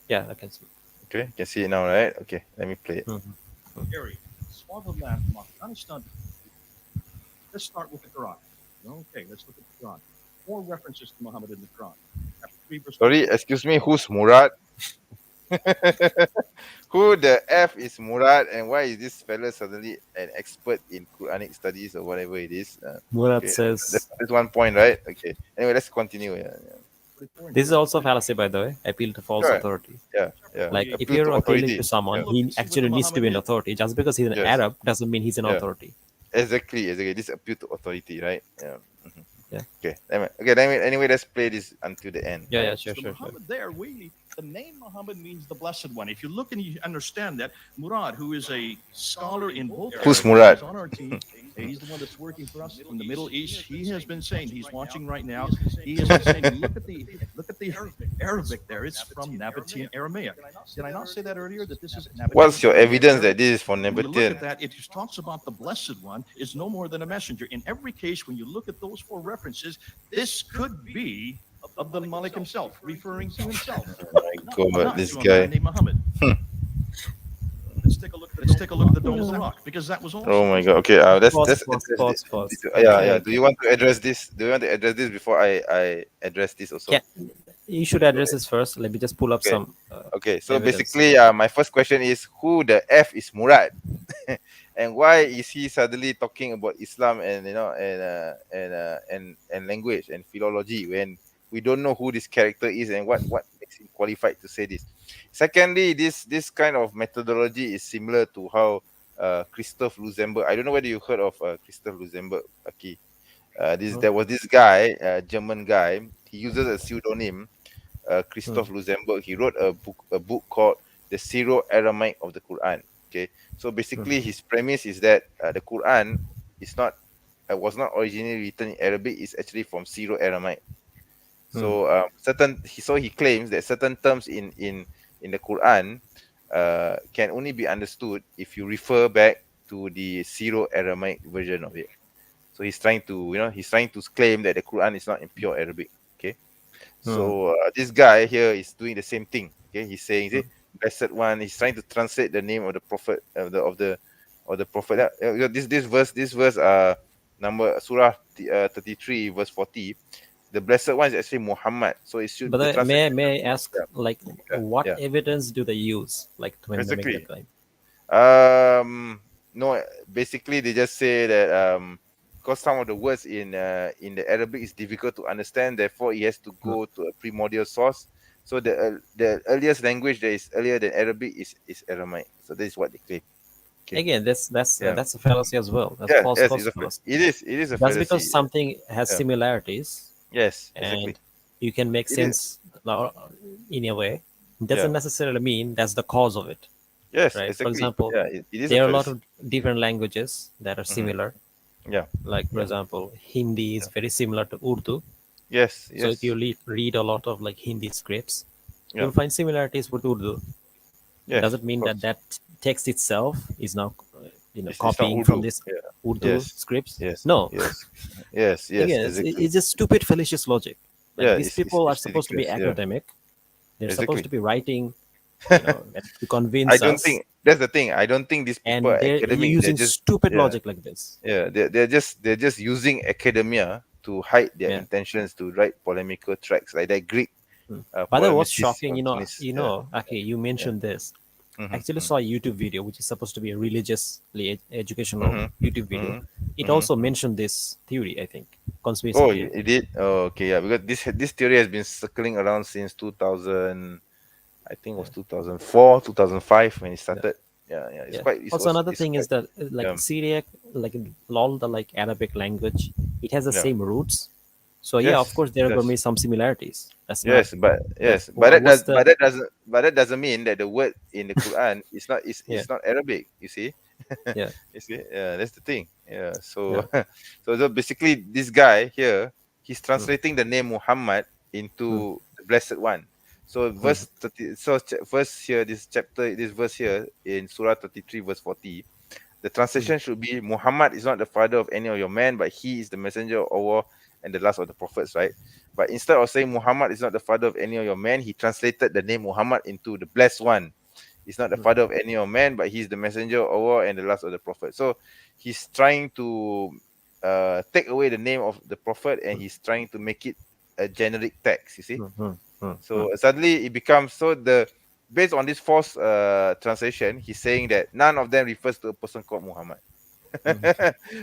Yeah, I can see. Okay, you can see it now, right? Okay, let me play it. Harry, Swaziland from Afghanistan. Let's start with the Quran. Okay, let's look at the Quran. 4 references to Muhammad in the Quran. Chapter 3, verse Sorry, excuse me, who's Murad? Who the F is Murad, and why is this fella suddenly an expert in Quranic studies or whatever it is? Murad okay, says, that's 1 point, right? Okay. Anyway, let's continue. Yeah. this is also fallacy, by the way. Appeal to false Sure. authority. Yeah. Like, if Appeal you're to appealing authority. to someone, Yeah. he actually needs to be an authority. Just because he's an Yes. Arab doesn't mean he's an Yeah. authority. Exactly. This appeal to authority, right? Yeah. Yeah. Okay. Anyway, let's play this until the end. Yeah, sure. Muhammad there, really, the name Muhammad means the blessed one. If you look and you understand that, Murad, who is a scholar in both Who's areas, Murad? is on our team. He's the one that's working for us from the Middle East. He has been saying, he's watching right now. He has been saying, look at the Arabic there. It's from Nabatean Aramaic. Did I not say that earlier? That this is Nabatean? What's your evidence that this is for When you look Nabatean? at that, it just talks about the blessed one is no more than a messenger. In every case, when you look at those 4 references, this could be of the Malik himself, referring to himself. Oh my God, this to a guy. man named Muhammad. Let's take a look at the Dome of the Rock, because that was also. Oh my God. Okay. Let's Pause. address this. Yeah. Do you want to address this? Before I address this also? Yeah. You should address this first. Let me just pull up Okay. some. Okay. So Evidence. basically, my first question is, who the F is Murad, and why is he suddenly talking about Islam and and language and philology when we don't know who this character is and what makes him qualified to say this? Secondly, this kind of methodology is similar to how Christoph Lusenberg. I don't know whether you heard of Christoph Lusenberg. Okay, there was this guy, German guy. He uses a pseudonym, Christoph Lusenberg. He wrote a book called The Syro-Aramaic of the Quran. Okay, so basically his premise is that the Quran was not originally written in Arabic. It's actually from Syro-Aramaic. So he claims that certain terms in the Quran can only be understood if you refer back to the Syro-Aramaic version of it. So he's trying to claim that the Quran is not in pure Arabic. Okay, so this guy here is doing the same thing. Okay, he's saying, blessed one. He's trying to translate the name of the prophet of the prophet. This verse number Surah 33 verse 40. The blessed one is actually Muhammad. So it should. But be may I ask, what evidence do they use, when they make that claim? No, basically they just say that because some of the words in the Arabic is difficult to understand, therefore he has to go to a primordial source. So the earliest language that is earlier than Arabic is Aramaic. So that is what they claim. Okay. Again, that's a fallacy as well. That's false fallacy. It is a That's fallacy. because something has similarities. Yes, and exactly. you can make sense in a way. It doesn't necessarily mean that's the cause of it. Yes, right? exactly. For example, it is there are a lot of different languages that are similar. Yeah. Like, for example, Hindi is very similar to Urdu. Yes. So if you read a lot of Hindi scripts, Yeah. you'll find similarities with Urdu. Yes, Doesn't mean of course. that text itself is now It's copying not from Urdu. this Yeah. Urdu Yes. scripts. Yes. No. Yes. Again, Exactly. it's just stupid fallacious logic. These people are it's supposed to be ridiculous, yeah. academic. They're Exactly. supposed to be writing to convince I don't us. think that's the thing. I don't think these And people are they're academic. using They're just stupid logic like this. Yeah, they're just using academia to hide their intentions to write polemical tracks like that Greek. By the way, what's polemicist shocking, cartoonist. okay, you mentioned this. Mhm, Actually saw a YouTube video which is supposed to be a religiously educational YouTube video. It mhm. also mentioned this theory, I think, conspiracy Oh, theory. it did. Oh, okay, yeah, because this theory has been circling around since 2000. I think it was 2004, 2005 when it started. Yeah, it's Yeah. quite. It's Also, also, another it's thing is quite, that like yeah, Syriac, like in all the like Arabic language, it has the yeah. same roots. So yeah, of Yes, course there it are going to does. be some similarities. That's not. Yes, but But yes, but what's the? that doesn't mean that the word in the Quran Yeah, is not Arabic. You see, yeah, you see, yeah, that's the thing. Yeah, so yeah. so basically, this guy here, he's Mm, translating the name Muhammad mm, into the Blessed One. So mm, verse 30, so verse here, this chapter, this verse here in Surah 33, verse 40. The mm, translation should be Muhammad is not the father of any of your men, but he is the messenger of Allah and the last of the prophets, right? But instead of saying Muhammad is not the father of any of your men, he translated the name Muhammad into the blessed one. He's not the mm, father of any of your men, but he's the messenger of Allah and the last of the prophets. So he's trying to take away the name of the prophet and he's trying to make it a generic text, you see. mm, mm, mm, mm, So suddenly it becomes so the based on this false translation, he's saying that none of them refers to a person called Muhammad. mm,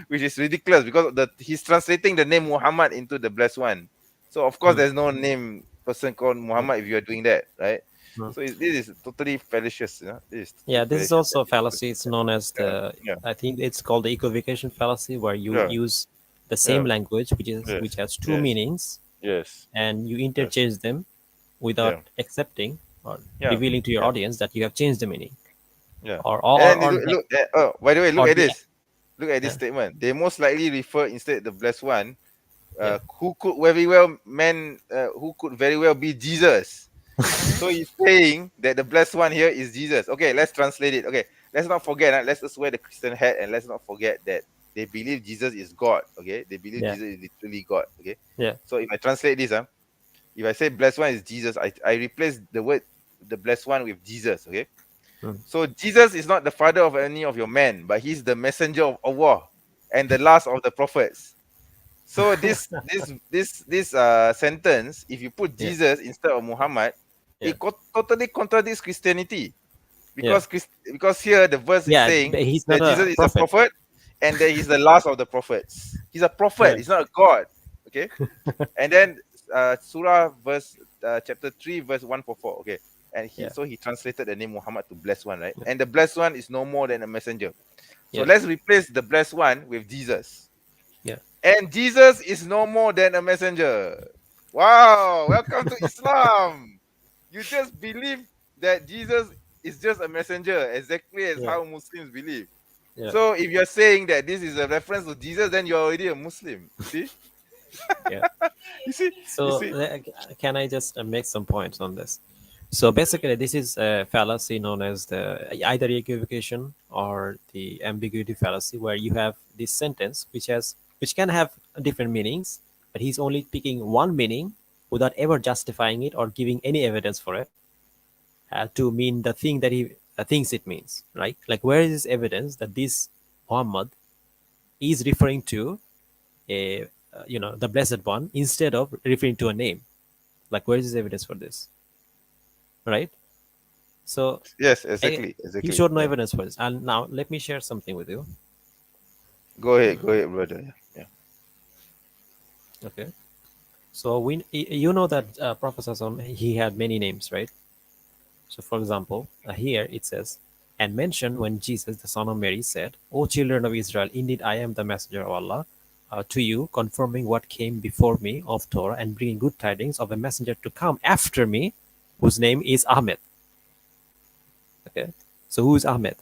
Which is ridiculous because he's translating the name Muhammad into the blessed one. So of course mm, there's no name person called mm, Muhammad if you are doing that, right? mm. So this is totally fallacious, This is totally Yeah, this is fallacious. also a fallacy. It's known as Yeah, the. yeah, I think it's called the equivocation fallacy, where you yeah, use the yeah. same language, which Yes, has two yes, meanings, yes, and you yes, interchange them without yeah, accepting or yeah, revealing to your yeah, audience that you have changed the meaning, yeah. or or or, And or look, the oh, by the way, look or at the this. Look at this yeah, statement. They most likely refer instead the blessed one, yeah, who could very well who could very well be Jesus. So he's saying that the blessed one here is Jesus. Okay, let's translate it. Okay, let's not forget. Let's just wear the Christian hat and let's not forget that they believe Jesus is God. Okay, they believe yeah, Jesus is literally God. Okay, yeah, so if I translate this, if I say blessed one is Jesus, I replace the word the blessed one with Jesus. Okay, mm, so Jesus is not the father of any of your men, but he's the messenger of Allah and the last of the prophets. So this sentence, if you put yeah, Jesus instead of Muhammad, yeah, totally contradicts Christianity yeah, because here the verse is yeah. saying But he's not that Jesus a is a prophet, prophet and that he's the last of the prophets. He's a prophet. right? He's not a god. Okay, and then Surah verse chapter 3 verse 144. Okay, and Yeah, he translated the name Muhammad to blessed one, right? And the blessed one is no more than a messenger. So yeah, let's replace the blessed one with Jesus. yeah, And Jesus is no more than a messenger. Wow, welcome to Islam. You just believe that Jesus is just a messenger, exactly as yeah, how Muslims believe. yeah, So if you're saying that this is a reference to Jesus, then you're already a Muslim. You see? yeah. You see? You So see? can I just make some points on this? So basically, this is a fallacy known as the either equivocation or the ambiguity fallacy, where you have this sentence which can have different meanings, but he's only picking one meaning without ever justifying it or giving any evidence for it to mean the thing that he thinks it means, right? Like, where is evidence that this Muhammad is referring to a the blessed one instead of referring to a name? Like, where is evidence for this, right? So Yes, I, exactly. he Exactly. showed no Yeah. evidence for this. And now let me share something with you. Go ahead, brother. Yeah. Yeah. Okay. So you know that Prophet Sallallahu, he had many names, right? So for example, here it says, and mention when Jesus, the son of Mary, said, "O children of Israel, indeed I am the messenger of Allah to you, confirming what came before me of Torah and bringing good tidings of a messenger to come after me, whose name is Ahmed." Okay. So who is Ahmed?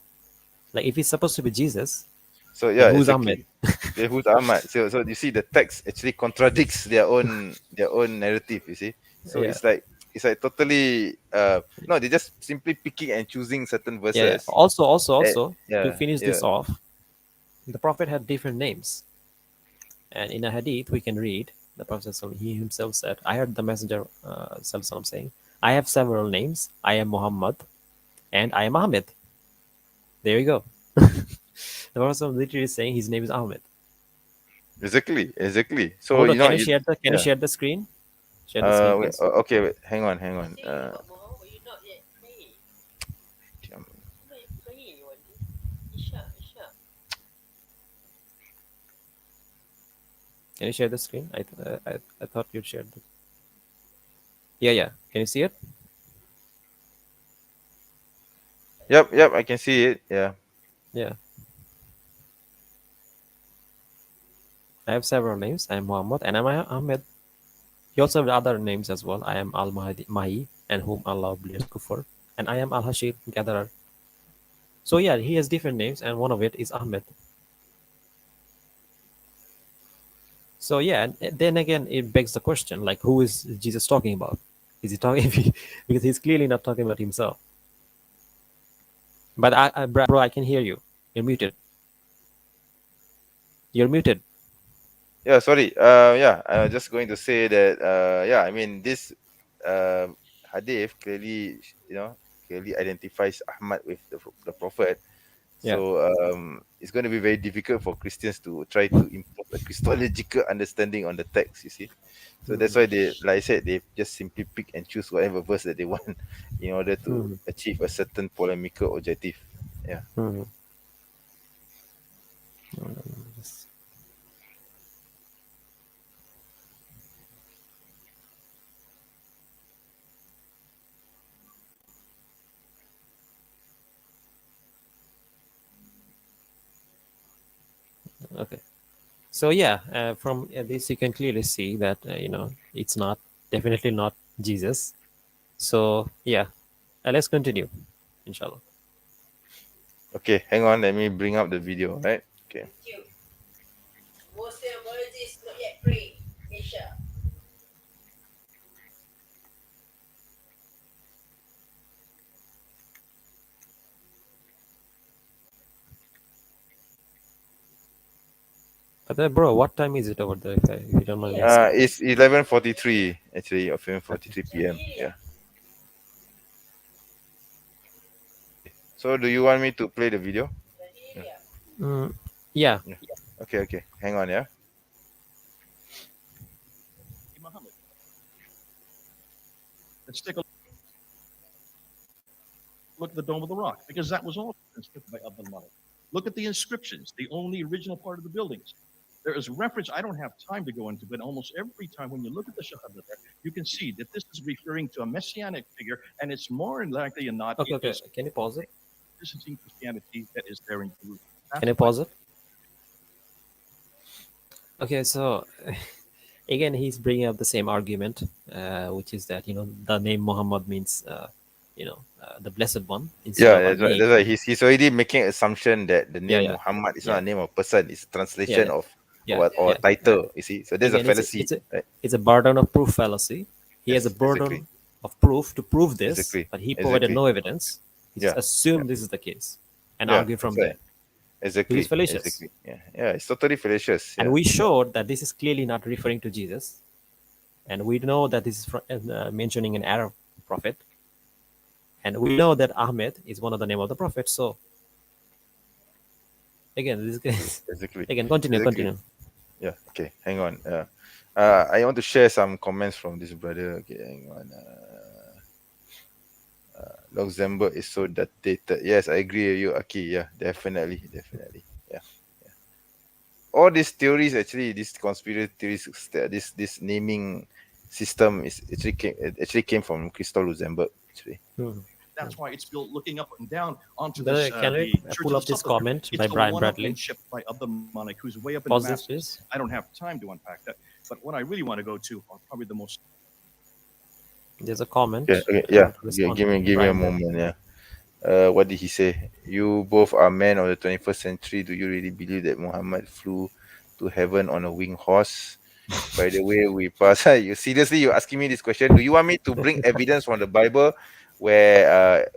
Like, if it's supposed to be Jesus, So then yeah, who's Ahmed? exactly. Who's Ahmad? So you see the text actually contradicts their own narrative, you see. So Yeah. it's like totally no, they're just simply picking and choosing certain Yeah, yeah. verses. Also, to Yeah, finish this yeah. off, the Prophet had different names. And in a hadith, we can read the Prophet ﷺ, he himself said, I heard the Messenger ﷺ saying, I have several names. I am Muhammad and I am Ahmed. There you go. The Prophet ﷺ literally saying his name is Ahmed. Exactly. So Hold on, you know can you you share the yeah. screen? Share the screen, please. Okay, wait, hang on. Um, Can you share the screen? I thought you shared it. Yeah, yeah. Can you see it? Yep, I can see it. Yeah. Yeah. I have several names. I am Muhammad and I am Ahmed. He also have other names as well. I am Al Mahi, and whom Allah bless kufr. And I am Al Hashir, gatherer. So yeah, he has different names, and one of it is Ahmed. So yeah, and then again, it begs the question: like, who is Jesus talking about? Is he talking because he's clearly not talking about himself? But bro, I can hear you. You're muted. You're muted. Yeah, sorry. Yeah, I was just going to say that. Yeah, I mean this hadith clearly, clearly identifies Ahmad with the Prophet. Yeah. So it's going to be very difficult for Christians to try to impose a Christological understanding on the text. You see, so that's why they, like I said, they just simply pick and choose whatever verse that they want in order to achieve a certain polemical objective. Yeah. Mhm. Okay. So yeah, from this you can clearly see that it's not definitely not Jesus. So yeah, let's continue, inshallah. Okay, hang on. Let me bring up the video. Right. Okay. Thank you. Muslim apologists not yet free. Asia. But bro, what time is it over there? If you don't mind me asking. It's 11:43 actually, or 11:43 p.m. Yeah. So do you want me to play the video? Nigeria. Yeah. Yeah. Okay. Hang on, yeah. Muhammad. Let's take a look at the Dome of the Rock, because that was all constructed by Abdul Malik. Look at the inscriptions, the only original part of the buildings. There is reference, I don't have time to go into, but almost every time when you look at the Shahada there, you can see that this is referring to a messianic figure, and it's more likely than not, Okay. it Okay. is Can you pause it? Byzantine Christianity that is there in Jerusalem. That's Can you why- pause it? Okay. So again, he's bringing up the same argument, which is that the name Muhammad means the blessed one instead Yeah, of a that's right. name. That's right. He's already making assumption that the name Yeah. Muhammad is Yeah. not a name of person; it's translation Yeah. of Yeah. what or Yeah. title. You see, so there's a Again, fallacy. Right? it's a burden of proof fallacy. He has a Yes, burden exactly. of proof to prove this, Exactly. but he provided Exactly. no evidence. He just Yeah. assumed this is the case and Yeah, argue from that's right. there. Exactly. He is fallacious. Exactly. Yeah. It's totally fallacious. And Yeah. we showed that this is clearly not referring to Jesus. And we know that this is mentioning an Arab prophet. And we know that Ahmed is one of the name of the prophet. So, again, this is Exactly. again, continue. Yeah. Okay. Hang on. I want to share some comments from this brother. Okay. Hang on. Luxembourg is so dated. Yes, I agree with you, Aki. Yeah, definitely. Yeah. All these theories, actually, these conspiracy theories, this naming system is actually came from Christoph Luxembourg. Actually. That's why it's built looking up and down onto Can this. we the Church pull of up the this Supper there. comment It's by the Brian one Bradley? upmanship by Abdul Malik, who's way up in Pause this, Damascus. please. I don't have time to unpack that. But what I really want to go to are probably the most. There's a comment. Okay. I Yeah. want to respond Give to me a Brian Bradley. moment. Yeah. What did he say? You both are men of the 21st century. Do you really believe that Muhammad flew to heaven on a winged horse? By the way, we pass. You seriously, you're asking me this question? Do you want me to bring evidence from the Bible where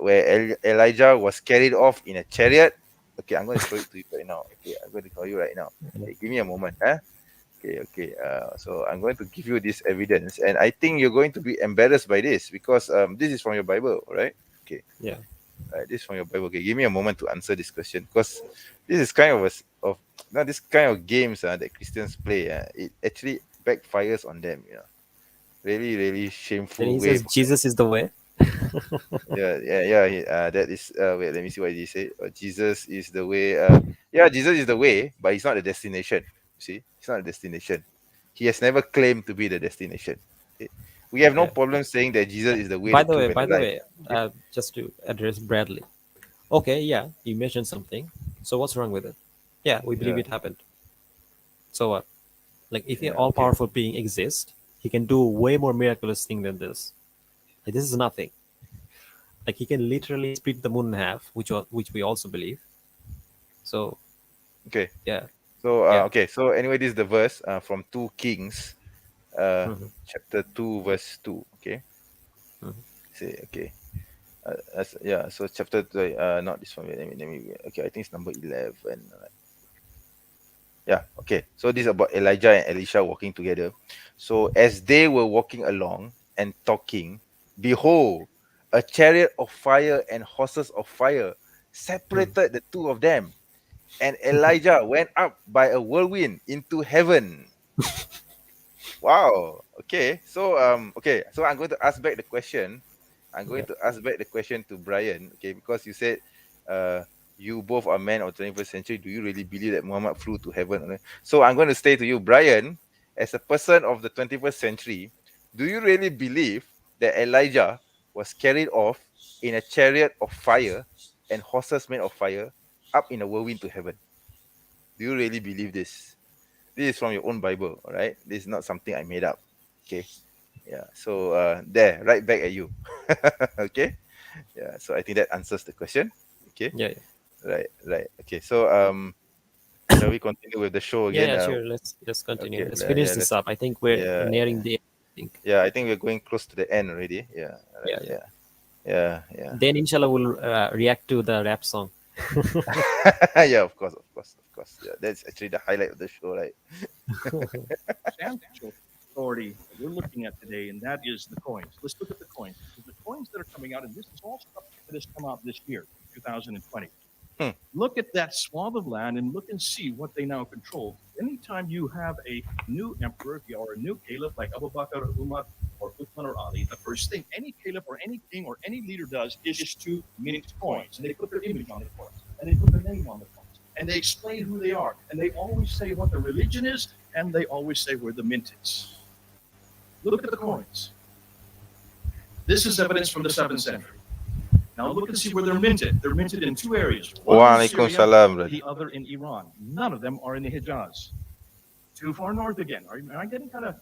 Elijah was carried off in a chariot? Okay, I'm going to show it to you right now. Okay, I'm going to tell you right now. Okay, give me a moment. Huh? Okay. So I'm going to give you this evidence, and I think you're going to be embarrassed by this because this is from your Bible, right? Okay. Yeah. This is from your Bible. Okay, give me a moment to answer this question because this is kind of this kind of games that Christians play. It actually backfires on them. Really, really shameful Then he way. says Jesus is the way. Yeah. That is. Wait, let me see what he said. Jesus is the way. Yeah, Jesus is the way, but he's not the destination. See, he's not a destination. He has never claimed to be the destination. Okay? We have no Okay. problem saying that Jesus is the way, By the the truth, way, and the life. just to address Bradley, Okay, yeah, you mentioned something. So what's wrong with it? Yeah, we believe Yeah. it happened. So what? Like, if an Yeah. Okay. all-powerful being exists, he can do way more miraculous thing than this. Like, this is nothing. Like, he can literally split the moon in half, which we also believe. So Okay. yeah, So yeah. okay. So anyway, this is the verse from 2 Kings, Mhm, chapter 2, verse 2. Okay. mhm. Say okay. Yeah. So chapter not this one. Wait, let me. Okay, I think it's number 11. Yeah. Okay. So this is about Elijah and Elisha walking together. So as they were walking along and talking, behold, a chariot of fire and horses of fire separated the two of them, and Elijah went up by a whirlwind into heaven. Wow. Okay. So okay. So I'm going to ask back the question. I'm going Yeah. to ask back the question to Brian. Okay, because you said uh you both are men of 21st century. Do you really believe that Muhammad flew to heaven? So I'm going to say to you, Brian, as a person of the 21st century, do you really believe that Elijah was carried off in a chariot of fire and horses made of fire up in a whirlwind to heaven? Do you really believe this? This is from your own Bible, all right? This is not something I made up. Okay. Yeah. So there, right back at you. Okay. Yeah. So I think that answers the question. Okay. Yeah, yeah. Right. Right. Okay. So shall we continue with the show Yeah, again? yeah, sure. Let's continue. Okay. Let's finish Yeah. this Let's. up. I think we're Yeah. nearing the end, I think. Yeah. I think we're going close to the end already. Yeah. Right. Yeah, yeah. Yeah. Yeah. Yeah. Then inshallah we'll react to the rap song. Yeah. Of course. Of course. Of course. Yeah. That's actually the highlight of the show, right? Substantial authority that we're looking at today, and that is the coins. Let's look at the coins. Because the coins that are coming out, and this is all stuff that has come out this year, 2020. Look at that swath of land and look and see what they now control. Anytime you have a new emperor or a new caliph like Abu Bakr, Umar, or Uthman or Ali, the first thing any caliph or any king or any leader does is to mint coins. And they put their image on the coins, and they put their name on the coins, and they explain who they are, and they always say what the religion is, and they always say where the mint is. Look at the coins. This is evidence from the 7th century. Now look and see where they're minted. They're minted in 2 areas. One in Walaikum Syria, salam, brother. the other in Iran. None of them are in the Hijaz. Too far north again. Am I getting kind of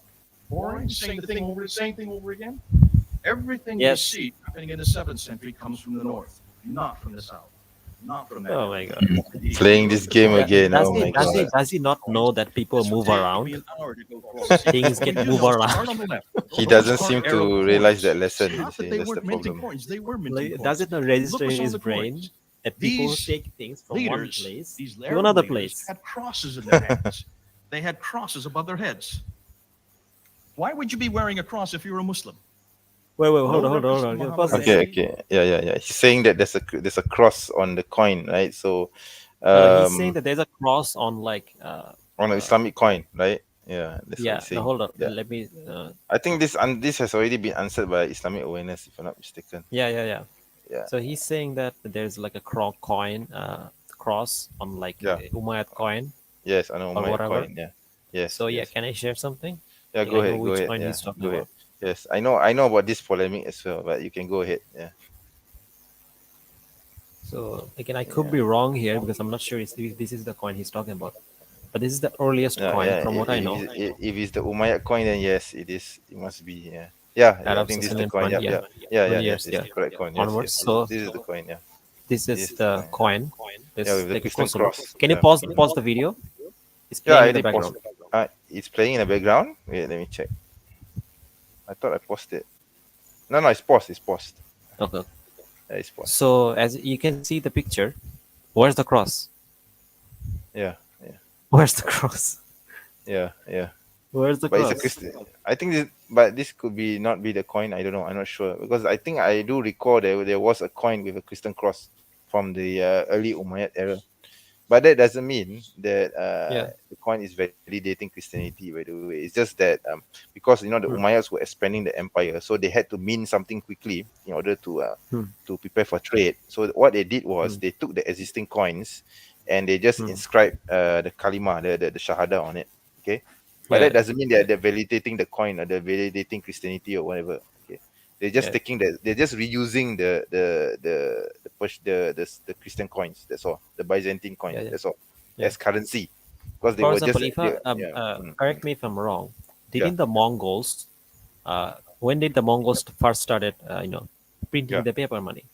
boring? Saying the same thing over again? Everything Yes. you see happening in the 7th century comes from the north, not from the south. Not from that. Oh my god. Playing this game again. Does Oh he my does he god. does he not know that people This will move take me around? an hour to go through all this. Things get You do move know, around. start on the left. He Those doesn't are seem Arab to realize coins. that lesson. You Not see, that they that's the weren't minting problem. coins. They were minting Like, coins. does it not register Look in what's his on the brain coins. that people These take things from one Leaders, place these to Arab another leaders place? had crosses in their hands. They had crosses above their heads. Why would you be wearing a cross if you're a Muslim? Wait, hold No on. reference to Okay, Muhammad pause or this. Okay, anything. okay. Yeah. He's saying that there's a cross on the coin, right? So No, he's saying that there's a cross on like on an Islamic coin, right? Yeah, that's what yeah. he's saying. No, hold on. Yeah. Let me. I think this has already been answered by Islamic awareness, if I'm not mistaken. Yeah. Yeah. So he's saying that there's like a coin, cross on like Yeah. Umayyad coin. Yes, I know Or my whatever. coin. Yeah. Yes. So yeah, yes. can I share something? Yeah, I go know ahead. which Go ahead. coin Yeah, he's talking go ahead. about. Yes, I know about this polemic as well, but you can go ahead. Yeah. So again, I could be wrong here because I'm not sure if this is the coin he's talking about. But this is the earliest coin from what I know. If it's the Umayyad coin, then yes, it is. It must be. Yeah. Yeah. I Arab think this is the Sasanian coin. coin, Yeah. Years, This is the correct coin. Yes. Onwards. Yes. So This is the coin. Yeah. this is Yes, the coin. This Yeah, with the like a Christian cross. cross. Can you Yeah. pause the video? It's Yeah, I playing in the already paused. background. It's playing in the background. Wait, let me check. I thought I paused it. No, it's paused. It's paused. Okay. Yeah, it's paused. So as you can see the picture, where's the cross? Yeah. Where's the cross? Yeah. Where's the But cross? it's a Christian. I think this could not be the coin. I don't know. I'm not sure because I think I do recall there was a coin with a Christian cross from the early Umayyad era. But that doesn't mean that the coin is validating Christianity. By the way, it's just that because the Umayyads were expanding the empire, so they had to mint something quickly in order to prepare for trade. So what they did was they took the existing coins and they just inscribed the kalima, the shahada on it. Okay, but that doesn't mean that they're validating the coin or they're validating Christianity or whatever. Okay, They're just Yeah. taking they're just reusing the Christian coins. That's all. The Byzantine coins. Yeah, yeah. That's all. Yeah. As currency, because they For were just example, if correct me if I'm wrong, Yeah. didn't the Mongols, when did the Mongols first started, printing Yeah. the paper money?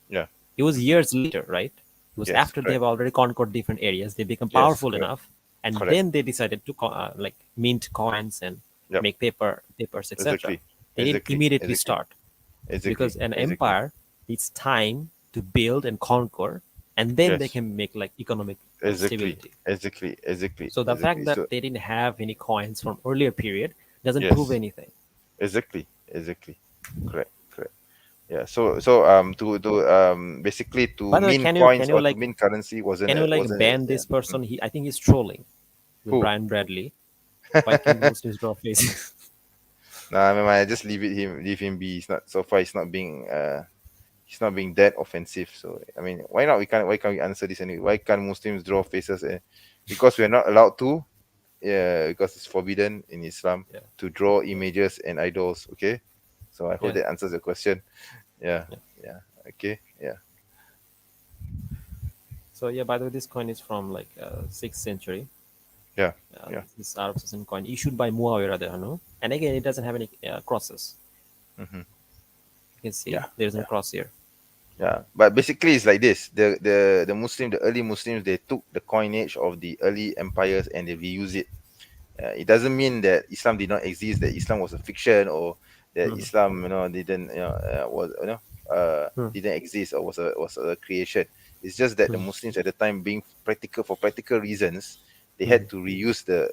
Yeah. It was years later, right? It was Yes, after they correct. have already conquered different areas. They become Yes, powerful correct. enough, and Correct. then they decided to like mint coins and Yep. make papers, etc. Exactly. They didn't Exactly. immediately Exactly. start Exactly. because an Exactly. empire needs time to build and conquer, and then they Yes. can make like economic Exactly. stability. Exactly. Exactly. So the fact Exactly. that So they didn't have any coins from earlier period doesn't yes. prove anything. Exactly. Exactly. Correct. Correct. Yeah. So basically to By the way, mint can you coins or to mint currency can you like ban this person? I think he's trolling with Who? Brian Bradley. Why can't Muslims draw faces? Nah, I mean, I just leave him be. He's not so far. He's not being that offensive. So I mean, why can't we answer this anyway? Why can't Muslims draw faces? Because we are not allowed to. Yeah, because it's forbidden in Islam Yeah. to draw images and idols. Okay, so I hope Yeah. that answers the question. Yeah, Yeah. yeah. Okay, yeah. So yeah, by the way, this coin is from like 6th century. Yeah, yeah. This Arab Sassan coin issued by Muawiyah radiallahu anhu. And again, it doesn't have any crosses. Mm-hmm. You can see Yeah, there's no cross here. Yeah, but basically it's like this: the early Muslims, they took the coinage of the early empires and they reuse it. It doesn't mean that Islam did not exist, that Islam was a fiction, or that Mhm. Islam, didn't, was, Hmm. didn't exist, or was a creation. It's just that the Muslims at the time, being practical for practical reasons, they had to reuse the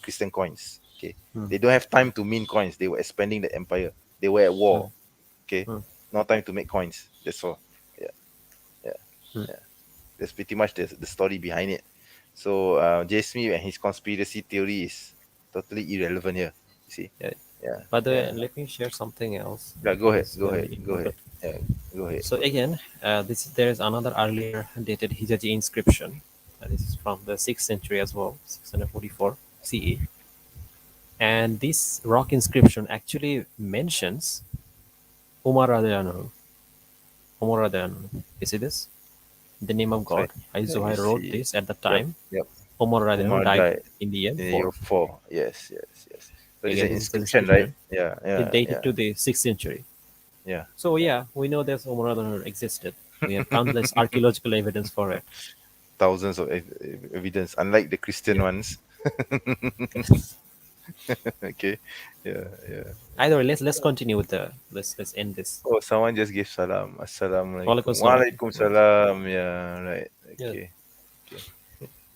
Christian coins. Okay, they don't have time to mint coins. They were expanding the empire. They were at war. Okay, no time to make coins. That's all. Yeah, yeah, yeah. That's pretty much the story behind it. So J. Smith and his conspiracy theory is totally irrelevant here. You see? Yeah. Yeah. But yeah. let me share something else. Yeah, go ahead. It's Go very ahead. Go important. ahead. Yeah, go ahead. So again, there is another earlier dated Hijazi inscription. This is from the 6th century as well, 644 CE. And this rock inscription actually mentions Umar radiallahu anhu. Umar radiallahu anhu. You see this? The name of God. Zuhair wrote this at the time. Yep. Umar radiallahu Umar anhu died died in the year in the 4. year 4. Yes, yes, yes. So it's Again, an this is the inscription, right? inscription. Yeah, yeah. It dated yeah. to the 6th century. Yeah. So yeah, we know there's Umar radiallahu anhu existed. We have countless archaeological evidence for it. Thousands of evidence, unlike the Christian ones. Okay. Yeah, yeah. Either way, let's continue with let's end this. Oh, someone just gave salam. Assalamualaikum. Walaikum salam. Walaikum salam. Yeah, right. Yeah. Okay. Okay.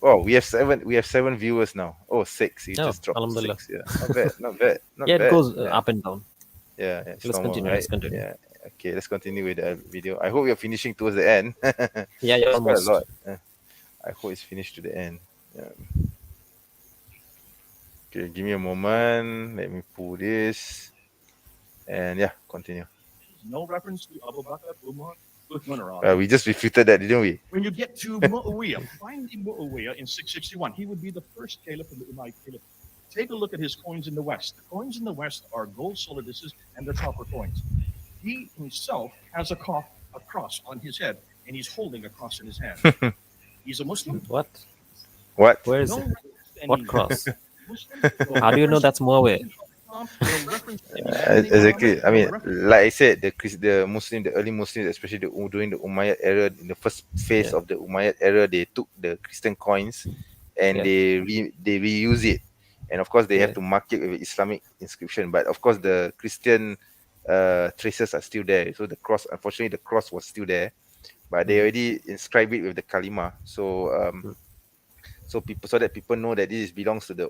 Oh, we have seven viewers now. Oh, 6. You Oh, just dropped alhamdulillah. 6. Yeah. Not bad. Not bad. Not Yeah, bad. it goes Yeah. up and down. Yeah, it's Let's normal, continue. right? Let's continue. Yeah. Okay, let's continue with the video. I hope you're finishing towards the end. Yeah, yeah, It's quite a almost. lot. I hope it's finished to the end. Yeah. Okay, give me a moment. Let me pull this. And yeah, continue. No reference to Abu Bakr, Umar, Uthman, or Ali. We just refuted that, didn't we? When you get to Muawiyah, finding Muawiyah in 661, he would be the first caliph of the Umayyad Caliph. Take a look at his coins in the West. The coins in the West are gold soliduses and they're copper coins. He himself has a cross on his head, and he's holding a cross in his hand. He's a Muslim. What? What? Where is No it? reference to any What cross? Muslim, no How do you know reference that's Muawiyah? to Islam, no reference to any Exactly. I no mean, reference- like I said, the early Muslims, especially during the Umayyad era, in the first phase Yeah. of the Umayyad era, they took the Christian coins and Yeah. they reuse it, and of course they have Yeah. to mark it with Islamic inscription. But of course, the Christian traces are still there. So the cross, unfortunately, the cross was still there, but they already inscribed it with the kalima. So so that people know that this belongs to the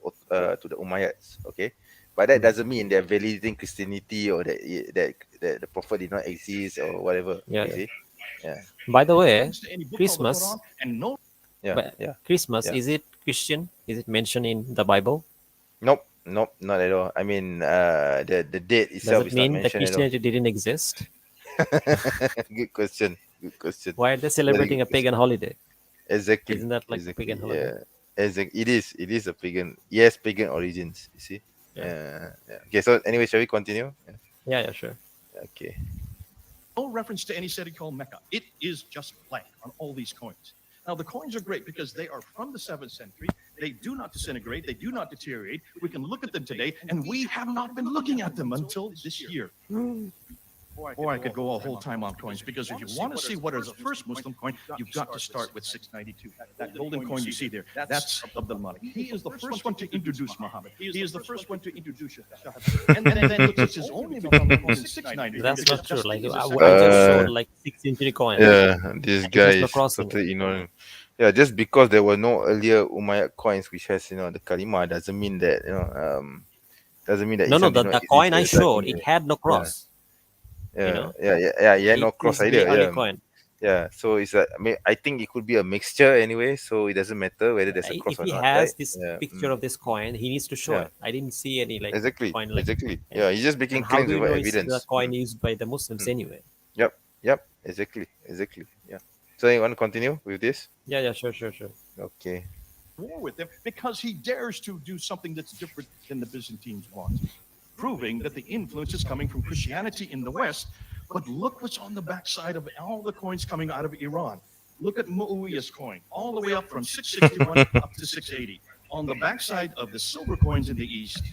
Umayyads. Okay. But that doesn't mean they're validating Christianity or that the Prophet did not exist or whatever. Yeah, You yeah. see? Yeah. By the way, reference to any book called the Christmas. Quran, and no Yeah. But Yeah. Christmas, Yeah. is it Christian? Is it mentioned in the Bible? Nope. Nope. Not at all. I mean, the date Does itself it is not mean that mentioned at all. Christianity didn't exist? Good question. Good question. Why are they celebrating a pagan holiday? Exactly. Isn't that like a exactly. pagan holiday? Yeah. Exactly. It is. It is a pagan. Yes, pagan origins. You see. Yeah. Yeah. Okay. So anyway, shall we continue? Yeah. Yeah, yeah, sure. Okay. No reference to any city called Mecca. It is just blank on all these coins. Now, the coins are great because they are from the 7th century. They do not disintegrate. They do not deteriorate. We can look at them today, and we have not been looking at them until this year. Boy, I could go a whole time on coins because if you want to see what is the first Muslim coin, you've got to start with 692. That golden coin you see there, that's Abdul Malik. He is the first one to introduce Muhammad. He is the first one to introduce Shahad. And then this is only become coin 692. That's not true. Like I just Uh, showed like 6 century coins. Yeah, this And guy there's no is crossing. totally ignorant. Yeah, just because there were no earlier Umayyad coins which has the kalima doesn't mean that doesn't mean that No, Islam did the not coin I exist at that showed, time. it had no cross. Yeah, It no cross is the idea. early Yeah, coin. yeah. So it's I think it could be a mixture anyway. So it doesn't matter whether there's a cross If or he not, has right? this Yeah, picture of this coin, he needs to show yeah. it. I didn't see any like Exactly, coin like. exactly. Yeah. Yeah, he's just making And how claims do you without know it's the evidence. coin used by the Muslims anyway? Yep, exactly, exactly. Yeah. So you want to continue with this? Yeah, sure. Okay. War with him because he dares to do something that's different than the Byzantines want, proving that the influence is coming from Christianity in the West. But look what's on the backside of all the coins coming out of Iran. Look at Muawiyah's coin, all the way up from 661 up to 680. On the backside of the silver coins in the East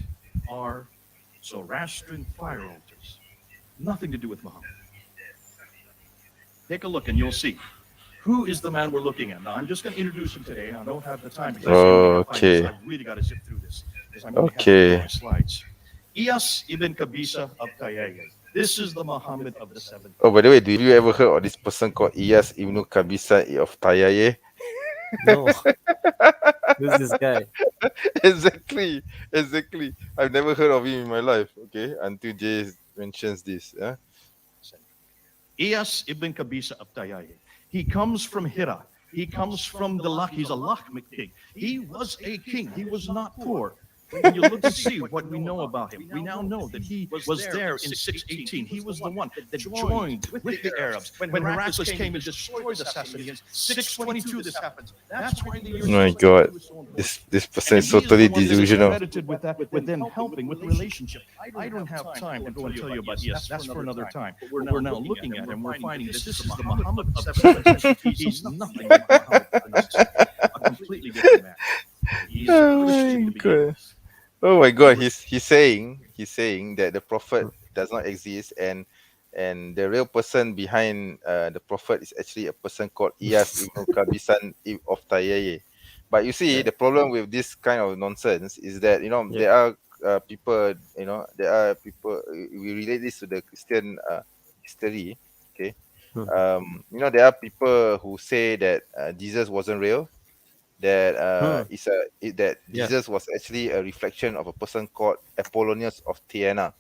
are Zoroastrian fire altars. Nothing to do with Muhammad. Take a look and you'll see. Who is the man we're looking at? Now, I'm just going to introduce him today. I don't have the time. Because Okay. I've really got to zip through this. Because I'm Okay. my slides. Iyas ibn Qabisa of Tayyib. This is the Muhammad of the 7th. Oh, by the way, did you ever heard of this person called Iyas ibn Qabisa of Tayaye? No. Who's this guy? exactly. I've never heard of him in my life. Okay, until Jay mentions this. Yeah. Iyas ibn Qabisa of Tayyib. He comes from Hira. He comes from the Lak. He's a Lakhmid king. He was a king. He was not poor. When you look to see what we know about him, we now know that he was there in 618. He was the one that joined with the Arabs. When Heraclius came and destroyed the Sassanians, 622 this happens. That's why the year Oh my 622 God. is so important. This person And is he's the totally one that is delusional. credited with that, with them helping with the relationship. I don't have time to go and tell you about yes. That's for another time. But we're now looking at him. We're finding that this is the Muhammad of 7th century. He's nothing like Muhammad of the 9th century. A completely different man. He's Oh Christian my to begin God. with. Oh my God. He's saying that the prophet does not exist and the real person behind the prophet is actually a person called Iyas ibn Qabisan of Tayaye. But you see, the problem with this kind of nonsense is that there are people, we relate this to the Christian history. Okay, there are people who say that Jesus wasn't real. That that Yeah. Jesus was actually a reflection of a person called Apollonius of Tyana.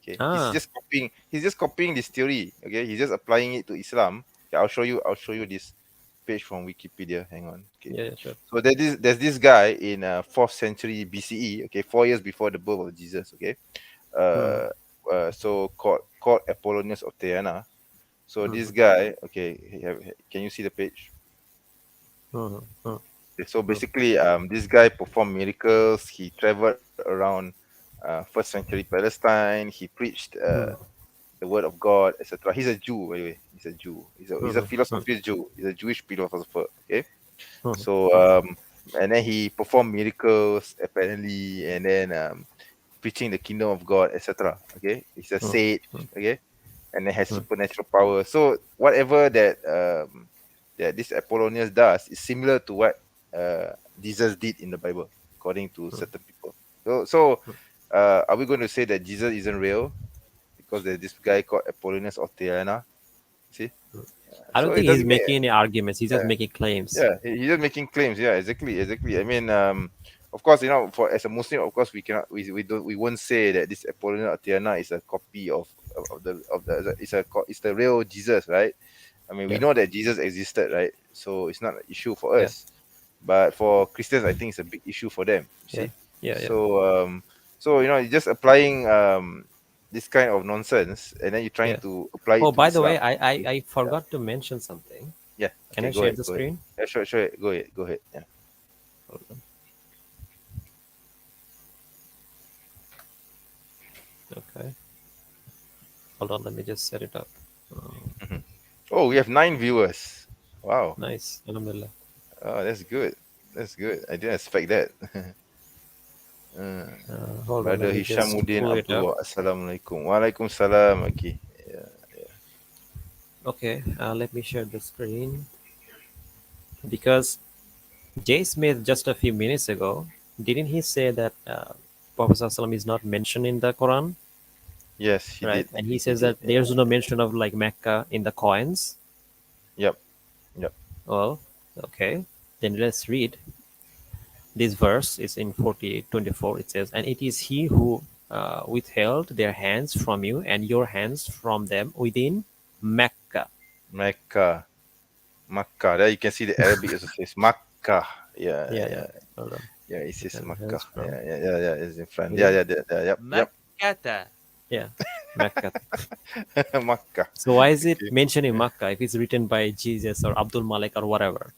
Okay, Ah. he's just copying this theory. Okay, he's just applying it to Islam. Okay, I'll show you this page from Wikipedia. Hang on. Okay. Yeah, sure. So there's this guy in 4th century BCE. Okay, 4 years before the birth of Jesus. Okay, so called Apollonius of Tyana. So this guy. Okay, can you see the page? Okay, so basically, this guy performed miracles. He traveled around 1st century Palestine. He preached the word of God, etc. He's a Jew, by the way. He's a Jew. He's a philosopher Jew. He's a Jewish philosopher. Okay. So and then he performed miracles apparently, and then preaching the kingdom of God, etc. Okay. He's a sage. Okay. And then has supernatural power. So whatever that this Apollonius does is similar to what Jesus did in the Bible, according to certain people. So are we going to say that Jesus isn't real because there's this guy called Apollonius of Tyana? See? I don't So it think he's doesn't make- making any arguments. He's just making claims. Yeah, he's just making claims. Yeah, exactly. I mean, of course, for as a Muslim, of course, we cannot, we won't say that this Apollonius of Tyana is a copy of the it's the real Jesus, right? I mean, we Yeah. know that Jesus existed, right? So it's not an issue for us, but for Christians, I think it's a big issue for them. You see? Yeah. So you're just applying this kind of nonsense, and then you're trying to apply it. Oh, to by the way, Islam. I forgot to mention something. Yeah. Can I go share ahead, the go ahead. screen? Yeah, sure. Go ahead. Yeah. Hold on. Okay. Hold on, let me just set it up. Oh, we have 9 viewers. Wow. Nice. Alhamdulillah. Oh, that's good. That's good. I didn't expect that. Hold on, let Brother me just Hishamuddin pull it up. Abdullah. Assalamualaikum. Waalaikumsalam. Okay. Yeah. Okay, let me share the screen. Because Jay Smith just a few minutes ago, didn't he say that Prophet ﷺ is not mentioned in the Quran? Yes, he Right. did. And he He says did. that there's no mention of like Mecca in the coins. Yep. Yep. Well, okay. Then let's read. This verse is in 48:24. It says, "And it is he who withheld their hands from you and your hands from them within Mecca." Mecca. Makkah. There you can see the Arabic also says Makkah. Yeah, Yeah, yeah. hold on. Yeah, it says And Makkah. hands from Yeah. It's in front. Yeah. Yep. Makkata. Yeah, Mecca. Makkah. So why is it Okay. mentioned in Makkah if it's written by Jesus or Abdul Malik or whatever?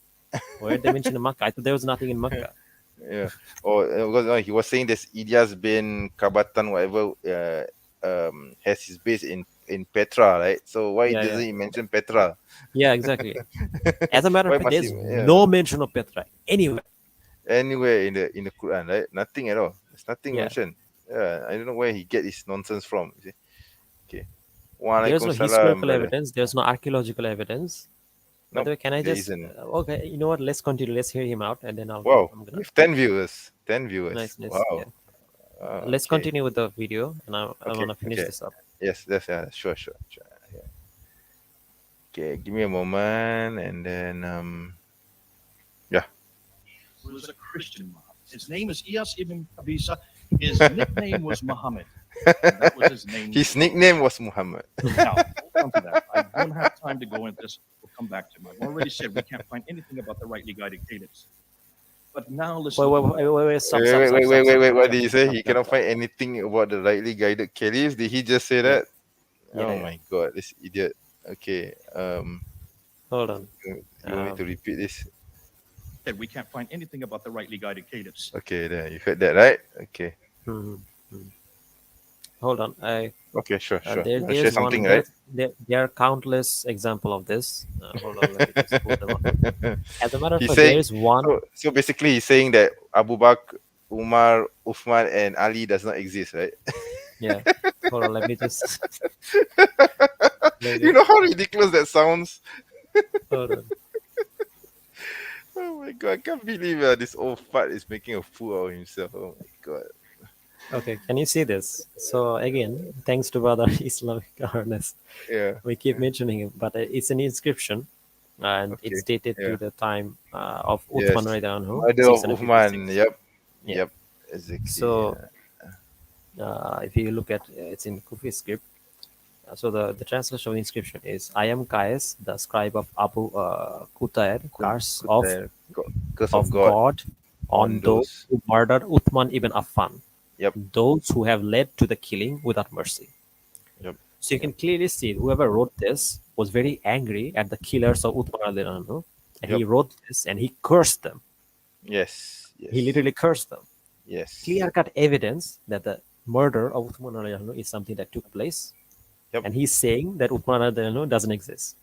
Why did they mention in Makkah? I thought there was nothing in Makkah. Yeah. Or because he was saying this Ilyas bin Kabatan, whatever, has his base in Petra, right? So why Yeah, doesn't he mention Petra? Yeah, exactly. As a matter Why of fact, must there's he? Yeah. no mention of Petra anywhere. Anywhere in the Quran, right? Nothing at all. There's nothing Yeah. mentioned. Yeah, I don't know where he get his nonsense from. You see? Okay. There's Walaikum no salam, historical brother. evidence. There's no archaeological evidence. By Nope, the way, can I there just isn't. okay? You know what? Let's continue. Let's hear him out, and then Wow, I'm we gonna have 10 viewers. 10 viewers. nice. Wow. Yeah. Let's Okay. continue with the video, and I Okay. want to finish Okay. this up. Yes, that's sure. Yeah. Okay, give me a moment, and then yeah. Was a Christian Muhammad. His name is Iyas ibn Qabisa. His nickname was Muhammad. That was his name. His nickname was Muhammad. Now, hold on to that. I don't have time to go into this. We'll come back to him. I've already said we can't find anything about the rightly guided cadence. But now listen. Wait, stop. Wait. What stop, did he say? stop, He stop, cannot stop. find anything about the rightly guided caliphs. Did he just say that? Yeah, Oh yeah. my god, this idiot. Okay. Hold on. You want me to repeat this? Said we can't find anything about the rightly guided cadence. Okay, there. You heard that, right? Okay. Hold on. Okay, sure. You wanna share There's something, one. right? There are countless example of this. Hold on. Let me just pull them up. As a matter of He's fact, saying, there is one. so basically he's saying that Abu Bakr, Umar, Uthman, and Ali does not exist, right? Yeah. Hold on. Let me just. You know how ridiculous that sounds? Hold on. Oh my god, I can't believe this old fart is making a fool of himself. Oh my god. Okay. Can you see this? So again, thanks to brother Islamic awareness, Yeah. we keep mentioning it, but it's an inscription, and Okay, it's dated yeah. to the time of Yes. Uthman radhiyallahu anhu, Mother of 656. Uthman. Yep. Yeah. Yep. Exactly. So if you look at it's in Kufi script. So the translation of the inscription is, "I am Qais, the scribe of Abu Qutair, curse of Curse of God on those who murdered Uthman ibn Affan, Yep. those who have led to the killing without mercy." Yep. So you can clearly see whoever wrote this was very angry at the killers of Uthman radhiyallahu anhu, and he Yep. wrote this and he cursed them. Yes. He literally cursed them. Yes. Clear-cut evidence that the murder of Uthman radhiyallahu anhu is something that took place. Yep. And he's saying that Uthman radhiyallahu anhu doesn't exist.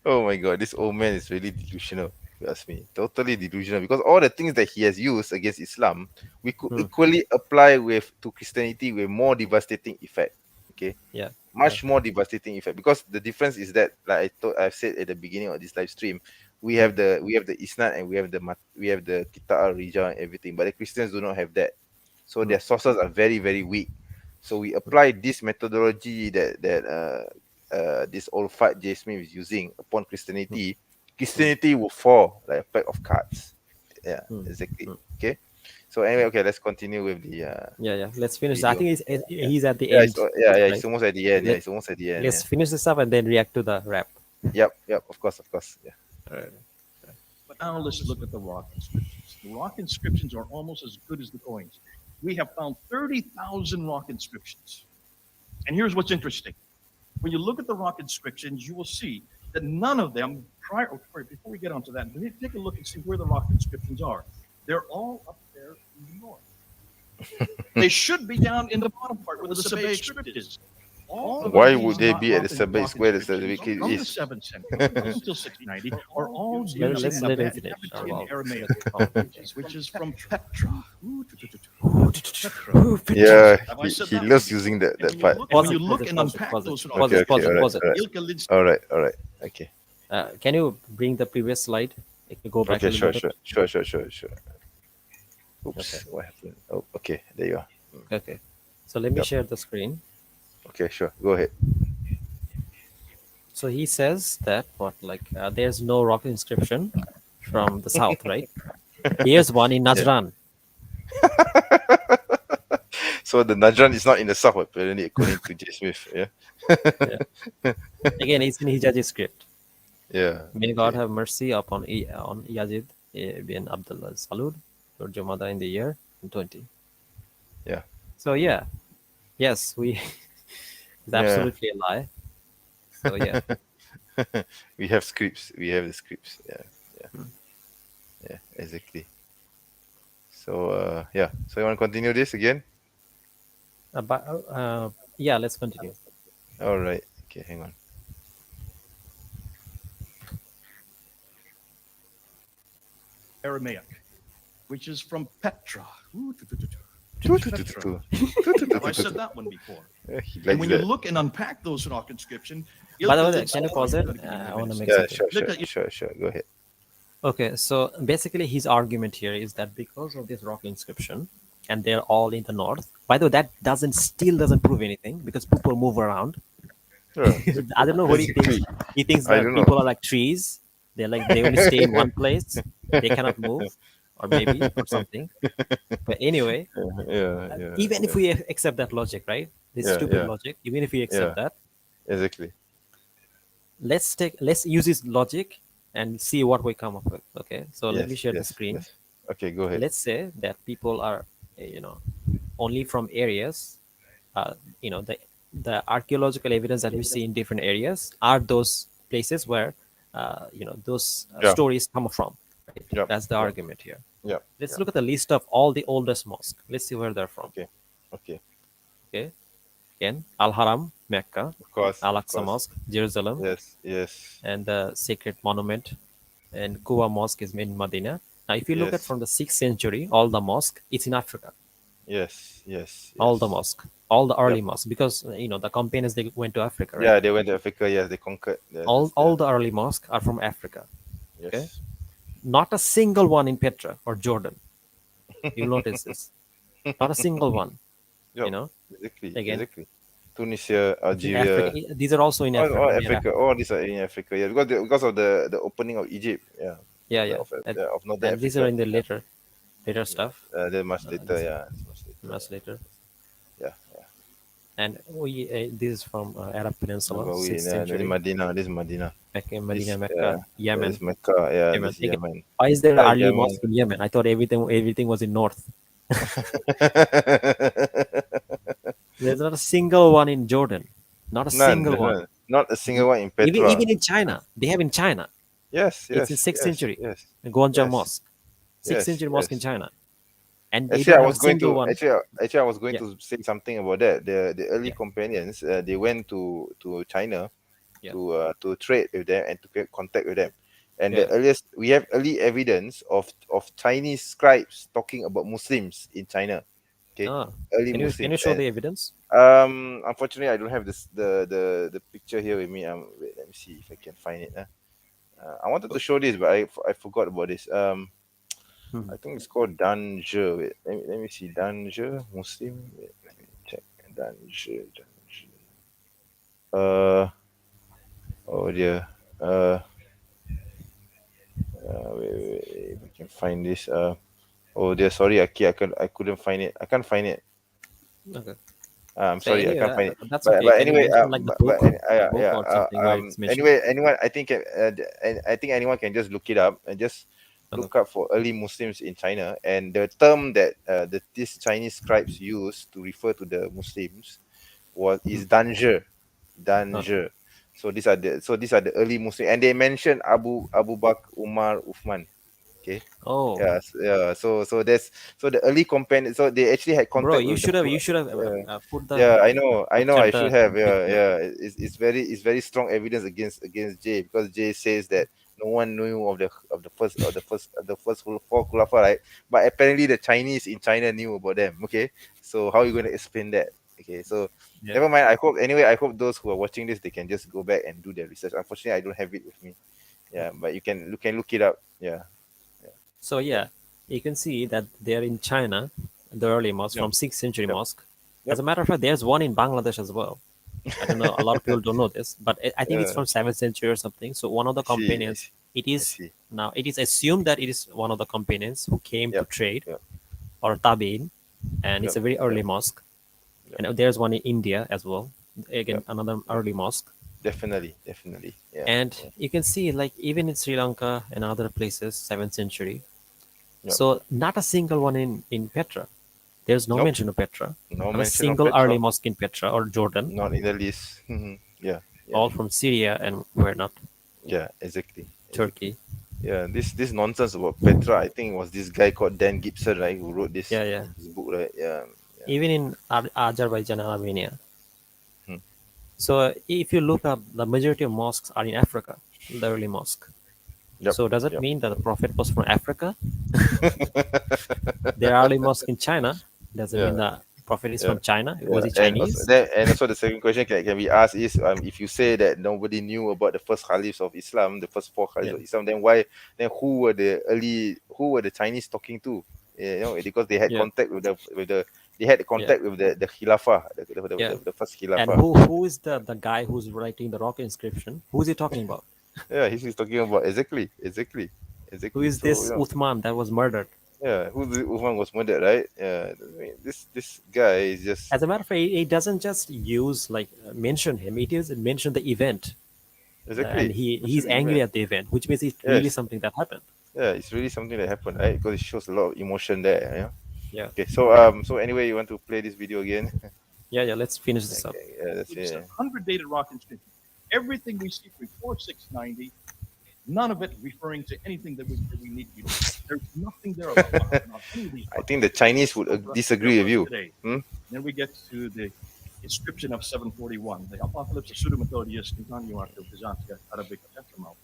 Oh my god, this old man is really delusional. If you ask me, totally delusional. Because all the things that he has used against Islam, we could equally apply to Christianity with more devastating effect. Okay. Yeah. Much more devastating effect, because the difference is that, like I've said at the beginning of this live stream, we have the Isnad and we have the Kitab al-Rijal and everything, but the Christians do not have that. So their sources are very, very weak. So we apply this methodology that this old fat J. Smith is using upon Christianity. Christianity will fall like a pack of cards. Yeah, exactly. Okay. So anyway, okay, let's continue with the Yeah. Let's finish. video. I think he's at the Yeah, end. it's almost at the end. Yeah, it's almost at the end. Let's finish this up and then react to the rap. Yep, of course. Yeah. But now let's look at the rock inscriptions. The rock inscriptions are almost as good as the coins. We have found 30,000 rock inscriptions. And here's what's interesting. When you look at the rock inscriptions, you will see that none of them, before we get onto that, take a look and see where the rock inscriptions are. They're all up there in the north. They should be down in the bottom part where the Sabaic script is. All of Why these would they not be at the rock Sabaic square that the inscriptions wiki from the is? 7th century until 1690 are all Let's using let the him finish. Babylonian Wow. Aramaic, Oh. which is from Petra. Yeah, Have I said he that loves one using before? that And part. when Pause you it, look pause it, and pause it, unpack pause it. those Pause it, pause it, pause it. All right. Okay. Can you bring the previous slide? Can you go back Okay, a little sure. bit? Oops, Okay. what happened? Oh, okay, there you are. Okay. So let me Yep. share the screen. Okay, sure. Go ahead. So he says that there's no rock inscription from the south, right? Here's one in Najran. So the Najran is not in the south, apparently, according to J. Smith. Yeah. Again, it's in Hijazi script. Yeah. May God okay. have mercy upon on Yazid bin Abdullah Salud, your Jumada in the year 20. Yeah. So yeah, yes, we it's Yeah. absolutely a lie. So yeah, We have scripts. We have the scripts. Yeah, exactly. So yeah. So you want to continue this again? but yeah, let's continue. All right. Okay, hang on. Aramaic, which is from Petra. Have I said that one before? Yeah, he And likes when you that. look and unpack those rock inscriptions, By the way, can you pause it? I want to make Yeah, something. sure. Go ahead. Okay, so basically his argument here is that because of this rock inscription, and they're all in the north. By the way, that still doesn't prove anything because people move around. Yeah. I don't know what he thinks. He thinks I that don't know. people are like trees. They only stay in one place. They cannot move, or maybe or something. But anyway, Yeah. even if we accept that logic, right? This Yeah, stupid yeah. logic. Even if we accept that, Exactly. let's use his logic and see what we come up with. Okay, so let me share the yes, screen. yes. Okay, go ahead. Let's say that people are only from areas the archaeological evidence that we see in different areas are those places where those Yeah. stories come from, right? Yep, That's the yep. argument here. Yeah. Let's look at the list of all the oldest mosques. Let's see where they're from. Okay. Okay, again, Al Haram, Mecca, Of course. Al of Aqsa course. Mosque, Jerusalem, Yes. and the sacred monument, and Kuwa Mosque is in Medina. Now, if you look at Yes. from the 6th century, all the mosque, it's in Africa. Yes. All the mosque, all the early Yep. mosque, because the campaigners, they went to Africa, right? Yeah, they went to Africa. Yes, they conquered. all the early mosques are from Africa. Yes. okay. Not a single one in Petra or Jordan. You'll notice this. Not a single one. Yep, You know, again, Exactly. Tunisia, in Algeria. Africa. These are also in Africa. All near Africa. All these are in Africa. Yeah, because of the opening of Egypt. Yeah. Yeah. Of Northern And these Africa. are in the later stuff. They're much later. this- Yeah. It's much later. Much later. Yeah. And this is from Arab Peninsula, Nabawi, 6th This century. is Medina. Medina, Mecca, Yeah, Yemen. This Mecca. Yeah, Yemen. this Again, Yemen. why is there an early Yemen. mosque in Yemen? I thought everything was in north. There's not a single one in Jordan. Not a single one. Not a single one in Petra. Even in China. They have in China. Yes. It's in 6th century. Yes. Guangzhou Yes. Mosque. 6th Yes, century mosque in yes. China. And they Actually, don't I have was a going single to one. actually I was going Yeah. to say something about that. The early Yeah. companions, they went to China Yeah. to trade with them and to get contact with them. And Yeah. the earliest we have early evidence of Chinese scribes talking about Muslims in China. Okay, Ah. early Can you Muslims. show And, the evidence? unfortunately, I don't have the picture here with me. Wait, let me see if I can find it. I wanted to show this, but I forgot about this. I think it's called Danger. Wait, let me see. Danger Muslim. Wait, let me check. Danger. Oh dear. Wait, if I can find this. Oh dear. Sorry, Aki. I couldn't find it. I can't find it. Okay. I'm So sorry, I anyway, can't find it. that's But, okay. but Can you anyway, mention like the book, or something where it's mentioned? anyway, anyone, I think anyone can just look it up and just Okay. look up for early Muslims in China, and the term that these Chinese scribes used to refer to the Muslims is danger. So these are the early Muslims, and they mention Abu Bakr, Umar, Uthman. Okay. Oh, Yeah. So the early companion. So they actually had bro, contact you with the. should have put the Yeah, I know. I should center have. Yeah, picture. yeah. It's very strong evidence against Jay, because Jay says that no one knew of the first four Khulafa, right? But apparently the Chinese in China knew about them. Okay, so how are you going to explain that? Okay, so Yeah. never mind. I hope those who are watching this, they can just go back and do their research. Unfortunately, I don't have it with me. Yeah, but you can look it up. Yeah, So yeah, you can see that they're in China, the early mosque Yep. from 6th century Yep. mosque. Yep. As a matter of fact, there's one in Bangladesh as well. I don't know. A lot of people don't know this, but I think it's Yeah. from 7th century or something. So one of the I see. companions, it I is see. now it is assumed that it is one of the companions who came to Yep. trade Yep. or tabi'in, and it's Yep. a very early Yep. mosque. Yep. And there's one in India as well. Again, Yep. another early mosque. Definitely. Yeah. And you can see, like, even in Sri Lanka and other places, 7th century. Yep. So not a single one in Petra. There's no Nope. mention of Petra. No Not a mention of single Petra. early mosque in Petra or Jordan. Not in the list. Yeah. All from Syria and where not, Yeah. Exactly. Turkey. Yeah. This nonsense about Petra. I think it was this guy called Dan Gibson, right, who wrote this Yeah. this book, right? Yeah. Even in Azerbaijan and Armenia. Hmm. So if you look up, the majority of mosques are in Africa, the early mosque. Yep. So does it Yep. mean that the Prophet was from Africa? There are early mosque in China. Does it mean Yeah. the Prophet is Yeah. from China? Yeah. Was he Chinese? And also the second question can be asked is, if you say that nobody knew about the first caliphs of Islam, the first four caliphs Yeah. of Islam, then who were the Chinese talking to? Because they had Yeah. contact with the contact with the Khilafah, Yeah. the first And Khilafah. who is the guy who's writing the rock inscription? Who is he talking about? Yeah, he's talking about exactly. Who is So this Uthman that was murdered? yeah, who the Uthman was murdered, right? Yeah, I mean, this guy is just As a matter of fact, he doesn't just use mention him. It is mention the event, exactly. and he's Actually, angry man. at the event, which means it's really Yes. something that happened. Yeah, it's really something that happened, right? Because it shows a lot of emotion there. Yeah. Yeah. Okay, so anyway, you want to play this video again? Yeah. Let's finish this up. Okay, yeah, that's It's it. 100 dated rock inscription. Everything we see before 690, none of it referring to anything that we need to do. There's nothing there about Muhammad on any of these I think the Chinese would disagree with you. today. Hmm? Then we get to the inscription of 741, the Apocalypse of Pseudo-Methodius Continuator Byzantia Arabic Tetramal.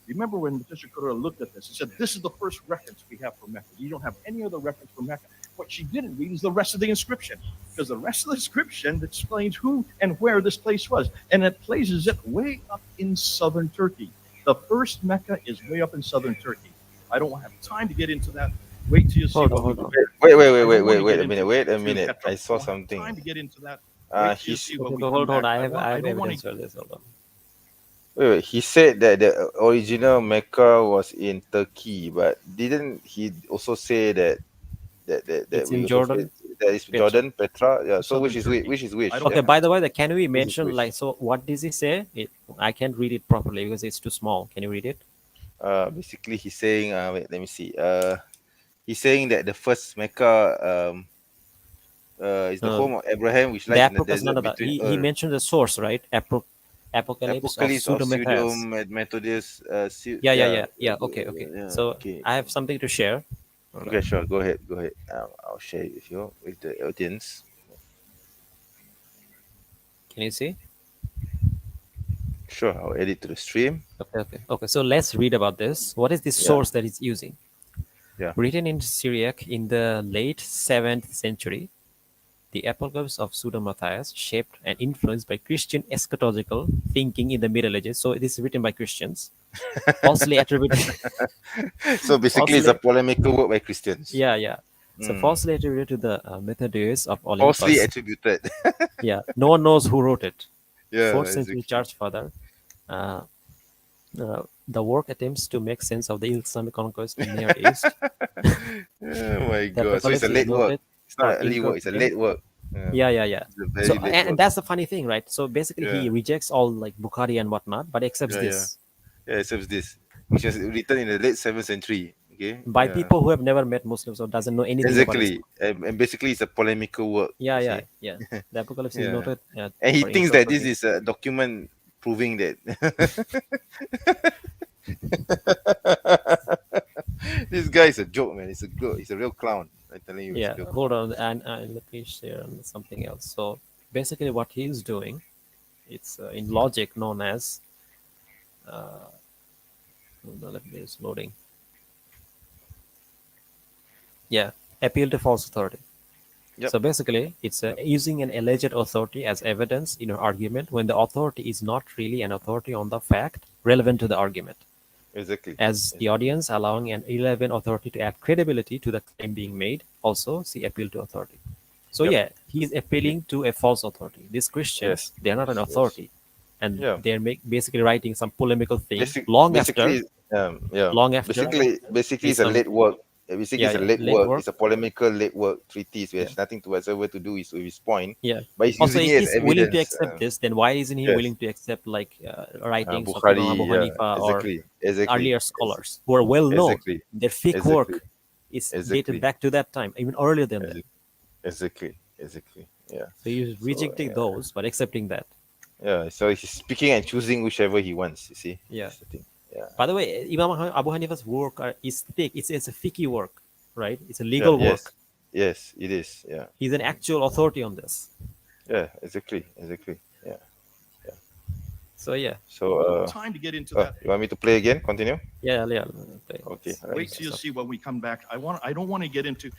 Remember when Patricia Correa looked at this and said, this is the first reference we have for Mecca. You don't have any other reference for Mecca. What she didn't read is the rest of the inscription, because the rest of the inscription explains who and where this place was, and it places it way up in southern Turkey. The first Mecca is way up in southern Turkey. I don't have time to get into that. Wait till you see Hold what on, we hold on. do. Wait I don't wanna a get into minute. Petra. I saw don't have something. Time to get into that. Uh, Wait till you he's, see what we Hold come on. back. I have don't wanna- evidence for this. Hold on. wait. He said that the original Mecca was in Turkey, but didn't he also say that It's we in also Jordan, said that it's Petra. Jordan, Petra? Yeah. So Southern which is Turkey. which? I don't Okay. Yeah. By the way, can we Which is mention which? so what does he say? I can't read it properly because it's too small. Can you read it? Basically, he's saying. Wait, let me see. He's saying that the first Mecca is the Uh, home of Abraham, which The lies in the Apocalypse, desert he between mentioned the source, right? Apocalypse of Apocalypse of Pseudo-Matthias. Methodist. Yeah. Okay. Yeah, So okay. I have something to share. Okay, sure. Go ahead. I'll share it with you, with the audience. Can you see? Sure, I'll add it to the stream. Okay. So let's read about this. What is the Yeah. source that it's using? Yeah. Written in Syriac in the late 7th century, the Apocalypse of Pseudo-Matthias, shaped and influenced by Christian eschatological thinking in the Middle Ages. So it is written by Christians, falsely attributed. So basically, it's a polemical work by Christians. Yeah. So Mm. falsely attributed to the Methodists of Falsely Olympus. attributed. Yeah, no one knows who wrote it. Yeah, 4th century exactly. church father. The work attempts to make sense of the Islamic conquest in Near East. Oh my The god! So it's Apocalypse a is late work. noted It's not for an early work. It's a late work. Yeah. It's a very So late and work. that's the funny thing, right? So basically, he Yeah. rejects all like Bukhari and whatnot, but accepts Yeah, this Yeah, except this, which was written in the late 7th century. Okay. by Yeah. people who have never met Muslims or doesn't know anything about Exactly, Islam. and basically it's a polemical work. you see. Yeah. The Apocalypse is Yeah. noted. And he for thinks that this interpreting- is a document proving that This guy is a joke, man. He's a good. He's a real clown. I'm telling you, he's a Yeah, joke. hold on, and let me share on something else. So basically, what he's doing, it's in logic known as. Hold on, let me it's loading. Yeah, appeal to false authority. Yep. So basically, it's using an alleged authority as evidence in an argument when the authority is not really an authority on the fact relevant to the argument. Exactly. As the audience, allowing an irrelevant authority to add credibility to the claim being made. Also, see appeal to authority. So Yep. yeah, he is appealing to a false authority. These Christians, Yes. they are not an Yes. authority, and Yeah. they're basically writing some polemical thing Basic, long after, basically, yeah. long after Basically, it's a Islam. late work. Basically, Yeah, it's a yeah, late late work. work. It's a polemical late work treatise, Yeah, which has nothing to whatsoever to do with his point. yeah. But he's Also, using if it as he's willing to evidence. accept this, then why isn't he Yes. willing to accept like writings of Imam Abu Bukhari. Yeah. Hanifa or Exactly. Exactly. earlier scholars who are well known? Exactly. Their fiqh Exactly. work is dated Exactly. back to that time, even earlier than that. Exactly. Exactly. Yeah. So he's So rejecting yeah. those, but accepting that. Yeah. So he's picking and choosing whichever he wants. You see. Yeah. That's the thing. Yeah. By the way, Abu Hanifa's work is thick. It's a fiqh work, right? It's a Yeah. legal Yes. work. Yes. It is. Yeah. He's an actual authority on this. Yeah. Exactly. Exactly. Yeah. So yeah, So Time to get into that. you want me to play again? Continue. yeah. Okay. Wait Right. till you see when we come back. I don't want to get into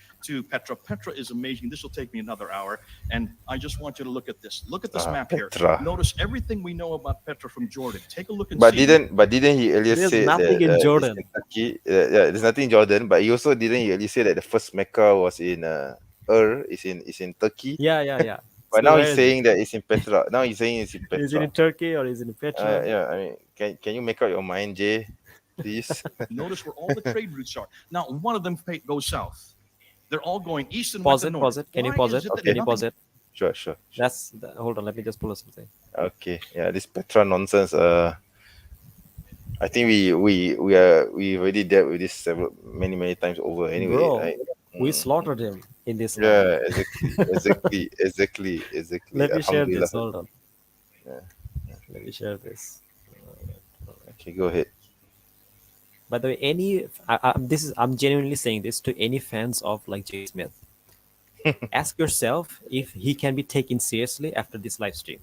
Petra. Petra is amazing. This will take me another hour, and I just want you to look at this. Look at this map Petra. here. Notice everything we know about Petra from Jordan. Take a look and But see. didn't he earlier There's say that nothing in it's Jordan. in Turkey? Yeah, there's nothing in Jordan. But he also didn't he earlier say that the first Mecca was in is in Turkey. Yeah. But So now where he's is saying that it's in Petra. Now he's saying it's in it? Is it Petra. in Turkey or is it in Petra? Yeah, I mean, can you make up your mind, Jay, please? Notice where all the trade routes are. Now, one of them goes south. They're all going east and Pause west and it. north. Pause it. Can you Why pause is it? that Can you nothing- pause it? Sure. Hold on. Let me just pull up something. Okay, yeah, this Petra nonsense. I think we've already dealt with this many times over. Anyway, Bro, right? we slaughtered him in this. Yeah, exactly. Let me share this. Alhamdulillah. Hold on. Yeah. Let me share this. Okay, go ahead. By the way, I'm genuinely saying this to any fans of like Jay Smith. Ask yourself if he can be taken seriously after this live stream.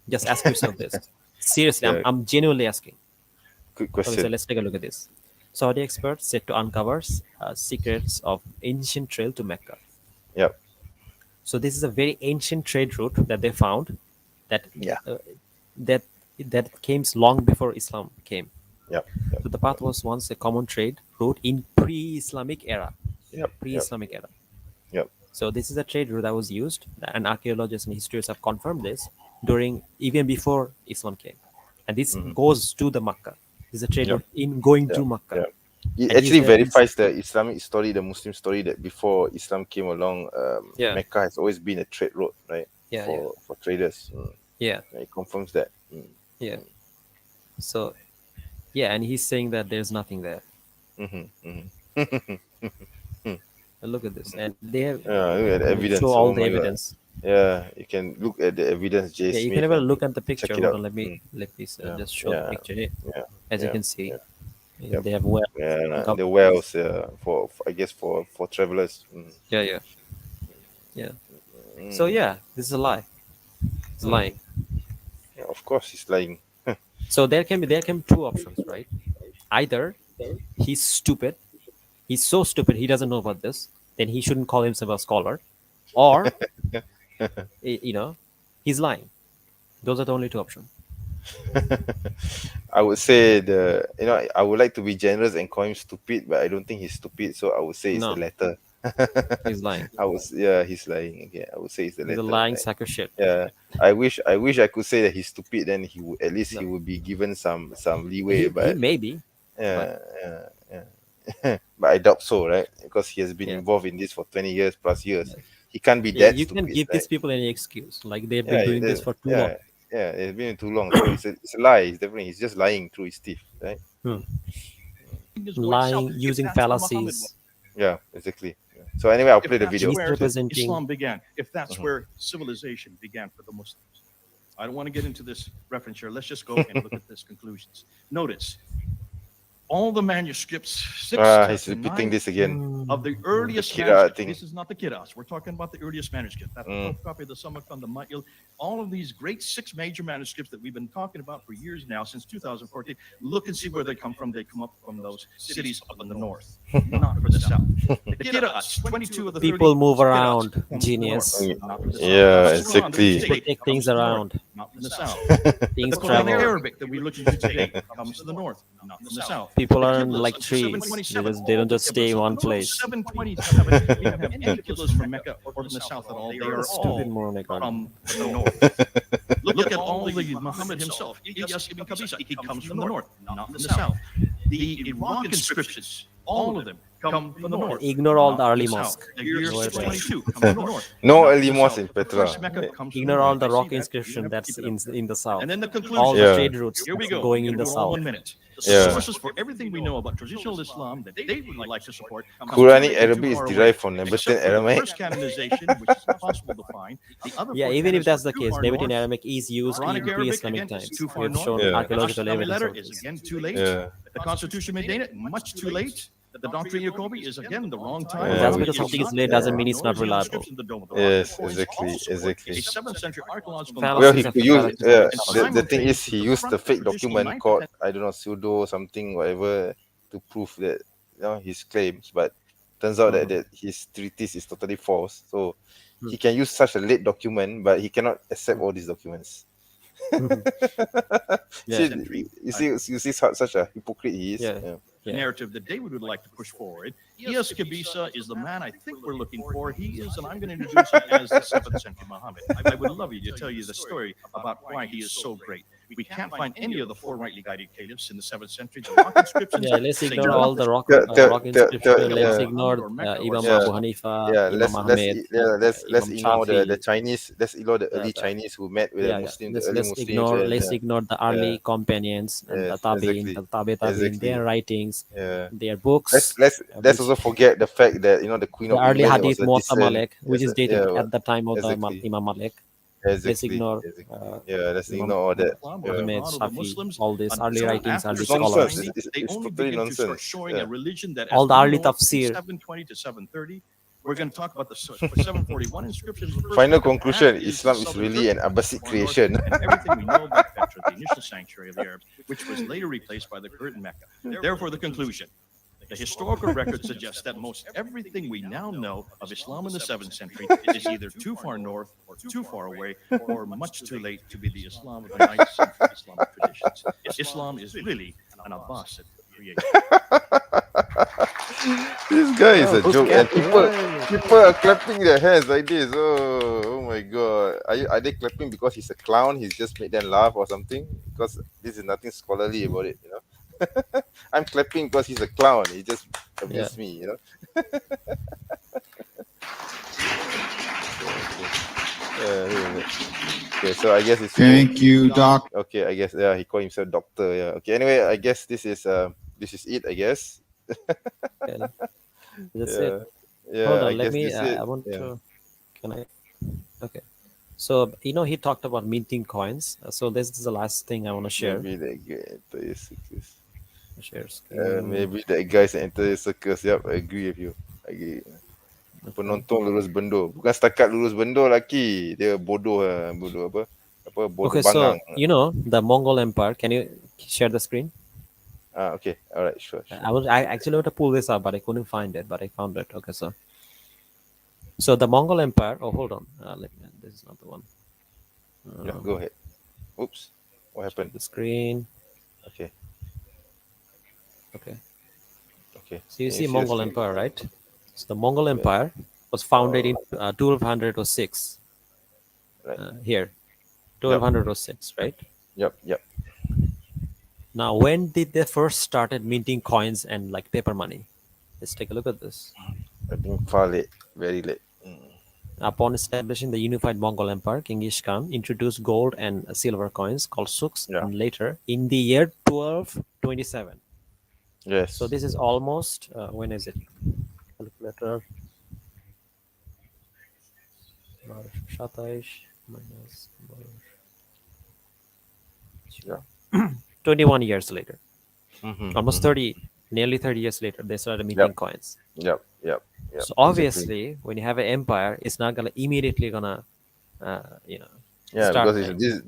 Just ask yourself this. Seriously, Yeah. I'm genuinely asking. Good Okay, so question. let's take a look at this. Saudi experts set to uncover secrets of ancient trail to Mecca. Yep. So this is a very ancient trade route that they found that Yeah. that came long before Islam came. Yep. So the path was once a common trade route in pre-Islamic era. Yep. Pre-Islamic era. Yep. So this is a trade route that was used, and archaeologists and historians have confirmed this even before Islam came, and this goes to the Makkah. This is a trade Yep. route in going to Yep. Makkah. Yep. It And actually he's the- verifies the Islamic story, the Muslim story, that before Islam came along, Yeah. Mecca has always been a trade road, right? Yeah, for traders. Yeah, It confirms that. yeah. So, yeah, and he's saying that there's nothing there. And look at this, and they have Yeah, look at the evidence. show all Oh the my God. evidence. Yeah, you can look at the evidence, Jay Yeah, you Smith, can have a and look at the check picture. it Hold out. on, let me Yeah, just show the yeah, picture here. Yeah, As you yeah, can see, yeah. yeah, they have well. Yeah, the wells, for I guess for travelers. Yeah. So yeah, this is a lie. It's lying. Yeah, of course, he's lying. So there can be two options, right? Either he's stupid, he's so stupid he doesn't know about this, then he shouldn't call himself a scholar, or he's lying. Those are the only two options. I would say I would like to be generous and call him stupid, but I don't think he's stupid, so I would say it's No. the latter. He's lying. He's lying. Okay, I would say it's the He's latter. a lying right? sack of shit. Yeah, I wish I could say that he's stupid. Then he would No. he would be given some leeway. He But may be. yeah. But I doubt so, right? Because he has been Yeah. involved in this for 20 years plus years. He can't be Yeah, that you stupid. can give right? these people any excuse. Like they've been doing this for too long. Yeah, it's been too long. So it's a lie. He's just lying through his teeth, right? Lying, using fallacies. Yeah, exactly. Yeah. So anyway, I'll If play the that's video. where Misrepresenting. Islam began, if that's where civilization began for the Muslims. I don't want to get into this reference here. Let's just go and look at this conclusions. Notice, all the manuscripts, He's to repeating 9 this again. of the earliest Kira manuscripts. thing. This is not the Kiras. We're talking about the earliest manuscript. That's the Top copy, the Samarkand, the Ma'il. All of these great 6 major manuscripts that we've been talking about for years now, since 2014. Look and see where they come from. They come up from those cities up in the north, not from the south. The Kiras, 22 of the 30 People move Kiras around, come from the genius. north, not from the south. Yeah, The Quran that we exactly. today People take comes things from the north, around. not from the south. Things The Quranic travel. Arabic that we look into today comes from the north, not from the south. People The aren't Qiblas like of trees. 727, They don't just all stay in the one Qiblas of place. 727, we don't have any Qiblas from Mecca or from the south at all. They are Stupid all moronic from the north. Look at all the Muhammad himself. Ilyas ibn Qabisa, he comes from the north, not from the south. The Iraq inscriptions, all of them come from the north. Ignore all the not from early south. mosque. The year Go ahead. 622 comes from the north. No not early from the mosque south. in The Petra. first Mecca comes from Ignore the all north. the I see rock that. You inscription don't have that's to keep it up. in the south. And then the conclusion. All the Yeah. trade routes Here we go. going We're in gonna the go all south. 1 minute. The Yeah. sources for everything we know about traditional Islam that they would like to support. comes Quranic too Arabic is far away, derived from Nabatean except for the Aramaic. first canonization, which is impossible to find. The other Yeah, four even if canons that's are the too case, far Nabatean north. Arabic is used Quranic in Arabic, pre-Islamic again, is times. too We far have north. shown Yeah. archaeological The evidence letter of is this. again too late. Yeah. The Constitution Medina, much too late. The Doctrine Jacobi is again the wrong time. Yeah. That's we- because something is late doesn't mean it's not reliable. Yes, exactly, exactly. A 7th century archaeological Fallacies Well, he of could use. fallacies Yeah, of the thing is, he simultaneously used the fake traditional document called 9th I don't know pseudo something whatever to prove that his claims, but turns out that his treatise is totally false. So he can use such a late document, but he cannot accept all these documents. Yeah. You see such a hypocrite he is. Yeah. Yeah. the narrative that David would like to push forward. Ilyas Kabisa is the man I think we're looking for. He is, and I'm going to introduce him as the 7th century Muhammad. I would love you to tell you the story about why he is so great. We can't find any of the 4 rightly guided caliphs in the 7th century. The rock inscriptions, Yeah, let's say ignore nothing. all the rock, Tell- rock tell- inscription. Let's yeah. ignore Imam Yeah. Abu Hanifa, Yeah, Imam let's Ahmed, let's Imam ignore the Shafi. Chinese. Let's ignore the early the- Chinese who met with the Yeah, Muslims, let's, the early let's Muslims. ignore and, let's ignore the early companions and Yes, the tabi'in, exactly. the tabi'in, Exactly. their writings, yeah. their books. Let's which- also forget the fact that the Queen the of early England Hadith was a Muwatta decent- Malik, which yes, is dated yeah, at the time of exactly. the Imam Malik. Exactly. Let's ignore yeah, let's Imam ignore all that. Islam Yeah. was Ahmed, God of the Shafi, Muslims all these early until writings, after early It's nonsense. scholars. 790, they It's only totally begin to start nonsense. showing Yeah. a religion that All as the we early know it, from tafsir. 720 to 730. We're going to talk about the 741 inscriptions. The first Final book of conclusion: that is Islam the is Southern really an Turkey, Abbasid far north, creation. and everything we know about Petra, the initial sanctuary of the Arabs, which was later replaced by the current Mecca. Therefore, the conclusion. The historical record suggests that most everything we now know of Islam in the 7th century is either too far north or too far away or much too late to be the Islam of the 9th century Islamic traditions. Islam is really an Abbasid creation. This guy is a joke, and people are clapping their hands like this. Oh my god! Are they clapping because he's a clown? He's just made them laugh or something? Because this is nothing scholarly about it, I'm clapping because he's a clown. He just amused me, Okay, so I guess it's Thank you, Doc. okay. I guess he called himself doctor. Yeah. Okay. Anyway, I guess this is it. I guess. Yeah. That's Yeah. it. Yeah. Hold on, I let guess me. this is it. I want Yeah. to. Can I? Okay. So he talked about minting coins. So this is the last thing I want to share. Maybe that guy enter your circus. Share screen. Maybe that guy enter your circus. Yep, I agree with you. I agree. Penonton lurus bendo. Bukan setakat lurus bendo lagi. Dia bodoh lah. Bodoh apa? Bodoh Okay, bangang. so the Mongol Empire. Can you share the screen? Okay. All right. Sure. I actually want to pull this up, but I couldn't find it. But I found it. Okay, so the Mongol Empire. Oh, hold on. This is not the one. Yeah, go ahead. Oops. What happened? The screen. Okay. Okay. Okay. So you Can see share Mongol screen? Empire, right? So the Mongol Empire was founded in 1206. Right. Here, 1206, right? Yep. Now, when did they first started minting coins and like paper money? Let's take a look at this. I think far late. Very late. Upon establishing the unified Mongol Empire, Genghis Khan introduced gold and silver coins called suks, Yeah. and later in the year 1227. Yes. So this is almost when is it? Calculator. 27 minus Yeah. 21 years later. Almost 30, nearly 30 years later, they started minting coins. Yep. So obviously, when you have an empire, it's not gonna immediately Yeah, start because like, this is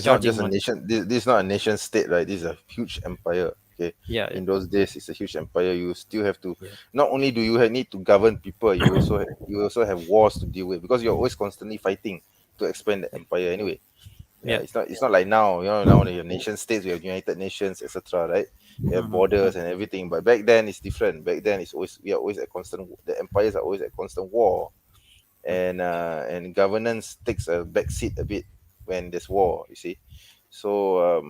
not charging just a money. nation. This is not a nation state, right? This is a huge empire. Okay. Yeah, In those days, it's a huge empire. You still have to. Yeah. Not only do you need to govern people, you also have wars to deal with because you're always constantly fighting to expand the empire. Anyway, Yeah. It's not like now. Now you have nation states, we have United Nations, etc. Right? You have borders and everything. But back then it's different. Back then we are always at constant. The empires are always at constant war, and governance takes a backseat a bit when there's war. You see, so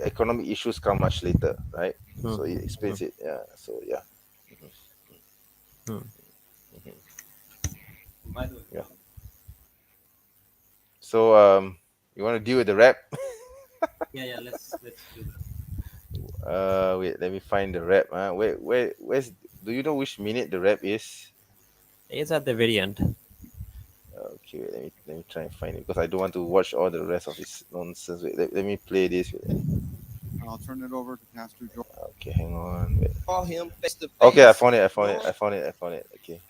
economic issues come much later, right? So it explains it. Yeah. So yeah. Yeah. So you want to deal with the rap? Yeah. Let's do that. Wait, let me find the rap. Where's? Do you know which minute the rap is? It's at the very end. Okay, wait, let me try and find it because I don't want to watch all the rest of this nonsense. Wait, let me play this. Wait. I'll turn it over to Pastor Joel. Okay, hang on. Wait. Call him face to face. Okay, I found it. Okay.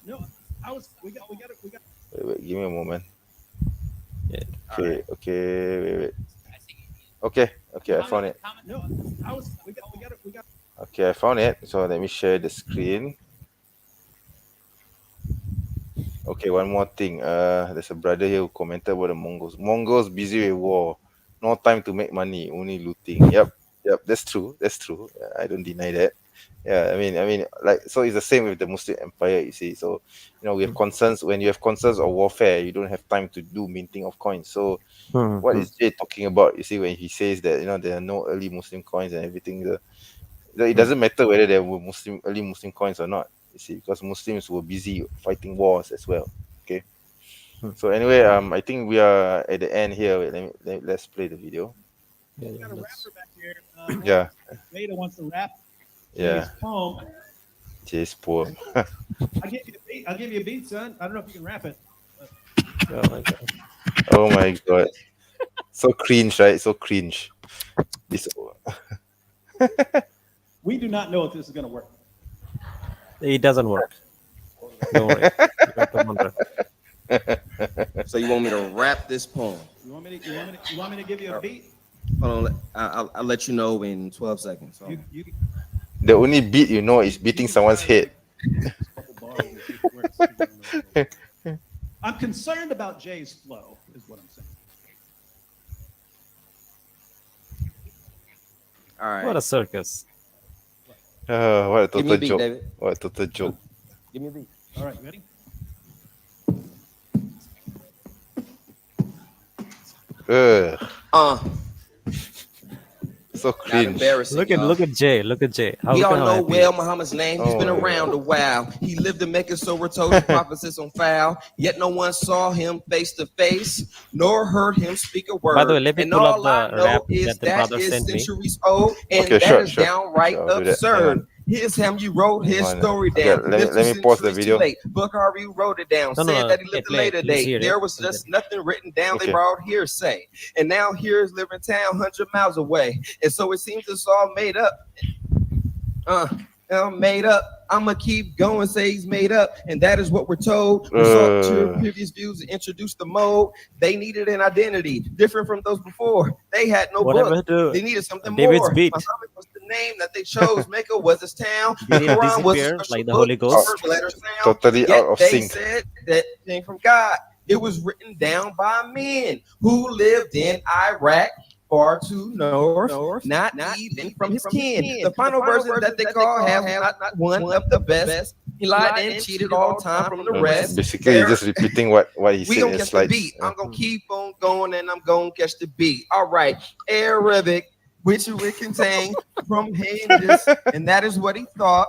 No, we got. Wait, give me a moment. Yeah. Okay, wait. Okay, I found it. No, we got. Okay, I found it. So let me share the screen. Okay, one more thing. There's a brother here who commented about the Mongols. Mongols busy with war, no time to make money, only looting. Yep, that's true. I don't deny that. Yeah, I mean, like, so it's the same with the Muslim Empire. You see, so we have concerns. When you have concerns of warfare, you don't have time to do minting of coins. So, what is Jay talking about? You see, when he says that there are no early Muslim coins and everything, it doesn't matter whether there were early Muslim coins or not. You see, because Muslims were busy fighting wars as well. Okay. So anyway, I think we are at the end here. Wait, let's play the video. Yeah, We got a let's- rapper back here. Yeah. Beta wants to rap Yeah. his poem. Jay's poor. I'll give you a beat, son. I don't know if you can rap it. Oh my god. Oh my god. So cringe, right? So cringe. This. We do not know if this is going to work. It doesn't work. Don't worry. You got the wonder. So you want me to rap this poem? You want me to give you a beat? Hold on, I'll let you know in 12 seconds. So. You The only beat is beating someone's head. I'm concerned about Jay's flow, is what I'm saying. All right. What a circus. What a Give me total a beat, joke. David. What a total joke. Give me a beat. All right, ready? Ugh, so Not cringe. embarrassing. Look y'all. at Jay. Look at Jay. How We all how know happy. well Muhammad's name. He's been Oh, around a while. He lived to make it, so we're told his prophecies on file. Yet no one saw him face to face, nor heard him speak a word. By the way, let me and pull up all I the know rap is that the that brother is sent me. centuries old, and Okay, that is sure. downright Sure, I'll do that. Hang absurd. on. Here's him. You wrote his Hang on. story Okay, down. let me pause the video. Bukhari wrote it down. No, said that he play lived a it. later Let's date. hear it. There was just nothing written down. Okay. They borrowed hearsay. And now here's living town 100 miles away. And so it seems it's all made up. Made up. I'ma keep going, say he's made up, and that is what we're told. Resort to your previous views and introduce the mode. They needed an identity different from those before. They had no Whatever book. to They needed something David's more. beat. Muhammad was the name that they chose. Mecca was his town. Did it Quran was a disappear special like the book. Holy Ghost? First letter sound. Totally Yet out of they sync. said that it came from God. It was written down by men who lived in Iraq, far too north, not even from his kin. The final version that they call have not one of the best. He lied and cheated all the time from the rest. Basically, you're just repeating what he We said in gonna the catch the slides. beat. I'm gonna keep on going and I'm gonna catch the beat. All right, Arabic, which it contain from hinges, and that is what he thought.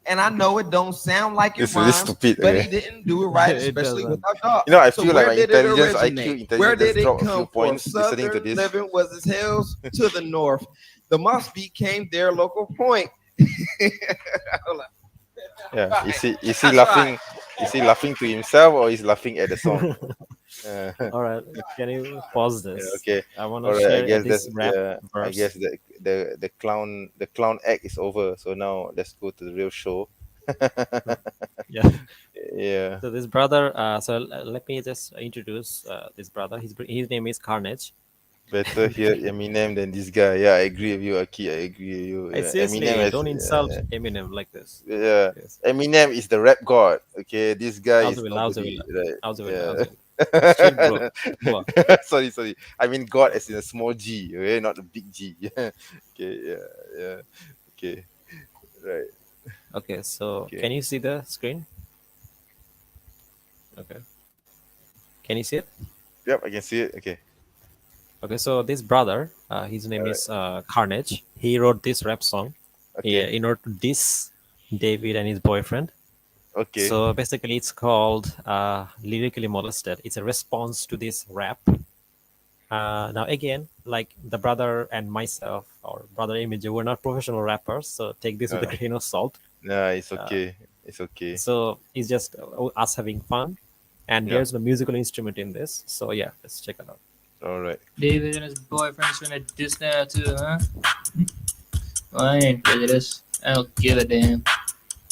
And I know it don't sound like it It's really rhymes, stupid. but Okay. he didn't do it right, It especially doesn't. without thought. I So feel like where my did it intelligence, originate? IQ, Where intelligence did it dropped a come few from? points listening to Southern this. living was his hills to the north. The mosque became their local point. Hold on. Yeah. Is he laughing? Is he laughing to himself or is laughing at the song? All right, can you pause this? Okay. I want All to right. I share guess this that's rap yeah. I guess verse. the clown act is over. So now let's go to the real show. Yeah. Yeah. So this brother. Let me just introduce this brother. His name is Carnage. Better hear Eminem than this guy. Yeah, I agree with you, Aki. I agree with you. I Yeah. Eminem seriously is don't insult Eminem like this. yeah. Yes. Eminem is the rap god. Okay, this guy is Auzubillah, nobody. auzubillah, Right? auzubillah, Yeah. auzubillah. Street bro. Wah. Sorry. I mean God as in a small G, okay, not a big G. Okay, yeah. Okay, right. Okay, so Okay. can you see the screen? Okay. Can you see it? Yep, I can see it. Okay. Okay, so this brother, his name Alright. is Carnage. He wrote this rap song Okay. in order to diss David and his boyfriend. Okay. So basically, it's called Lyrically Molested. It's a response to this rap. Now, again, like the brother and myself, or brother Image, we're not professional rappers, so take this with a Uh, grain of salt. nah, it's okay. It's okay. So it's just us having fun, and Yeah. there's no musical instrument in this. So yeah, let's check it out. All right. David and his boyfriend's trying to diss now too, huh? Well, I ain't prejudiced. I don't give a damn.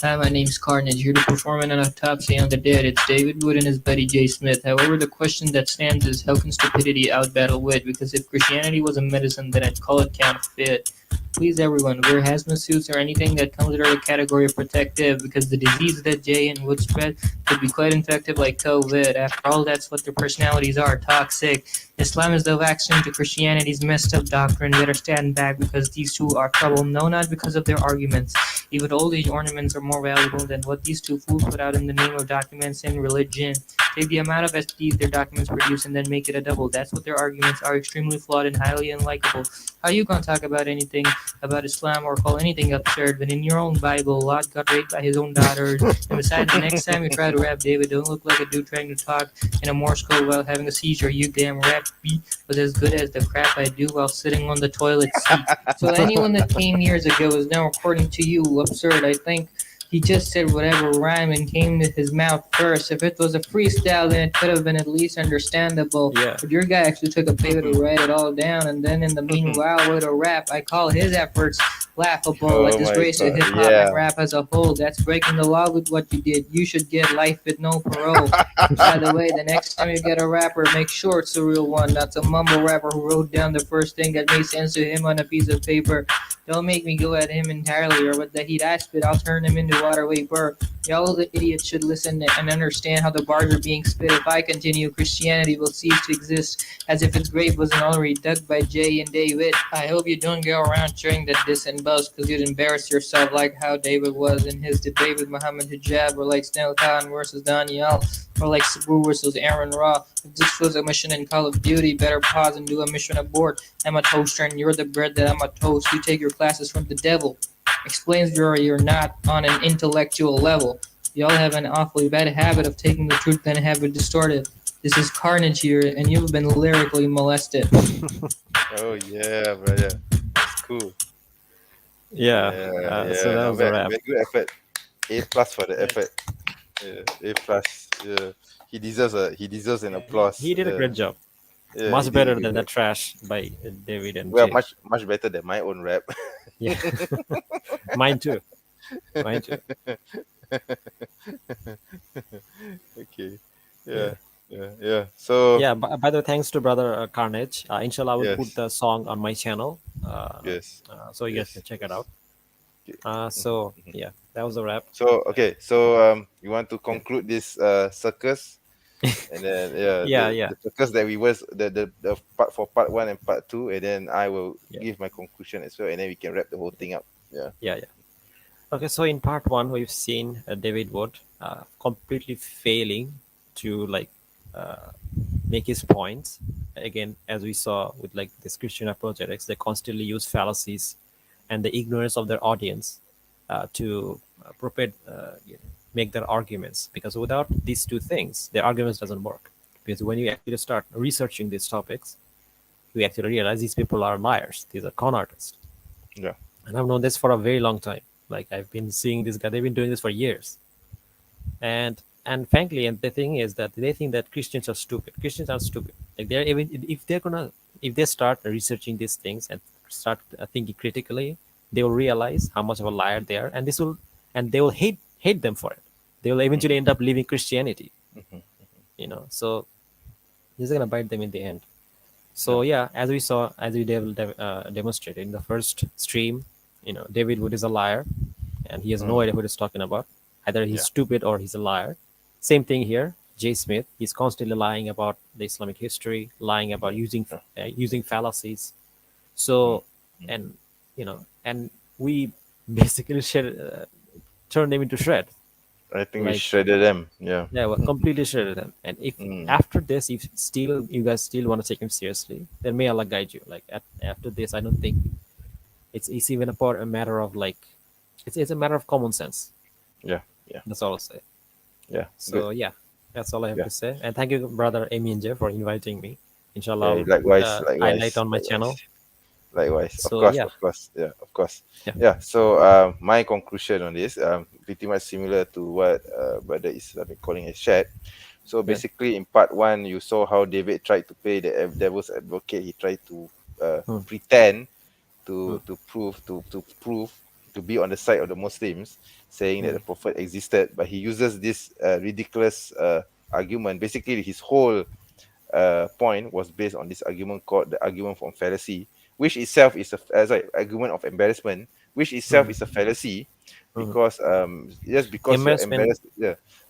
Hi, my name's Carnage, here to perform an autopsy on the dead. It's David Wood and his buddy Jay Smith. However, the question that stands is, how can stupidity outbattle wit? Because if Christianity was a medicine, then I'd call it counterfeit. Please, everyone, wear hazmat suits or anything that comes under the category of protective, because the disease that Jay and Wood spread could be quite infective like COVID. After all, that's what their personalities are, toxic. Islam is the vaccine to Christianity's messed up doctrine. Better stand back, because these two are trouble. No, not because of their arguments. Even old age ornaments are more valuable than what these two fools put out in the name of documents and religion. Take the amount of SDs their documents produce and then make it a double. That's what their arguments are, extremely flawed and highly unlikable. How you gonna talk about anything about Islam or call anything absurd when in your own Bible, Lot got raped by his own daughters? And besides, the next time you try to rap David, don't look like a dude trying to talk in a Morse code while having a seizure. You damn rap beat was as good as the crap I do while sitting on the toilet seat. So anyone that came years ago is now, according to you, absurd. I think he just said whatever rhyme and came to his mouth first. If it was a freestyle, then it could have been at least understandable. Yeah. But your guy actually took a paper to write it all down, and then in the meanwhile, with a rap, I call his efforts laughable. Oh A my disgrace to God, hip hop yeah. and rap as a whole. That's breaking the law with what you did. You should get life with no parole. By the way, the next time you get a rapper, make sure it's a real one, not some mumble rapper who wrote down the first thing that made sense to him on a piece of paper. Don't make me go at him entirely, or with the heat I spit, I'll turn him into water vapor. Y'all the idiots should listen and understand how the bars are being spit. If I continue, Christianity will cease to exist, as if its grave wasn't already dug by Jay and David. I hope you don't go around sharing that diss and boast, because you'd embarrass yourself like how David was in his debate with Muhammad Hijab, or like Snell Khan versus Daniel, or like Sabu versus Aaron Raw. If this was a mission in Call of Duty, better pause and do a mission aboard. I'm a toaster and you're the bread that I'm a toast. You take your classes from the devil. Explains you're not on an intellectual level. Y'all have an awfully bad habit of taking the truth and have it distorted. This is Carnage here, and you've been lyrically molested. Oh yeah, brother. That's cool. Yeah. So that not was a bad. rap. Very good effort. A+ for the effort. Yeah, A+. Yeah. He deserves an applause. He did a great job. Yeah, Much he did better a good than the job. trash by David and Well, Jay. much better than my own rap. Yeah. Mine too. Mine too. Okay. Yeah. So Yeah. By the way, thanks to brother Carnage. Inshallah, I will Yes. put the song on my channel. yes. So you guys Yes. can check it out. Okay. So yeah, that was a wrap. So okay. So you want to conclude this circus, and then Yeah. the circus that we was the part for part 1 and part 2, and then I will Yeah. give my conclusion as well, and then we can wrap the whole thing up. Yeah. Okay, so in part 1, we've seen David Wood completely failing to make his points. Again, as we saw with like this Christian apologetics, they constantly use fallacies and the ignorance of their audience to make their arguments. Because without these two things, their arguments doesn't work. Because when you actually start researching these topics, you actually realize these people are liars. These are con artists. Yeah. And I've known this for a very long time. Like I've been seeing this guy. They've been doing this for years. And and frankly, and the thing is that they think that Christians are stupid. Christians are stupid. Like they're even if they start researching these things and start thinking critically, they will realize how much of a liar they are, and they will hate them for it. They will eventually end up leaving Christianity. So this is gonna bite them in the end. So yeah, as we saw, as we demonstrated in the first stream, David Wood is a liar, and he has no idea what he's talking about. Either he's stupid or he's a liar. Same thing here. Jay Smith, he's constantly lying about the Islamic history, lying about using fallacies. So, and and we basically turned them into shreds. I think we Like, shredded them. Yeah. Yeah, well, completely shredded them. And if after this, if you guys still want to take him seriously, then may Allah guide you. Like after this, I don't think it's even a matter of like, it's a matter of common sense. Yeah. That's all I'll say. Yeah. So yeah, that's all I have Yeah. to say. And thank you, brother Amy and Jay, for inviting me. Inshallah, Yeah, likewise, highlight on my channel. Likewise, So, of yeah. course, of course. Yeah. Yeah. So, my conclusion on this, pretty much similar to what Brother Islamic calling has shared. So basically, in part one, you saw how David tried to play the devil's advocate. He tried to pretend to prove to be on the side of the Muslims, saying that the Prophet existed, but he uses this ridiculous argument. Basically, his whole point was based on this argument called the argument from fallacy, which itself is argument of embarrassment, which itself is a fallacy, because just because you're Embarrassment embarrassed,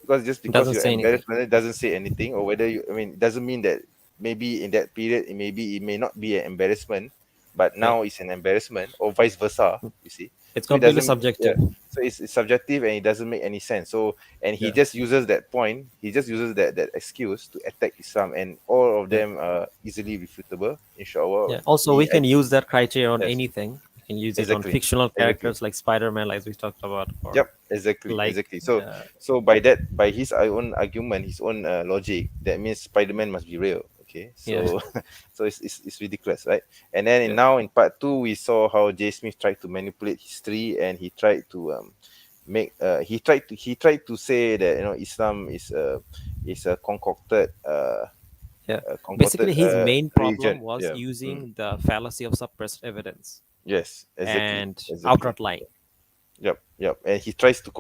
because doesn't you're say anything. embarrassed, it doesn't say anything, or whether it doesn't mean that maybe in that period it may not be an embarrassment, but now it's an embarrassment, or vice versa. You see, It's so it completely doesn't subjective. so it's subjective, and it doesn't make any sense. So, and he just uses that point, he just uses that excuse to attack Islam, and all of them are easily refutable, inshallah. Yeah. Also, we can use that criteria on Yes. anything. We can use it on Exactly. fictional characters like Spider-Man, like we talked about. Or Yep, exactly, like, exactly. So by his own argument, his own logic, that means Spider-Man must be real. Okay, so so it's ridiculous, right? And then now in part two, we saw how J. Smith tried to manipulate history, and he tried to he tried to say that Islam is a concocted Basically, his main problem religion. was using the fallacy of suppressed evidence Yes, exactly, and exactly. outright lying. Yep. And he tries to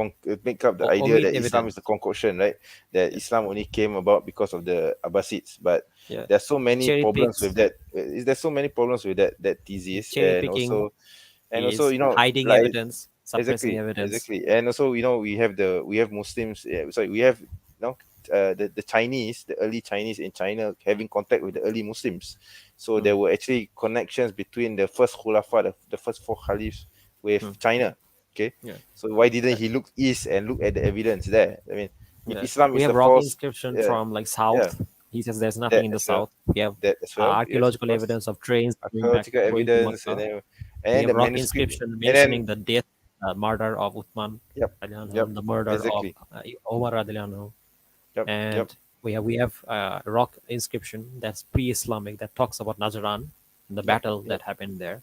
make up the Or idea omit that Islam evidence. is a concoction, right? That Islam only came about because of the Abbasids. But there's so many Cherry problems picks. with that. There's so many problems with that thesis, Cherry and picking also is like, hiding evidence, suppressing evidence. Exactly. And also, we have Muslims. We have the Chinese, the early Chinese in China having contact with the early Muslims. So there were actually connections between the first Khulafa, the first four caliphs, with China. Okay. So why didn't he look east and look at the evidence there? I mean, if Islam We is have the rock false, inscription from like south. He says there's nothing in the as well. south. We have That as well. archaeological Yes, of course. evidence of trains Archaeological going to evidence, Makkah. and We the have rock manuscript, inscription mentioning the death, murder of Uthman, the murder exactly. of Omar radiallahu anhu. And Yep. we have rock inscription that's pre-Islamic that talks about Najran, the battle that happened there.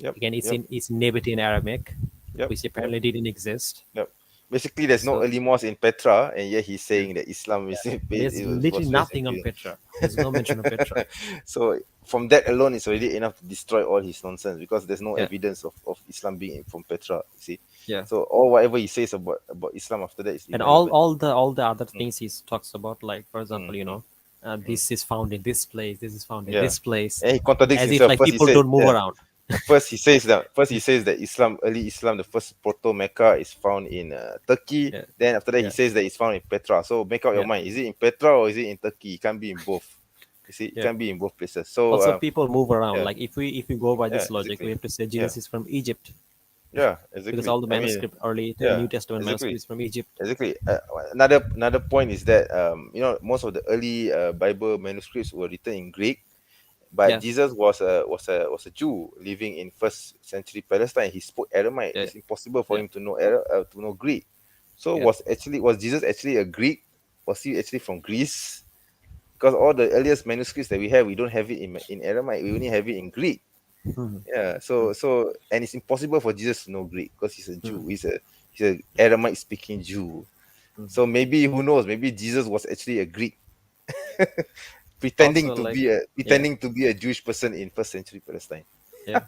Again, it's in Nabatean Aramaic, which apparently didn't exist. Basically, there's no early mosque in Petra, and yet he's saying that Islam is. There's literally nothing on Petra. There's no mention of Petra. So from that alone, it's already enough to destroy all his nonsense, because there's no evidence of Islam being from Petra. You see. Yeah. So whatever he says about Islam after that is And irrelevant. all the other things he talks about, like for example, this is found in this place, this is found in this place, and he contradicts as if himself. like First people he says, don't move around. First he says that early Islam, the first proto Mecca is found in Turkey. Then after that he says that it's found in Petra. So make up your mind: is it in Petra or is it in Turkey? It can't be in both. You see, it can be in both places. So Also, people move around. Like if we go by this logic, exactly. we have to say Jesus is from Egypt. Yeah, exactly. Because all the manuscript, early New Testament manuscripts from Egypt. Exactly. Another point is that most of the early Bible manuscripts were written in Greek, but Jesus was a Jew living in first century Palestine. He spoke Aramaic. It's impossible for him to know Greek. So was Jesus actually a Greek? Was he actually from Greece? Because all the earliest manuscripts that we have, we don't have it in Aramaic. We only have it in Greek. Yeah. So and it's impossible for Jesus to know Greek because he's a Jew. He's a Aramaic speaking Jew. So maybe, who knows, maybe Jesus was actually a Greek pretending Also, to like, be a Jewish person in first century Palestine. Yeah.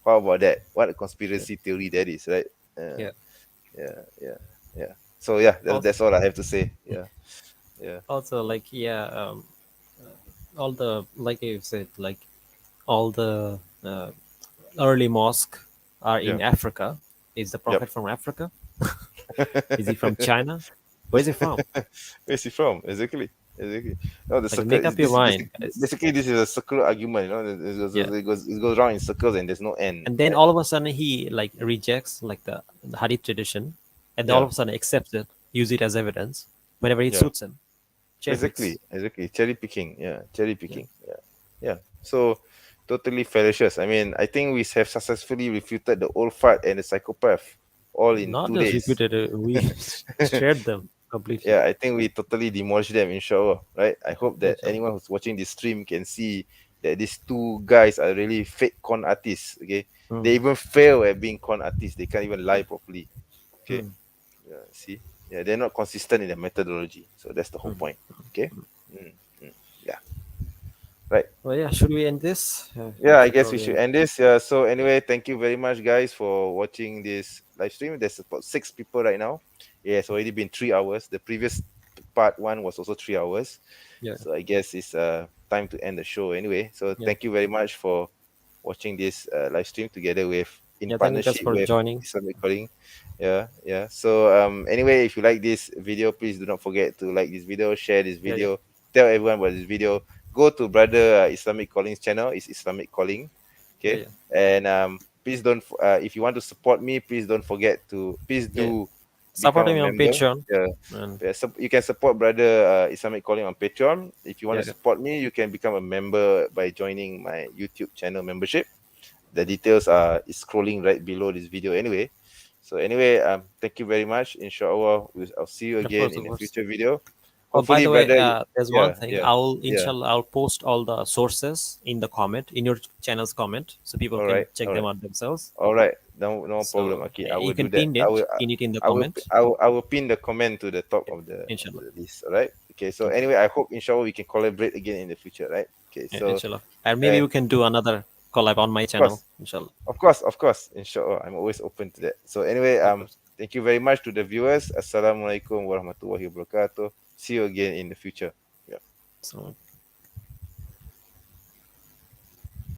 How about that? What a conspiracy theory that is, right? Yeah. Yeah. So yeah, that's all I have to say. Yeah. Also, like, all the, like you said, like all the early mosque are in Yeah. Africa. Is the prophet from Africa? Is he from China? Where is he from? Where's he from? Exactly. No, the Like, circle. make up your mind, guys. Basically, this is a circular argument. You know, Yeah. it goes around in circles, and there's no end. And then right? all of a sudden he like rejects like the hadith tradition, and then all Yeah. of a sudden accepts it, use it as evidence whenever it Yeah. suits him. Cherry picks. Exactly. Cherry picking. Yeah. Cherry picking. Yeah. So totally fallacious. I mean, I think we have successfully refuted the old fart and the psychopath all in Not 2 just days. repeated it, we shared them completely. Yeah, I think we totally demolished them, inshallah. Right? I hope that Inshallah. anyone who's watching this stream can see that these two guys are really fake con artists. Okay. They even fail at being con artists. They can't even lie properly. Okay. Yeah, see? Yeah, they're not consistent in their methodology. So that's the whole point. Okay. Yeah. Right. Well, yeah, should we end this? Yeah, I guess we should end this. Yeah. So anyway, thank you very much, guys, for watching this live stream. There's about 6 people right now. Yeah, it's already been 3 hours. The previous part 1 was also 3 hours. Yeah. So I guess it's time to end the show anyway. So thank you very much for watching this live stream together with thank you guys partnership for with joining. Islamic Calling. Yeah. So anyway, if you like this video, please do not forget to like this video, share this video, tell everyone about this video. Go to brother Islamic Calling's channel. It's Islamic Calling. Okay. And please don't if you want to support me, please don't forget to do support become me a on member. Patreon. You can support brother Islamic Calling on Patreon. If you want to support me, you can become a member by joining my YouTube channel membership. The details are scrolling right below this video anyway. So anyway, thank you very much. Inshallah, I'll see you again in a future video. Oh, by the way, brother, there's one thing. I'll post all the sources in the comment, in your channel's comment, so people can check them out themselves. All right, no problem. Okay, I will you can do that. pin it in the comment. I will pin the comment to the top of the list. All right. Okay. So anyway, I hope inshallah we can collaborate again in the future. Right. Okay. So inshallah, and maybe we can do another collab on my channel. Inshallah. Of course. Inshallah, I'm always open to that. So anyway, thank you very much to the viewers. Assalamualaikum warahmatullahi wabarakatuh. See you again in the future. Yeah. So.